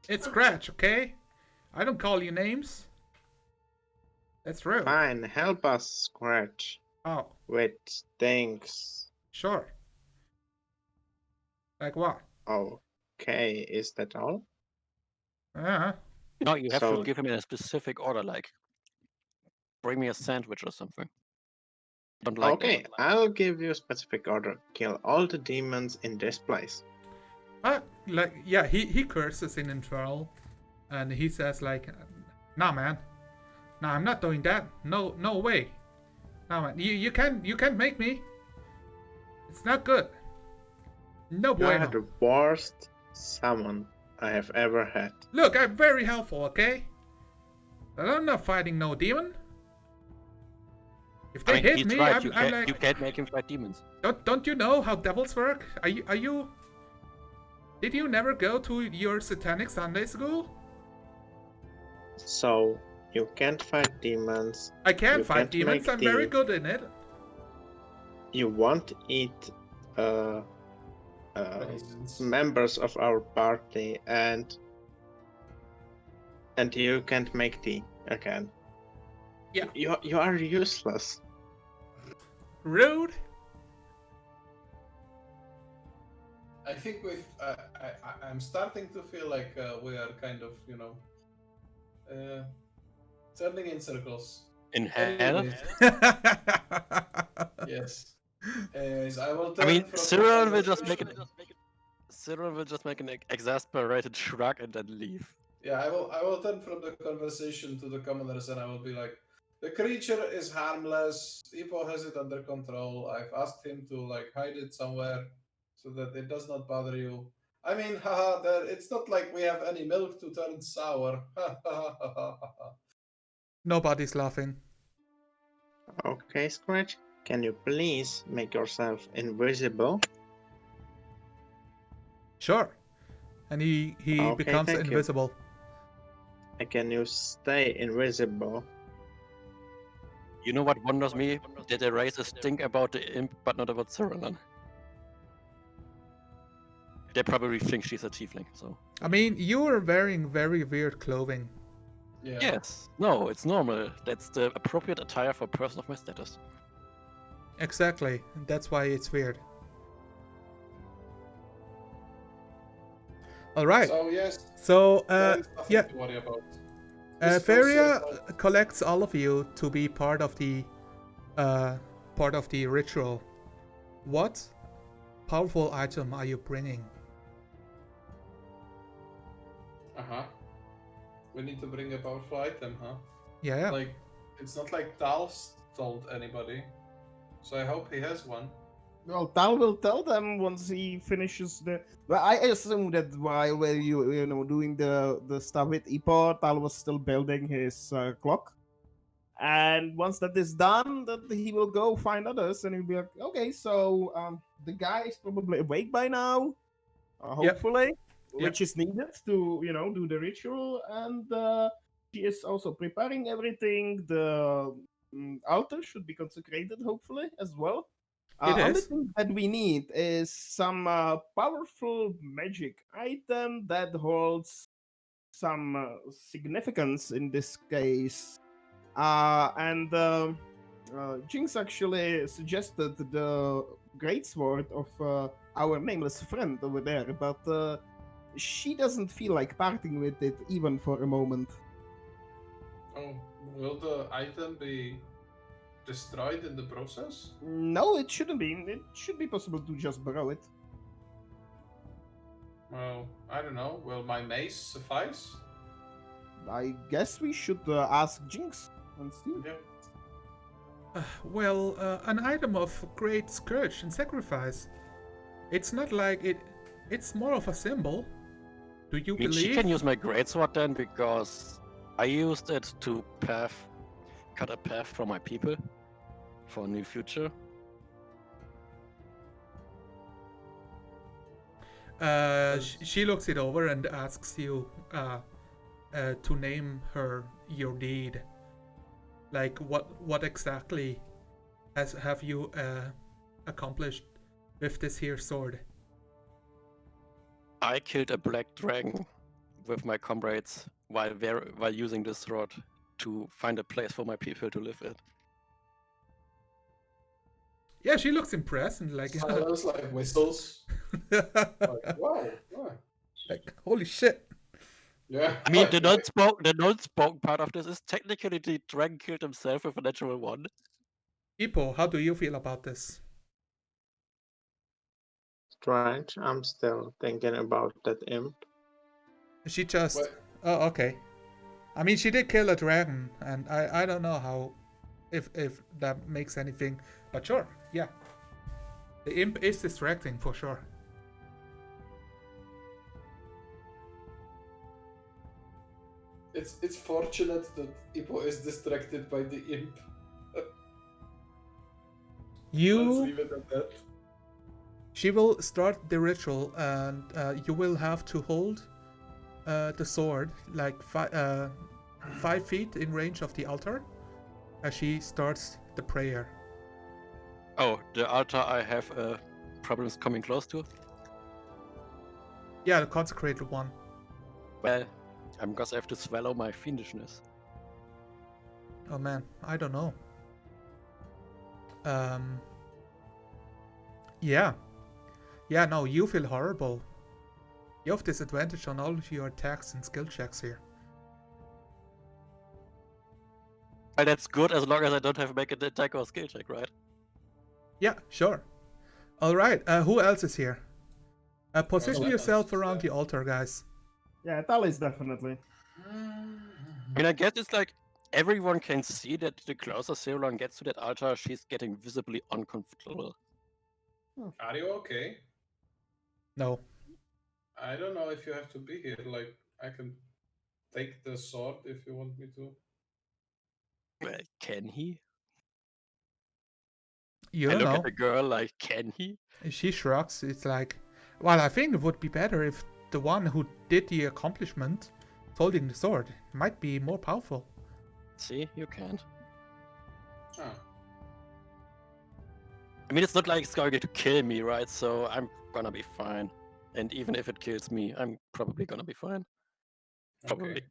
It's Scratch, okay? I don't call you names. That's rude. Fine, help us, Scratch, Oh, with things. sure. Like what? Okay, is that all? Uh-huh. No, you have So- to give him a specific order, like bring me a sandwich or something. Don't like Okay, I'll give you a specific order. Kill all the demons in this place. Like, yeah, he curses in Infernal. And he says, like, nah, man. Nah, I'm not doing that. No way. Nah, man. You can't make me. It's not good. No You are bueno. the worst summon I have ever had. Look, I'm very helpful, okay? But I'm not fighting no demon. If that. they I mean, hit he's me, right. I'm you can't, like, you can't make him fight demons. don't you know how devils work? Are you? Did you never go to your satanic Sunday school? So, you can't fight demons. I can You fight can't demons. make I'm very the- good in it. You won't eat Raisins. members of our party, and you can't make tea again. Yeah. You are useless. Rude. I think I'm starting to feel like we are kind of, you know, turning in circles. In hell? Anyways, yes. Anyways, I will I turn mean, from the Cyril will just make conversation- Cyril will just make an exasperated shrug and then leave. Yeah, I will turn from the conversation to the commoners, and I will be like, the creature is harmless. Ipo has it under control. I've asked him to like hide it somewhere so that it does not bother you. I mean, haha, it's not like we have any milk to turn sour. Nobody's laughing. Okay, Scratch, can you please make yourself invisible? Sure. And he Okay, becomes thank you. invisible. And can you stay invisible? You know what wonders me? Did they raise a stink about the imp, but not about Cyril? They probably think she's a tiefling, so. I mean, you are wearing very weird clothing. Yeah. Yes. No, it's normal. That's the appropriate attire for a person of my status. Exactly. That's why it's weird. All right. So yes, So, there is nothing yeah. to worry about. Just Feria focus on- collects all of you to be part of the ritual. What powerful item are you bringing? Uh-huh. We need to bring a powerful item, huh? Yeah. Like, it's not like Tal's told anybody. So I hope he has one. Well, Tal will tell them once he finishes the. Well, I assume that while you know doing the stuff with Ipo, Tal was still building his clock. And once that is done, that he will go find others, and he'll be like, "Okay, so the guy is probably awake by now, Yep. hopefully, Yep. which is needed to do the ritual, and she is also preparing everything. The altar should be consecrated, hopefully, as well." It Only is. thing that we need is some powerful magic item that holds some significance in this case. And Jinx actually suggested the greatsword of our nameless friend over there, but she doesn't feel like parting with it even for a moment. Oh, will the item be destroyed in the process? No, it shouldn't be. It should be possible to just borrow it. Well, I don't know. Will my mace suffice? I guess we should ask Jinx and see. Yeah. Well, an item of great scourge and sacrifice. It's not like it. It's more of a symbol. Do you I mean, she believe? can use my greatsword then because I used it to cut a path for my people for a new future. She looks it over and asks you to name her your deed. Like what exactly have you accomplished with this here sword? I killed a black dragon with my comrades while using this sword to find a place for my people to live in. Yeah, she looks impressed and like, Silence like whistles. Like, wow, wow. like holy shit. Yeah. I mean, the non-spoken part of this is technically the dragon killed himself with a natural one. Hippo, how do you feel about this? Strange. I'm still thinking about that imp. She just. What? Oh, okay. I mean, she did kill a dragon, and I don't know how, if that makes anything, but sure, yeah. The imp is distracting for sure. It's fortunate that Ippo is distracted by the imp. Let's You. leave it at that. She will start the ritual, and you will have to hold the sword like 5 feet in range of the altar as she starts the prayer. Oh, the altar I have problems coming close to. Yeah, the consecrated one. Well, I'm gonna have to swallow my fiendishness. Oh man, I don't know. Yeah. Yeah, no, you feel horrible. You have disadvantage on all of your attacks and skill checks here. Well, that's good as long as I don't have to make an attack or skill check, right? Yeah, sure. Alright, who else is here? Position Well, yourself that's- around the altar, guys. Yeah, Talis definitely. I mean, I guess it's like everyone can see that the closer Ceylon gets to that altar, she's getting visibly uncomfortable. Are you okay? No. I don't know if you have to be here. Like, I can take the sword if you want me to. Well, can he? You I don't look know. at the girl like, can he? She shrugs. It's like, well, I think it would be better if the one who did the accomplishment holding the sword might be more powerful. See, you can't. Ah. I mean, it's not like it's going to kill me, right? So I'm gonna be fine. And even if it kills me, I'm probably gonna be fine. Probably. Okay.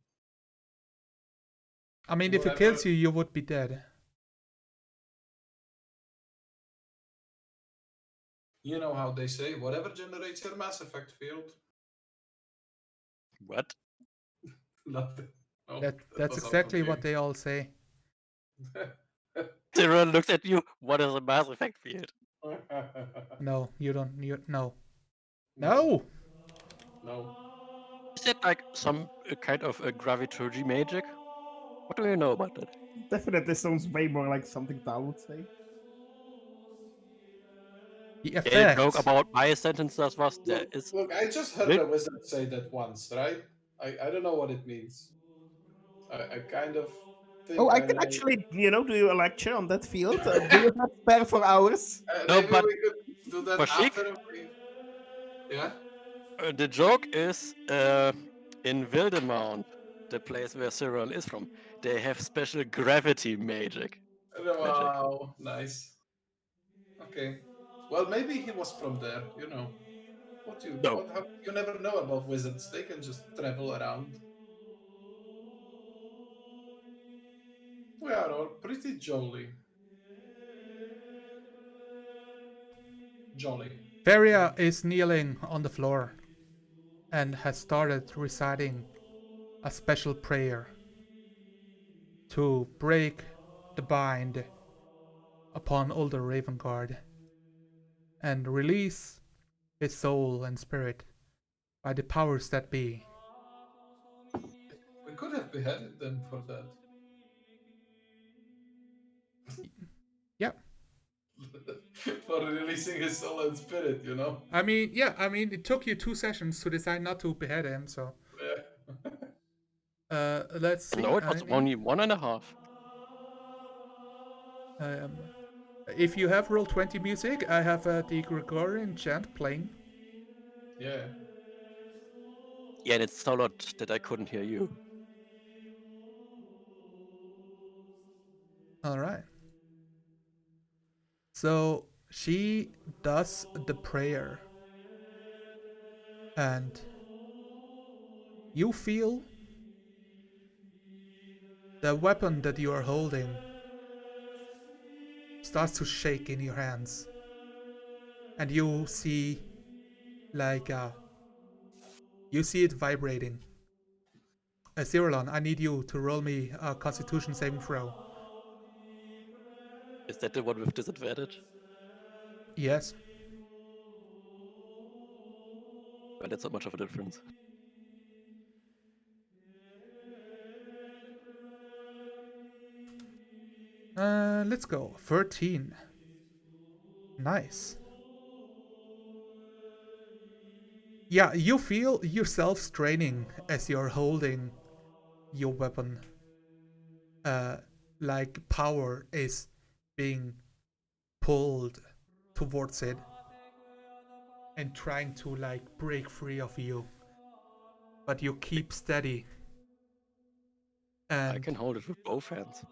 I mean, if it kills you, you would be dead. You know how they say, whatever generates your Mass Effect field. What? Nothing. No, That's was exactly what okay. they all say. Tyrell looks at you. What is a Mass Effect field? No, you don't. No. No! No. Is it like some kind of a gravity magic? What do you know about that? Definitely sounds way more like something Tal would say. The The effect. joke about my sentences was there Look, is look, I just heard lit- a wizard say that once, right? I don't know what it means. I kind of think Oh, I I can know. actually, do a lecture on that field. Do you have spare for hours? No, Maybe but we could do that for Sheik, after we. Yeah? the joke is in Wildemount, the place where Cyril is from, they have special gravity magic. Wow, nice. Okay. Well, maybe he was from there, you know. No. You never know about wizards. They can just travel around. We are all pretty jolly. Jolly. Feria is kneeling on the floor and has started reciting a special prayer to break the bind upon Older Ravengard and release his soul and spirit by the powers that be. We could have beheaded them for that. Yeah, For releasing his soul and spirit, you know? I mean, it took you 2 sessions to decide not to behead him, so Yeah. let's see. No, it was only 1.5. If you have Roll20 music, I have the Gregorian chant playing. Yeah. Yeah, and it's so loud that I couldn't hear you. All right. So she does the prayer, and you feel the weapon that you are holding starts to shake in your hands, and you see like you see it vibrating. Cyrillon, I need you to roll me a Constitution saving throw. Is that the one with disadvantage? Yes. Well, that's not much of a difference. Let's go. 13. Nice. Yeah, you feel yourself straining as you're holding your weapon. Like power is being pulled towards it and trying to like break free of you. But you keep steady. I And can hold it with both hands.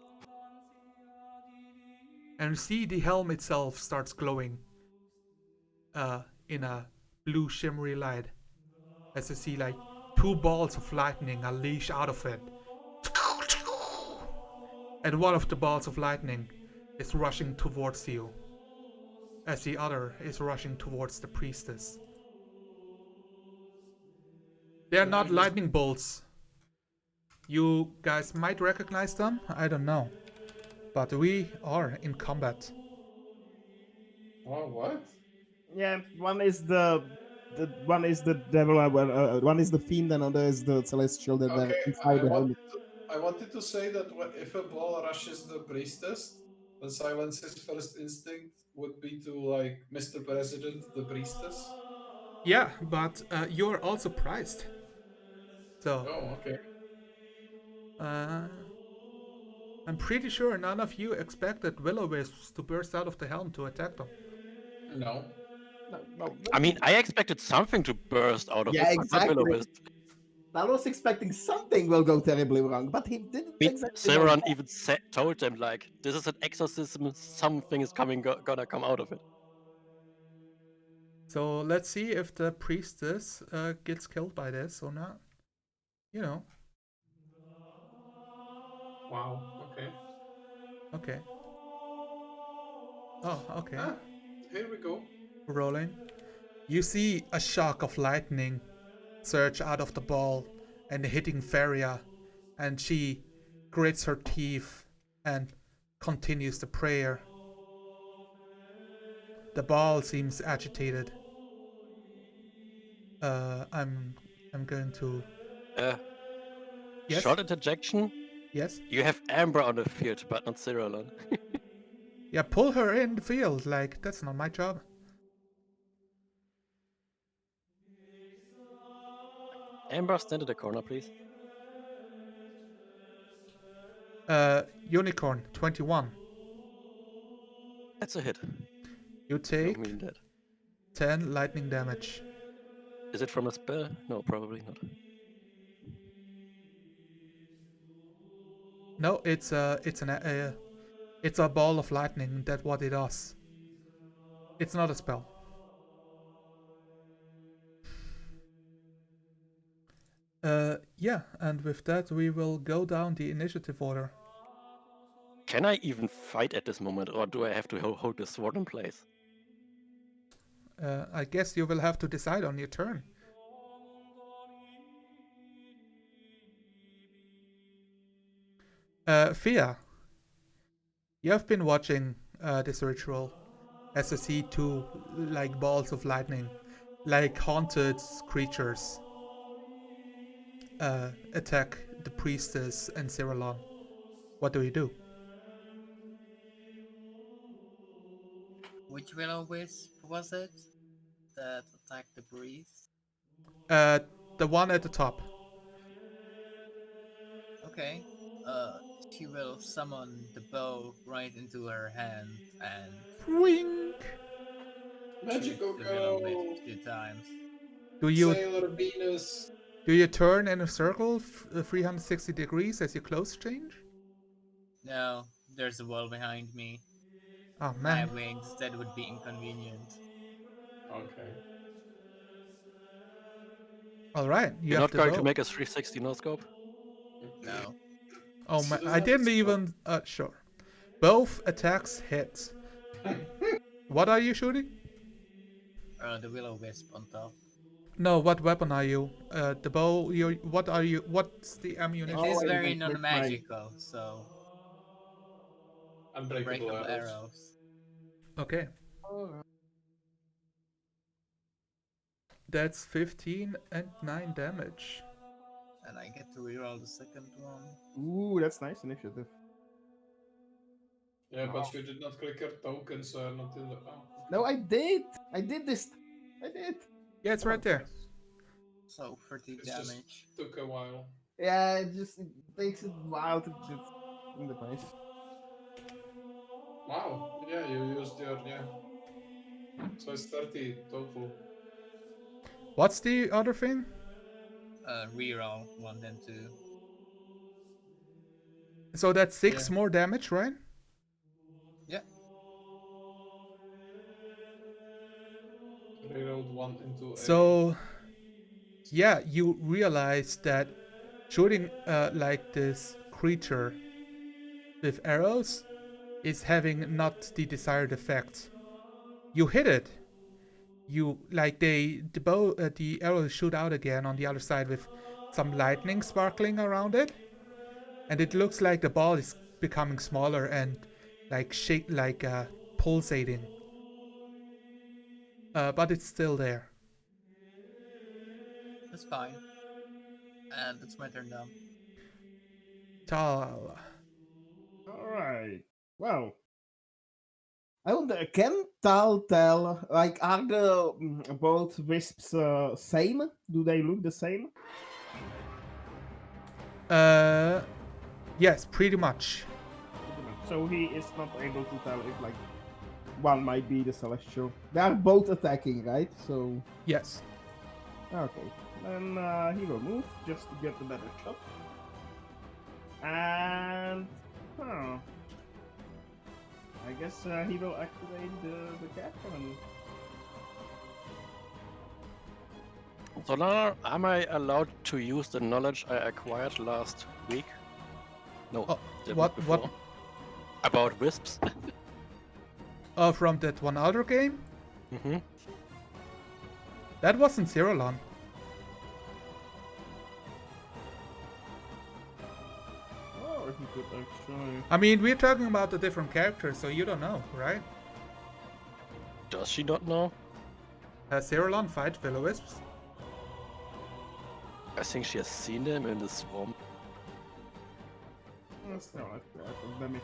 and see the helm itself starts glowing in a blue shimmery light as you see like 2 balls of lightning unleash out of it, and one of the balls of lightning is rushing towards you as the other is rushing towards the priestess. They are Can I not just- lightning bolts. You guys might recognize them, I don't know, but we are in combat. Wow, what? Yeah, one is the one is the devil, one is the fiend, and another is the celestial that were Okay, inside the helmet. I wanted to say that if a ball rushes the priestess, then Silence's first instinct would be to, like, Mr. President, the priestess. Yeah, but you're all surprised. So, Oh, okay. I'm pretty sure none of you expected will-o-wisps to burst out of the helm to attack them. No. No, I mean, I expected something to burst out of Yeah, it, but not exactly. Will-O-Wisp. I was expecting something will go terribly wrong, but he didn't I mean, exactly know Sauron what. even told them, like, this is an exorcism, something is gonna come out of it. So let's see if the priestess gets killed by this or not. You know. Wow, okay. Okay. Oh, okay. Ah, here we go. Rolling. You see a shock of lightning surge out of the ball and hitting Feria, and she grits her teeth and continues the prayer. The ball seems agitated. I'm going to. Yes. Short interjection, Yes. you have Amber on the field, but not Cyrillon. Yeah, pull her in the field. Like that's not my job. Amber, stand in the corner, please. Unicorn 21. That's a hit. You You take mean that. 10 lightning damage. Is it from a spell? No, probably not. No, it's a ball of lightning. That's what it does. It's not a spell. Yeah, and with that we will go down the initiative order. Can I even fight at this moment, or do I have to hold the sword in place? I guess you will have to decide on your turn. Fia, you have been watching this ritual as you see two like balls of lightning, like haunted creatures, attack the priestess and Cyrillon. What do you do? Which will-o-wisp was it that attacked the priest? The one at the top. Okay. She will summon the bow right into her hand and Wing. shoot Magical the will-o-wisp girl, 2 times. Do you Sailor Venus. turn in a circle 360 degrees as you close change? No, there's a wall behind me. Oh My man. wings, that would be inconvenient. Okay. All right, you You're have not to going to go. make a 360 no scope? No. Oh She man, doesn't I have didn't a even. Sure. Both attacks hit. What are you shooting? The will-o-wisp on top. No, what weapon are you? The bow. You. What are you? What's the It ammunition? is I very went with my- non-magical, so Unbreakable unbreakable arrows. arrows. Okay, that's 15 and 9 damage. And I get to reroll the second one. Ooh, that's nice initiative. Yeah, but you did not click your token, so you're not in the. Oh. No, I did. I did this. I did. Yeah, it's right there. So 30 It just damage. took a while. Yeah, it takes a while to get in the place. Wow. Yeah, you used your So it's 30 total. What's the other thing? Reroll 1 then 2. So that's 6 Yeah. more damage, right? Yeah. Rerolled 1 into 8. So, yeah, you realize that shooting like this creature with arrows is having not the desired effect. You hit it. You like the bow, the arrows shoot out again on the other side with some lightning sparkling around it, and it looks like the ball is becoming smaller and like pulsating. But it's still there. That's fine. And it's my turn now. Tal. All right. Well, I wonder, can Tal tell, like, are the both wisps same? Do they look the same? Yes, pretty much. So he is not able to tell if, like, one might be the celestial. They are both attacking, right? So, Yes. okay. Then he will move just to get a better shot. And, I guess he will activate the cat cannon. So now, am I allowed to use the knowledge I acquired last week? No. Oh, the week what? before. About wisps? From that one other game? Mm-hmm. That wasn't Cyrillon. Oh, he could actually. I mean, we're talking about a different character, so you don't know, right? Does she not know? Has Cyrillon fight will-o-wisps? I think she has seen them in the swamp. Still, that's damage.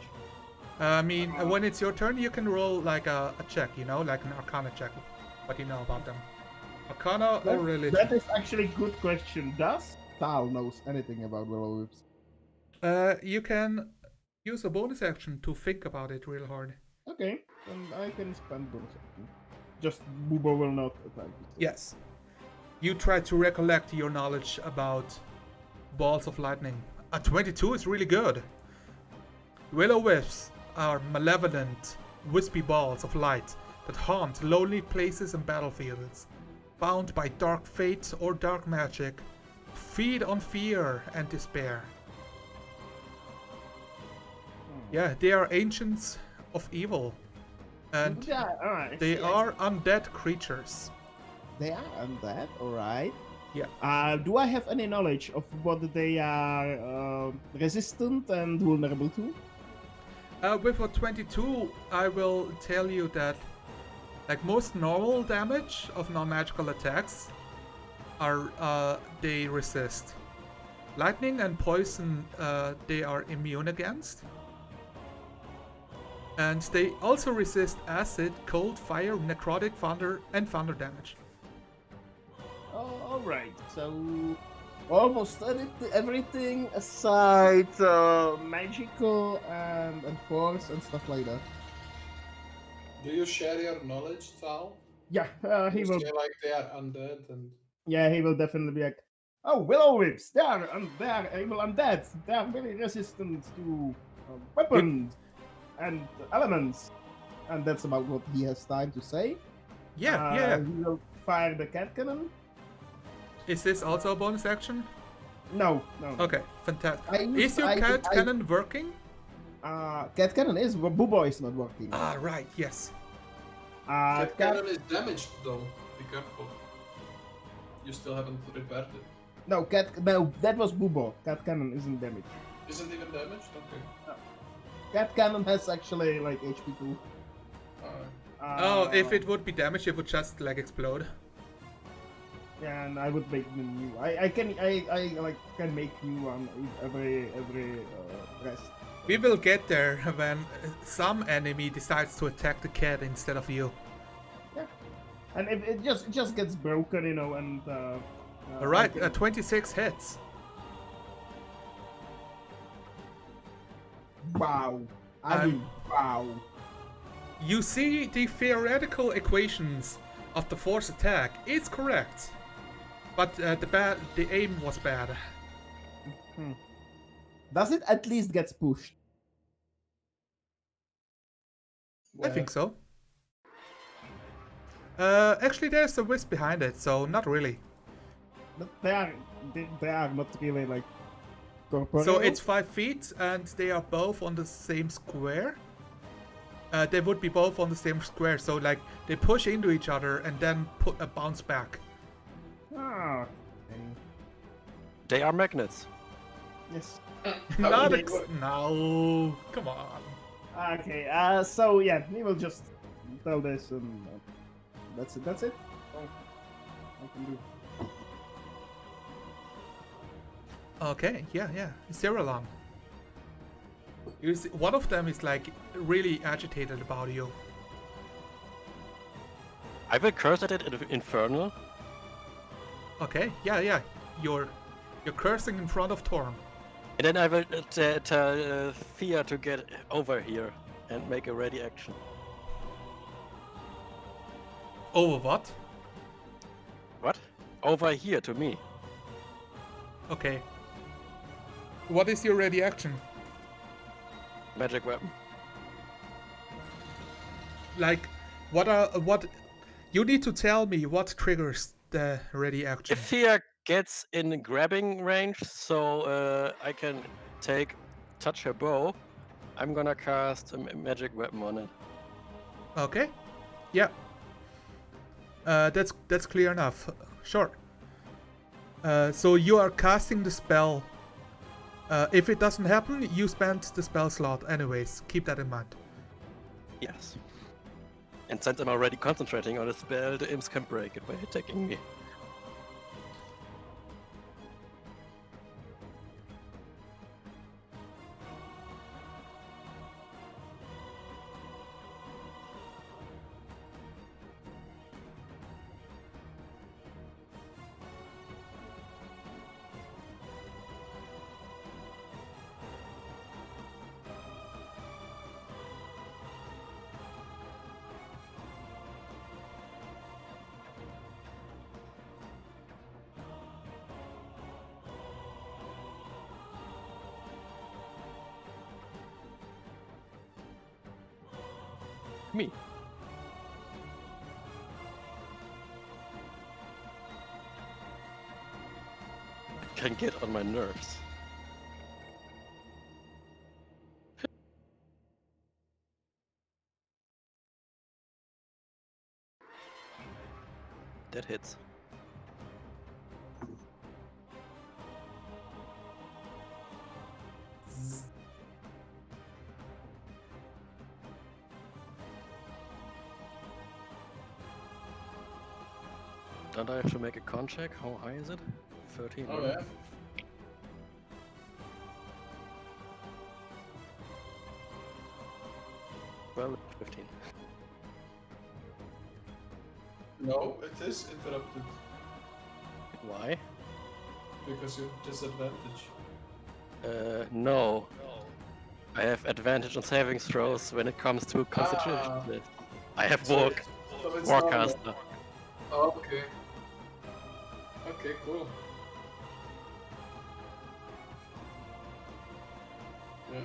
I mean, when it's your turn, you can roll like a check, you know, like an Arcana check. What do you know about them? Arcana or religion? That is actually a good question. Does Tal knows anything about will-o-wisps? You can use a bonus action to think about it real hard. Okay, then I can spend bonus action. Just Bubo will not attack. Yes. You try to recollect your knowledge about balls of lightning. A 22 is really good. Will-o-wisps are malevolent, wispy balls of light that haunt lonely places and battlefields. Bound by dark fate or dark magic, feed on fear and despair. Yeah, they are ancients of evil. And Yeah, alright. they are undead creatures. They are undead, alright. Yeah. Do I have any knowledge of what they are resistant and vulnerable to? With a 22, I will tell you that, like most normal damage of non-magical attacks, they resist. Lightning and poison, they are immune against. And they also resist acid, cold, fire, necrotic, thunder, and thunder damage. Oh, alright. So almost everything aside magical and force and stuff like that. Do you share your knowledge, Tal? Yeah, he You will. say like they are undead and Yeah, he will definitely be like, oh, willow whips. They are evil undead. They are very resistant to weapons and elements. And that's about what he has time to say. Yeah. He will fire the cat cannon. Is this also a bonus action? No. Okay, fantastic. I used- Is your I- cat I- cannon working? Cat cannon is, but Bubo is not working. Ah, right, yes. Cat cannon is damaged though. Be careful. You still haven't repaired it. No, that was Bubo. Cat cannon isn't damaged. Isn't even damaged? Okay. Cat cannon has actually like HP 2. Alright. If it would be damaged, it would just like explode. Yeah, and I would make them new. I can make new on every rest. We will get there when some enemy decides to attack the cat instead of you. Yeah, and if it just gets broken, you know, and Alright, 26 hits. Wow. I mean, wow. You see the theoretical equations of the force attack. It's correct. But the aim was bad. Does it at least get pushed? I think so. Actually, there's a wisp behind it, so not really. But they are not really like corporeal. So it's 5 feet, and they are both on the same square. They would be both on the same square, so like they push into each other and then put a bounce back. Ah, okay. They are magnets. Yes. No, come on. Okay. So yeah, we will just tell this, and that's it. That's it. Oh, I can do. Okay, yeah. Zero long. You see, one of them is like really agitated about you. I will curse at it in Infernal. Okay, yeah. You're cursing in front of Torm. And then I will tell Thea to get over here and make a ready action. Over what? What? Over here to me. Okay. What is your ready action? Magic weapon. Like, what? You need to tell me what triggers the ready action. If Thea gets in grabbing range, so I can touch her bow, I'm gonna cast a magic weapon on it. Okay. Yeah. That's clear enough. Sure. So you are casting the spell. If it doesn't happen, you spend the spell slot anyways. Keep that in mind. Yes. And since I'm already concentrating on a spell, the imps can break it by attacking me. Me. It can get on my nerves. That hits. Don't I have to make a con check? How high is it? 13. Oh right? yeah. Well, 15. No, it is interrupted Why? because you have disadvantage. No. I have advantage on saving throws when it comes to Constitution. Ah. I have So Walk, it's- so it's normal. Warcaster. Oh, okay. Okay, cool. Yeah.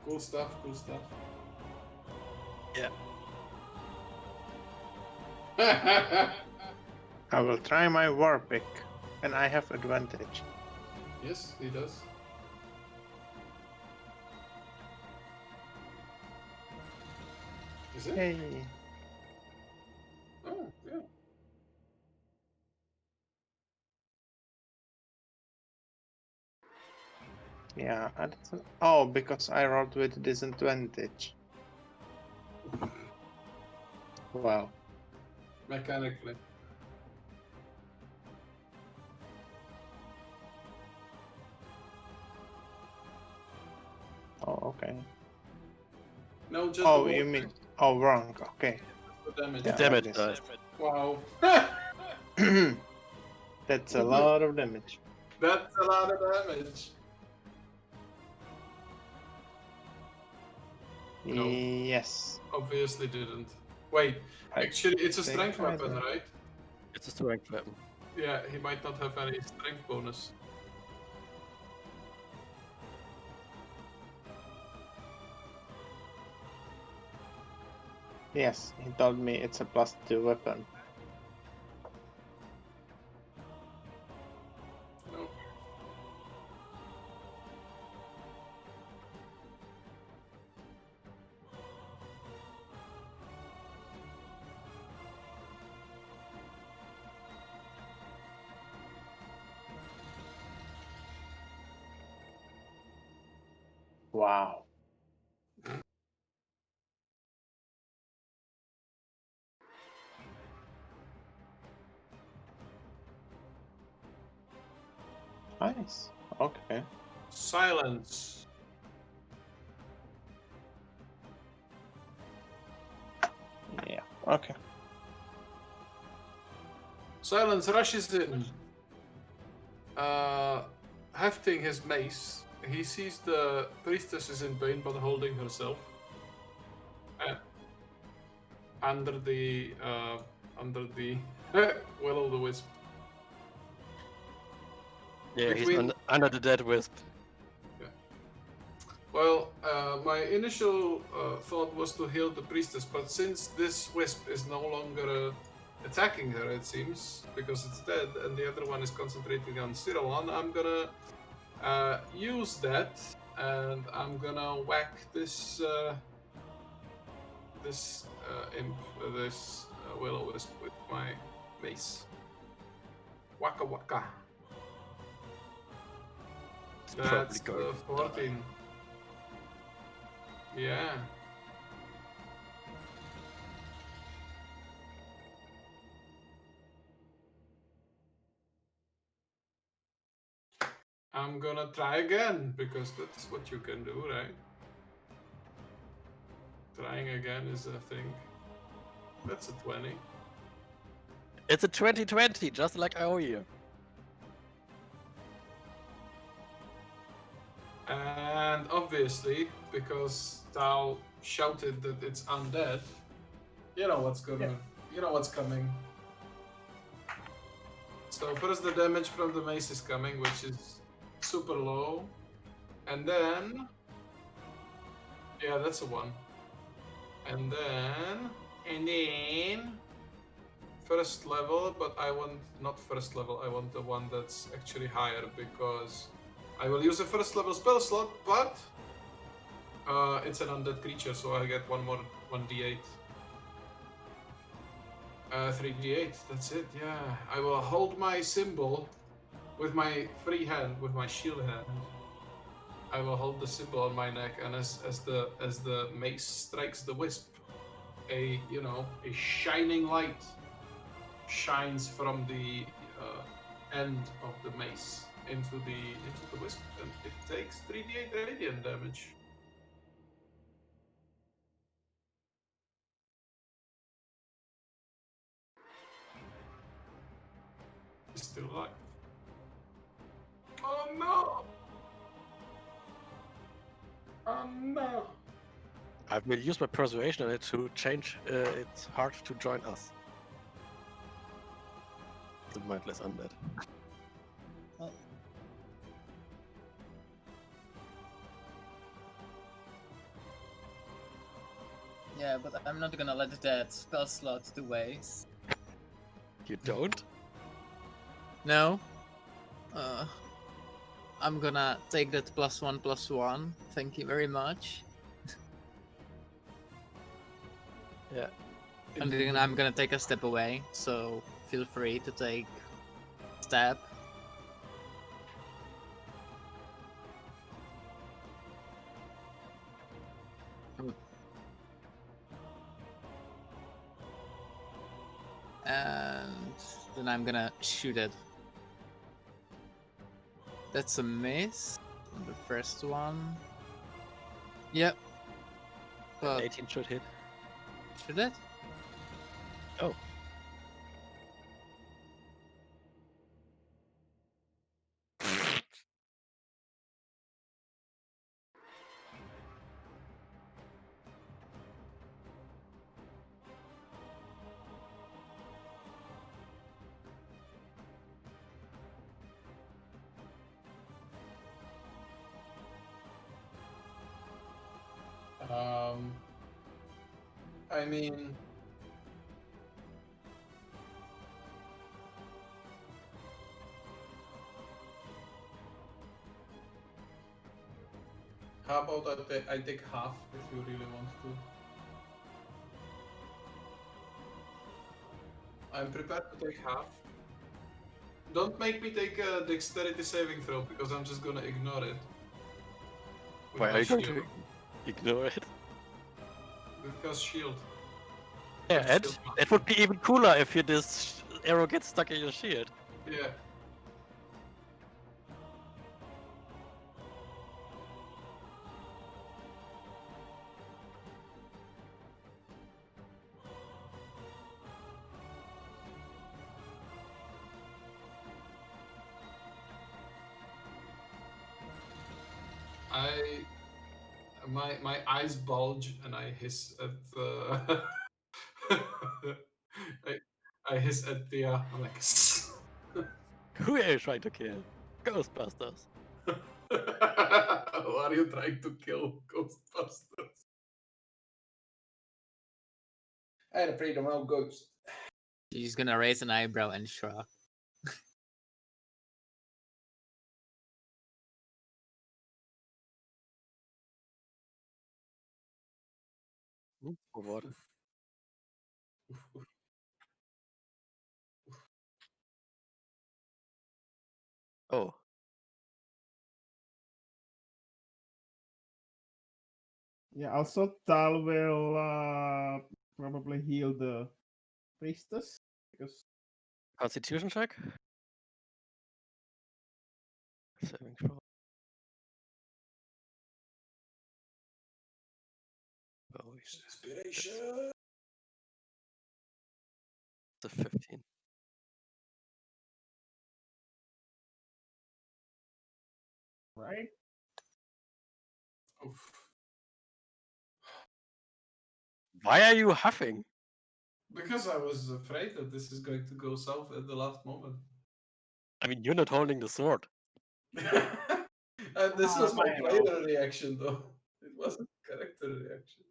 Cool stuff, cool stuff. Yeah. I will try my war pick, and I have advantage. Yes, he does. Is it? Hey. Oh, yeah. Yeah, oh, because I rolled with disadvantage. Well, Mechanically. oh, okay. No, just Oh, the you wall mean, oh, wrong, okay. for damage. Yeah. Damage like dice. Wow. That's a lot of damage. That's a lot of damage. No. Yes. Obviously didn't. Wait, I actually it's a think strength I weapon, did. right? It's a strength weapon. Yeah, he might not have any strength bonus. Yes, he told me it's a +2 weapon. No. Wow. Nice. Okay. Silence. Yeah. Okay. Silence rushes in. Hefting his mace, he sees the priestess is in pain but holding herself. Under the will-o'-the-wisp. Yeah, he's Between- under the dead wisp. Well, my initial thought was to heal the priestess, but since this wisp is no longer attacking her, it seems, because it's dead, and the other one is concentrating on Cyrillon, I'm gonna use that, and I'm gonna whack this imp, this will-o'-wisp with my mace. Waka waka. It's That's probably going to 14. die. Yeah. I'm gonna try again, because that's what you can do, right? Trying again is a thing. That's a 20. It's a 2020, just like I owe you. And obviously, because Tao shouted that it's undead, you know what's gonna, you know what's coming. So first the damage from the mace is coming, which is super low, and then, yeah, that's a 1. And then first level, but I want not first level. I want the one that's actually higher, because I will use a first level spell slot, but it's an undead creature, so I get 1d8. 3d8, that's it, yeah. I will hold my symbol with my free hand, with my shield hand. I will hold the symbol on my neck, and as the mace strikes the wisp, a shining light shines from the end of the mace into the wisp, and it takes 3d8 radiant damage. It's still alive. Oh no! Oh no! I will use my persuasion on it to change its heart to join us. The mindless undead. Yeah, but I'm not gonna let that spell slot to waste. You don't? No. I'm gonna take that +1/+1. Thank you very much. Yeah. And then I'm gonna take a step away, so feel free to take stab. And then I'm gonna shoot it. That's a miss on the first one. Yep. But 18 should hit. should it? Oh. I mean, how about I take half if you really want to? I'm prepared to take half. Don't make me take a dexterity saving throw because I'm just gonna ignore it. With Why my are you going shield. to ignore it? Because shield. Yeah, With and shield. it would be even cooler if this arrow gets stuck in your shield. Yeah. My eyes bulge and I hiss at I hiss at Thea. I'm like, Who are you trying to kill? Ghostbusters. who are you trying to kill, Ghostbusters? I'm afraid of no ghost. She's gonna raise an eyebrow and shrug. For what? Oh. Yeah, also Tal will probably heal the priestess because Constitution check? Saving throw. Oh, Inspiration. it's a 15. right. Oof. Why are you huffing? Because I was afraid that this is going to go south at the last moment. I mean, you're not holding the sword. This was my I know. player reaction, though. It wasn't character reaction.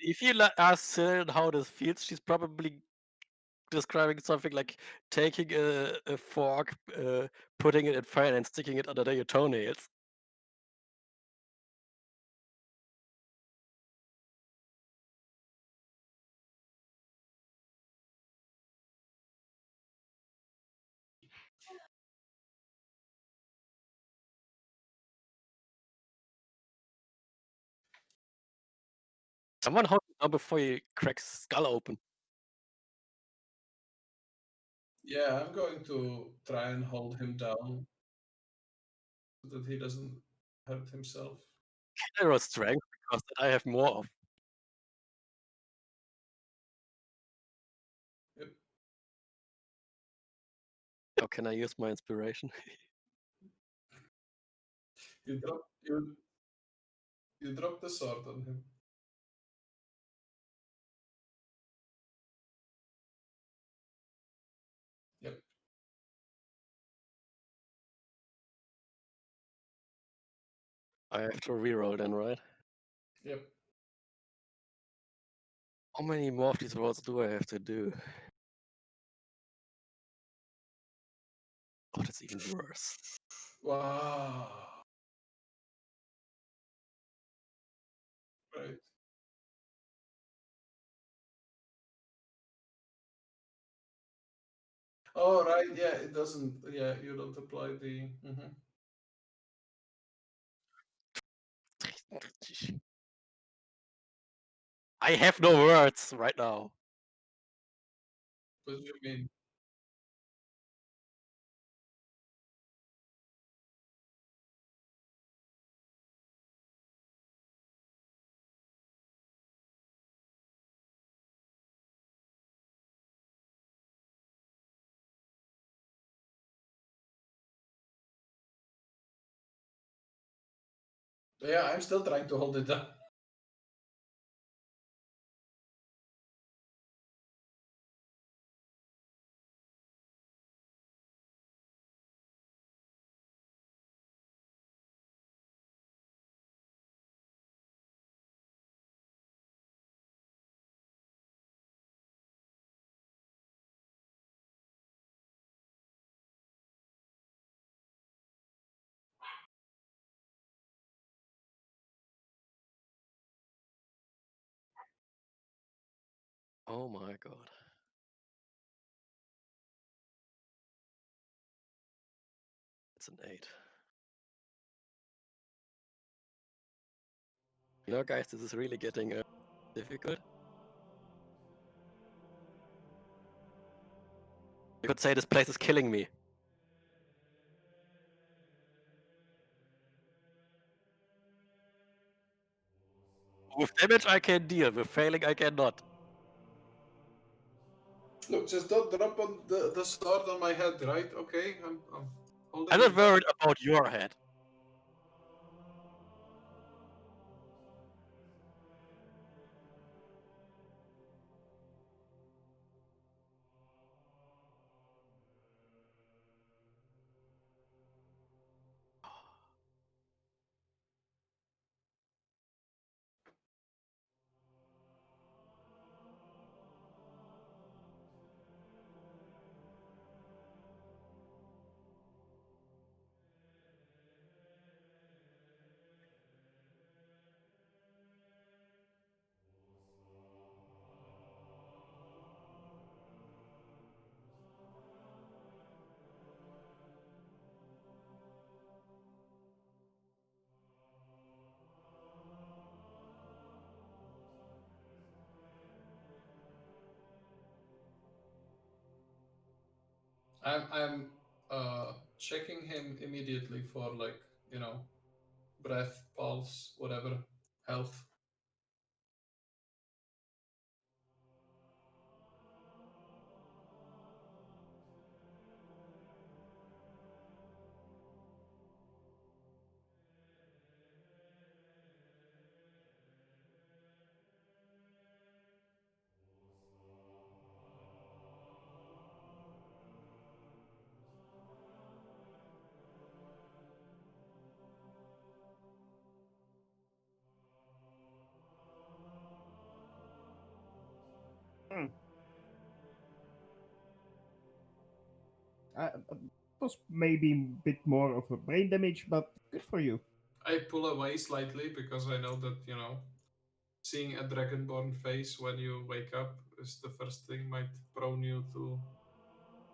If you ask Cyril how this feels, she's probably describing something like taking a fork, putting it in fire and sticking it under your toenails. Someone hold him down before he cracks his skull open. Yeah, I'm going to try and hold him down so that he doesn't hurt himself. Can I roll strength because that I have more of? Yep. Or can I use my inspiration? You drop the sword on him. Yep. I have to reroll then, right? Yep. How many more of these rolls do I have to do? Oh, that's even worse. Wow. Right. Oh, right. Yeah, it doesn't. Yeah, you don't apply the. I have no words right now. What do you mean? Yeah, I'm still trying to hold it down. Oh my god. It's an 8. You know, guys, this is really getting difficult. You could say this place is killing me. With damage I can deal, with failing I cannot. Look, just don't drop on the sword on my head, right? Okay, I'm holding I'm it not down. worried about your head. I'm checking him immediately for like, breath, pulse, whatever, health. Was maybe a bit more of a brain damage, but good for you. I pull away slightly because I know that, seeing a dragonborn face when you wake up is the first thing might prone you to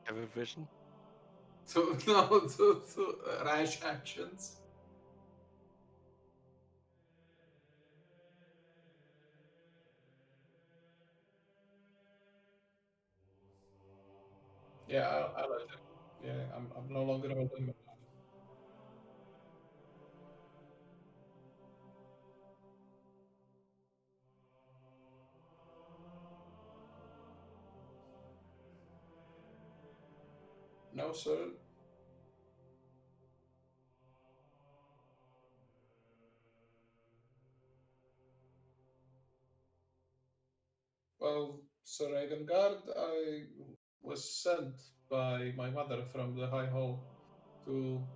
Have a vision. to rash actions. Yeah, I like it. Yeah, I'm no longer holding my. No, sir. Well, Sir Ravengard, I was sent by my mother from the High Hall to,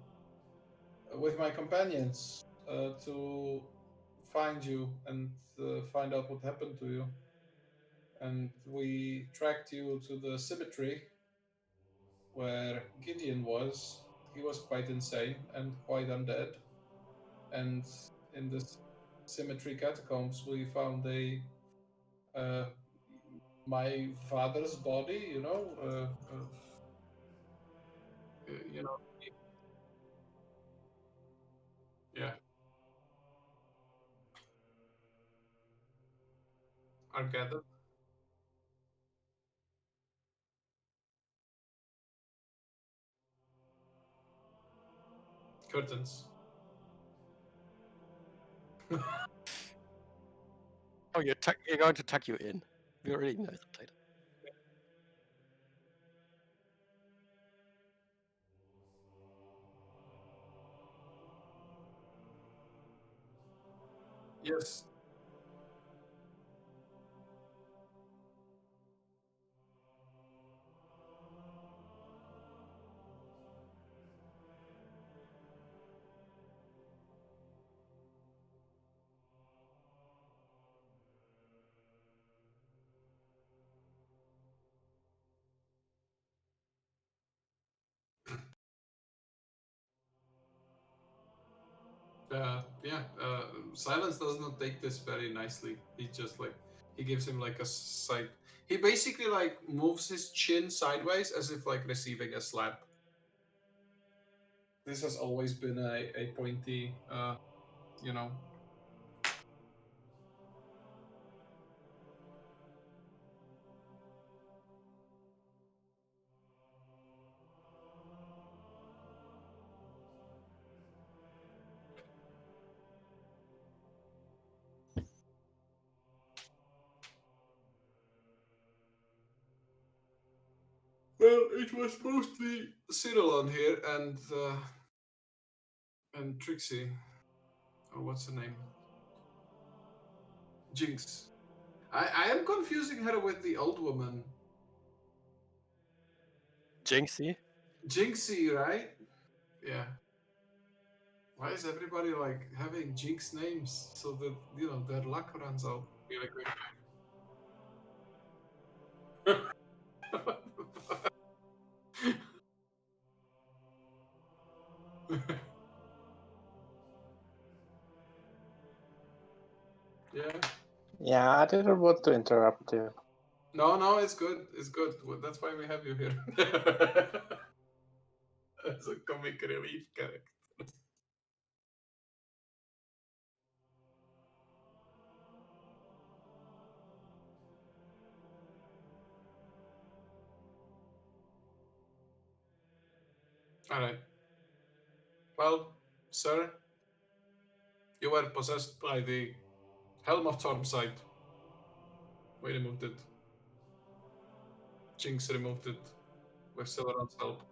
with my companions, to find you and find out what happened to you. And we tracked you to the cemetery where Gideon was. He was quite insane and quite undead. And in this cemetery catacombs, we found uh, my father's body. You know, yeah, are gathered curtains. Oh, you're going to tuck you in. We already know the title. Yes. Yeah. Silence does not take this very nicely. He just like he gives him like a side. He basically like moves his chin sideways as if like receiving a slap. This has always been a pointy, you know. Well, it was mostly Cyril on here and Trixie. Or what's her name? Jinx. I am confusing her with the old woman. Jinxie? Jinxie, right? Yeah. Why is everybody like having Jinx names so that their luck runs out really quick? Yeah. Yeah, I didn't want to interrupt you. No, it's good. It's good. Well, that's why we have you here. As a comic relief character. All right. Well, sir, you were possessed by the Helm of Tormside. We removed it. Jinx removed it with Celeron's help.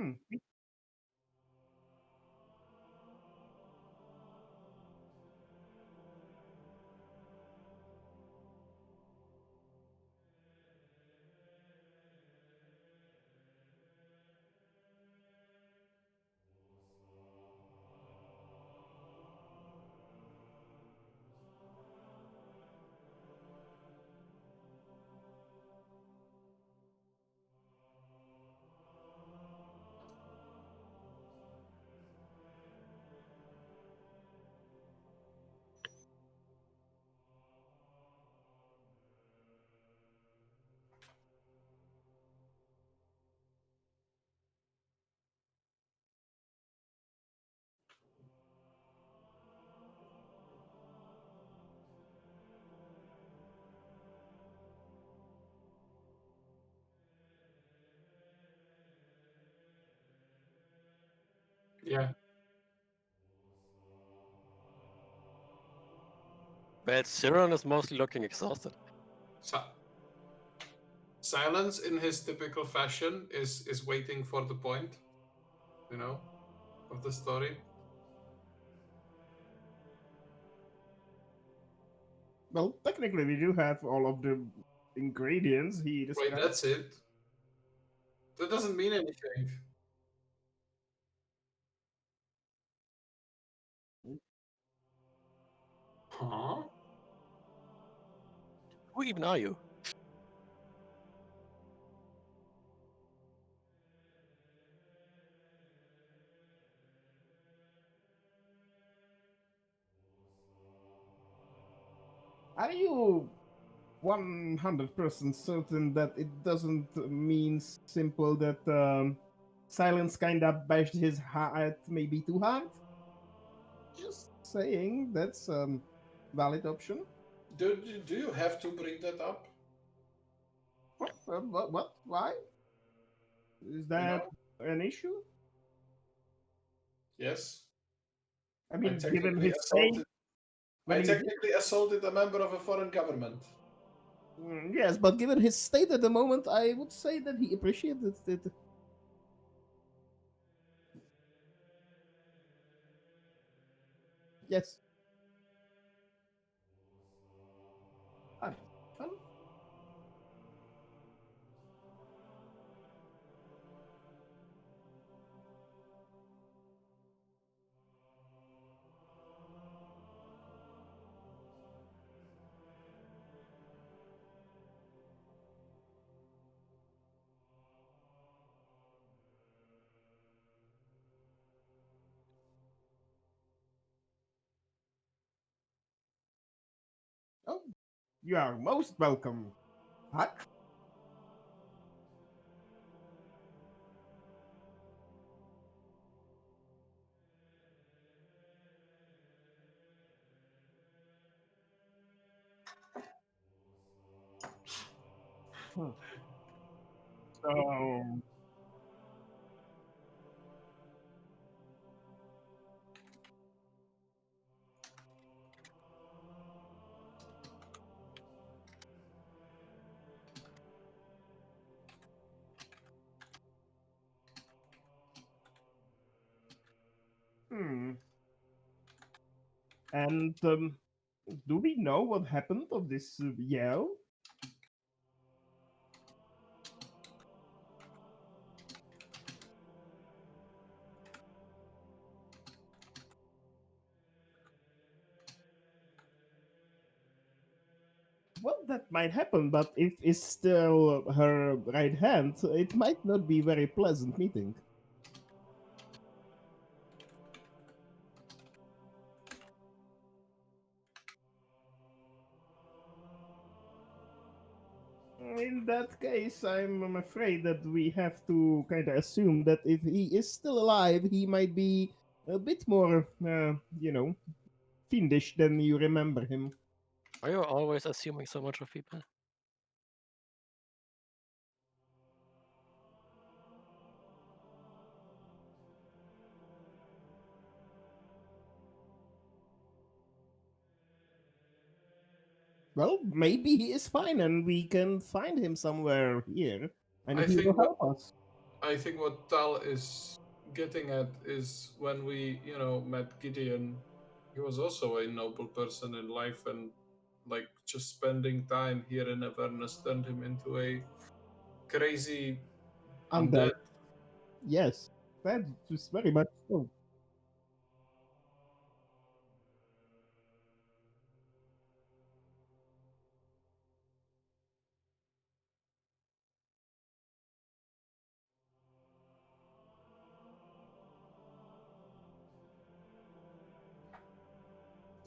Hmm. Yeah. But Siron is mostly looking exhausted. Silence, in his typical fashion, is waiting for the point, of the story. Well, technically, we do have all of the ingredients he Wait, described. that's it. That doesn't mean anything. Huh? Who even are you? Are you 100% certain that it doesn't mean simple that Silence kinda bashed his head maybe too hard? Just saying, that's valid option. Do you have to bring that up? What? Why? Is You that know? an issue? Yes. I I mean, given technically his state, assaulted. when I he did, technically assaulted a member of a foreign government. yes, but given his state at the moment, I would say that he appreciated it. Yes. Ah, fun. Oh, you are most welcome, Huck. Hmm. So, hmm. And do we know what happened of this yell? Well, that might happen, but if it's still her right hand, it might not be very pleasant meeting. In that case, I'm afraid that we have to kind of assume that if he is still alive, he might be a bit more, fiendish than you remember him. Are you always assuming so much of people? Well, maybe he is fine and we can find him somewhere here and I he will think what help us. I think what Tal is getting at is when we, met Gideon, he was also a noble person in life, and like just spending time here in Avernus turned him into a crazy Undead. undead. Yes, that is very much so.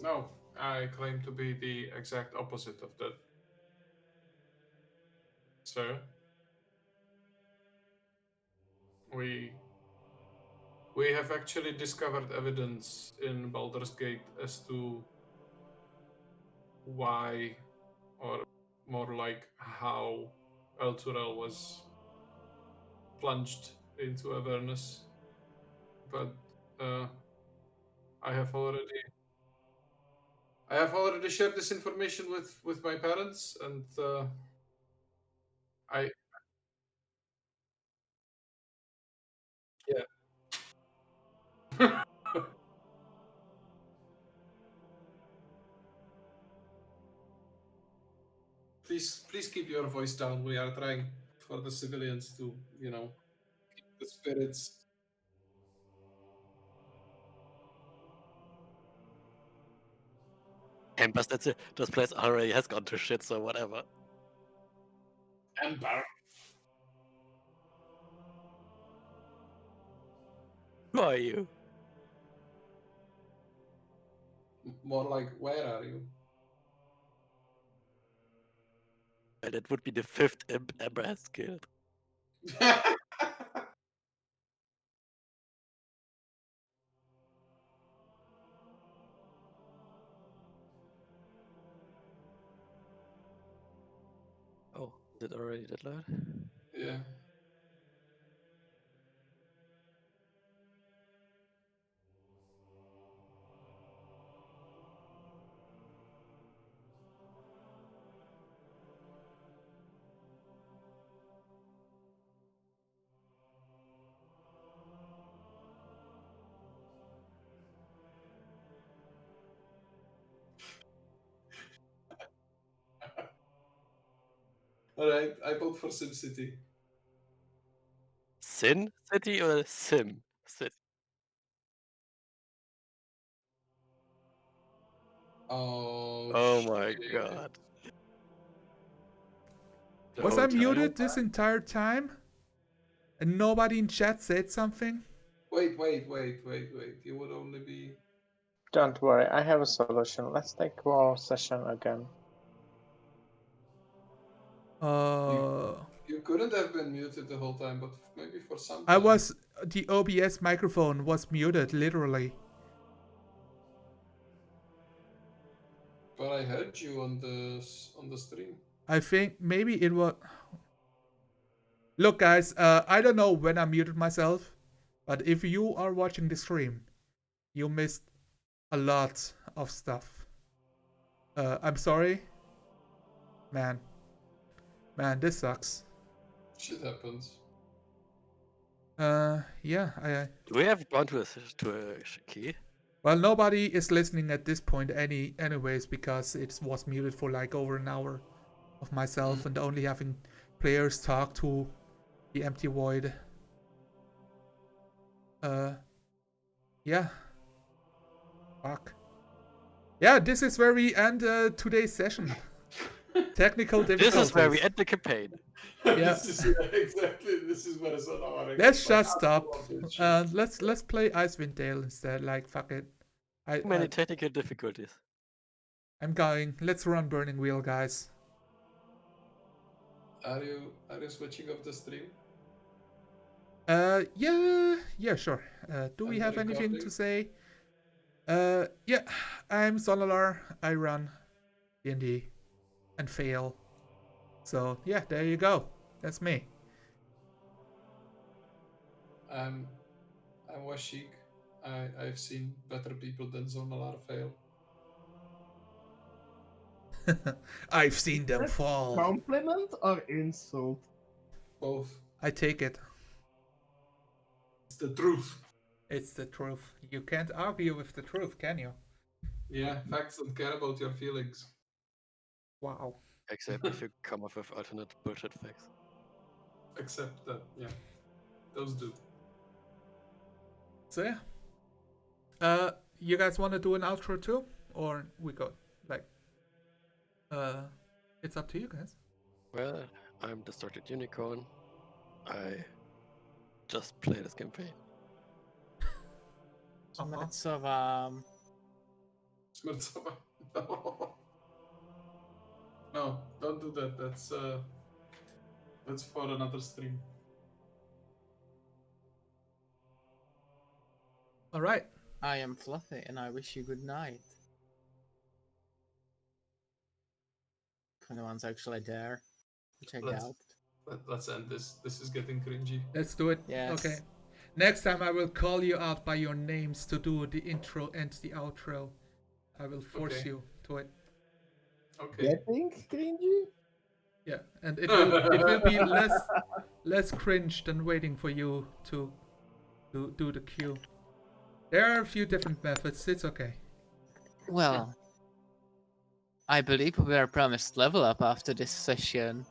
No, I claim to be the exact opposite of that, sir. We we have actually discovered evidence in Baldur's Gate as to why, or more like how, Elturel was plunged into Avernus. But uh, I have already I have already shared this information with my parents, and I yeah. Please keep your voice down. We are trying for the civilians to, keep the spirits. And but that's it. This place already has gone to shit, so whatever. Ember. Who are you? More like, where are you? And it would be the fifth imp Ember has killed. Oh, did already that load? Yeah. All right. I vote for SimCity. Sin City or Sim City? Oh. Oh my shit. god. The Was whole I time. muted this entire time? And nobody in chat said something? Wait. You would only be. Don't worry, I have a solution. Let's take our session again. You couldn't have been muted the whole time, but maybe for some I time. was, the OBS microphone was muted, literally. But I heard you on the stream. I think maybe it was... Look guys, I don't know when I muted myself, but if you are watching the stream, you missed a lot of stuff. I'm sorry. Man, this sucks. Shit happens. Yeah, Do we have gone to a key? well, nobody is listening at this point anyways, because it was muted for like over an hour of myself and only having players talk to the empty void. Yeah. Fuck. Yeah, this is where we end today's session. Technical difficulties. This is where we end the campaign. Yeah. Exactly. This is where it's on our. Let's just stop. Let's play Icewind Dale instead. Like fuck it. Too many technical difficulties. I'm going. Let's run Burning Wheel, guys. Are you switching off the stream? Yeah, sure. Do we And have anything recording? to say? Yeah, I'm Solalar. I run DnD and fail. So yeah, there you go. That's me. I'm Washik. I've seen better people than Zonalar fail. I've seen them That's fall. Compliment or insult? Both. I take it. It's the truth. It's the truth. You can't argue with the truth, can you? Yeah, facts don't care about your feelings. Wow. Except if you come up with alternate bullshit facts. Except that, yeah, those do. So yeah. You guys want to do an outro too, or we go like? It's up to you guys. Well, I'm Distorted Unicorn. I just play this campaign. 2 minutes of Smrtsova. No. No, don't do that. That's for another stream. All right. I am Fluffy, and I wish you good night. If anyone's actually there, which I Let's- doubt. Let's end this. This is getting cringy. Let's do it. Yes. Okay. Next time I will call you out by your names to do the intro and the outro. I will force Okay. you to it. Okay. Getting cringy? Yeah, and it will be less cringe than waiting for you to do the cue. There are a few different methods. It's okay. Well, I believe we were promised level up after this session.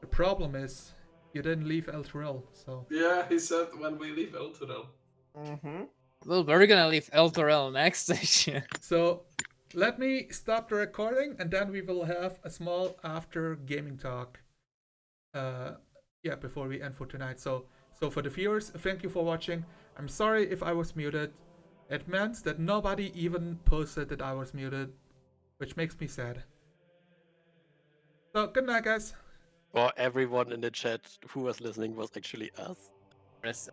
The problem is you didn't leave Elturel, so Yeah, he said when we leave Elturel. Mm-hmm. Well, we're gonna leave Elturel next session. so let me stop the recording and then we will have a small after gaming talk. Yeah, before we end for tonight. So for the viewers, thank you for watching. I'm sorry if I was muted. It meant that nobody even posted that I was muted, which makes me sad. So good night, guys. Or everyone in the chat who was listening was actually us. Rest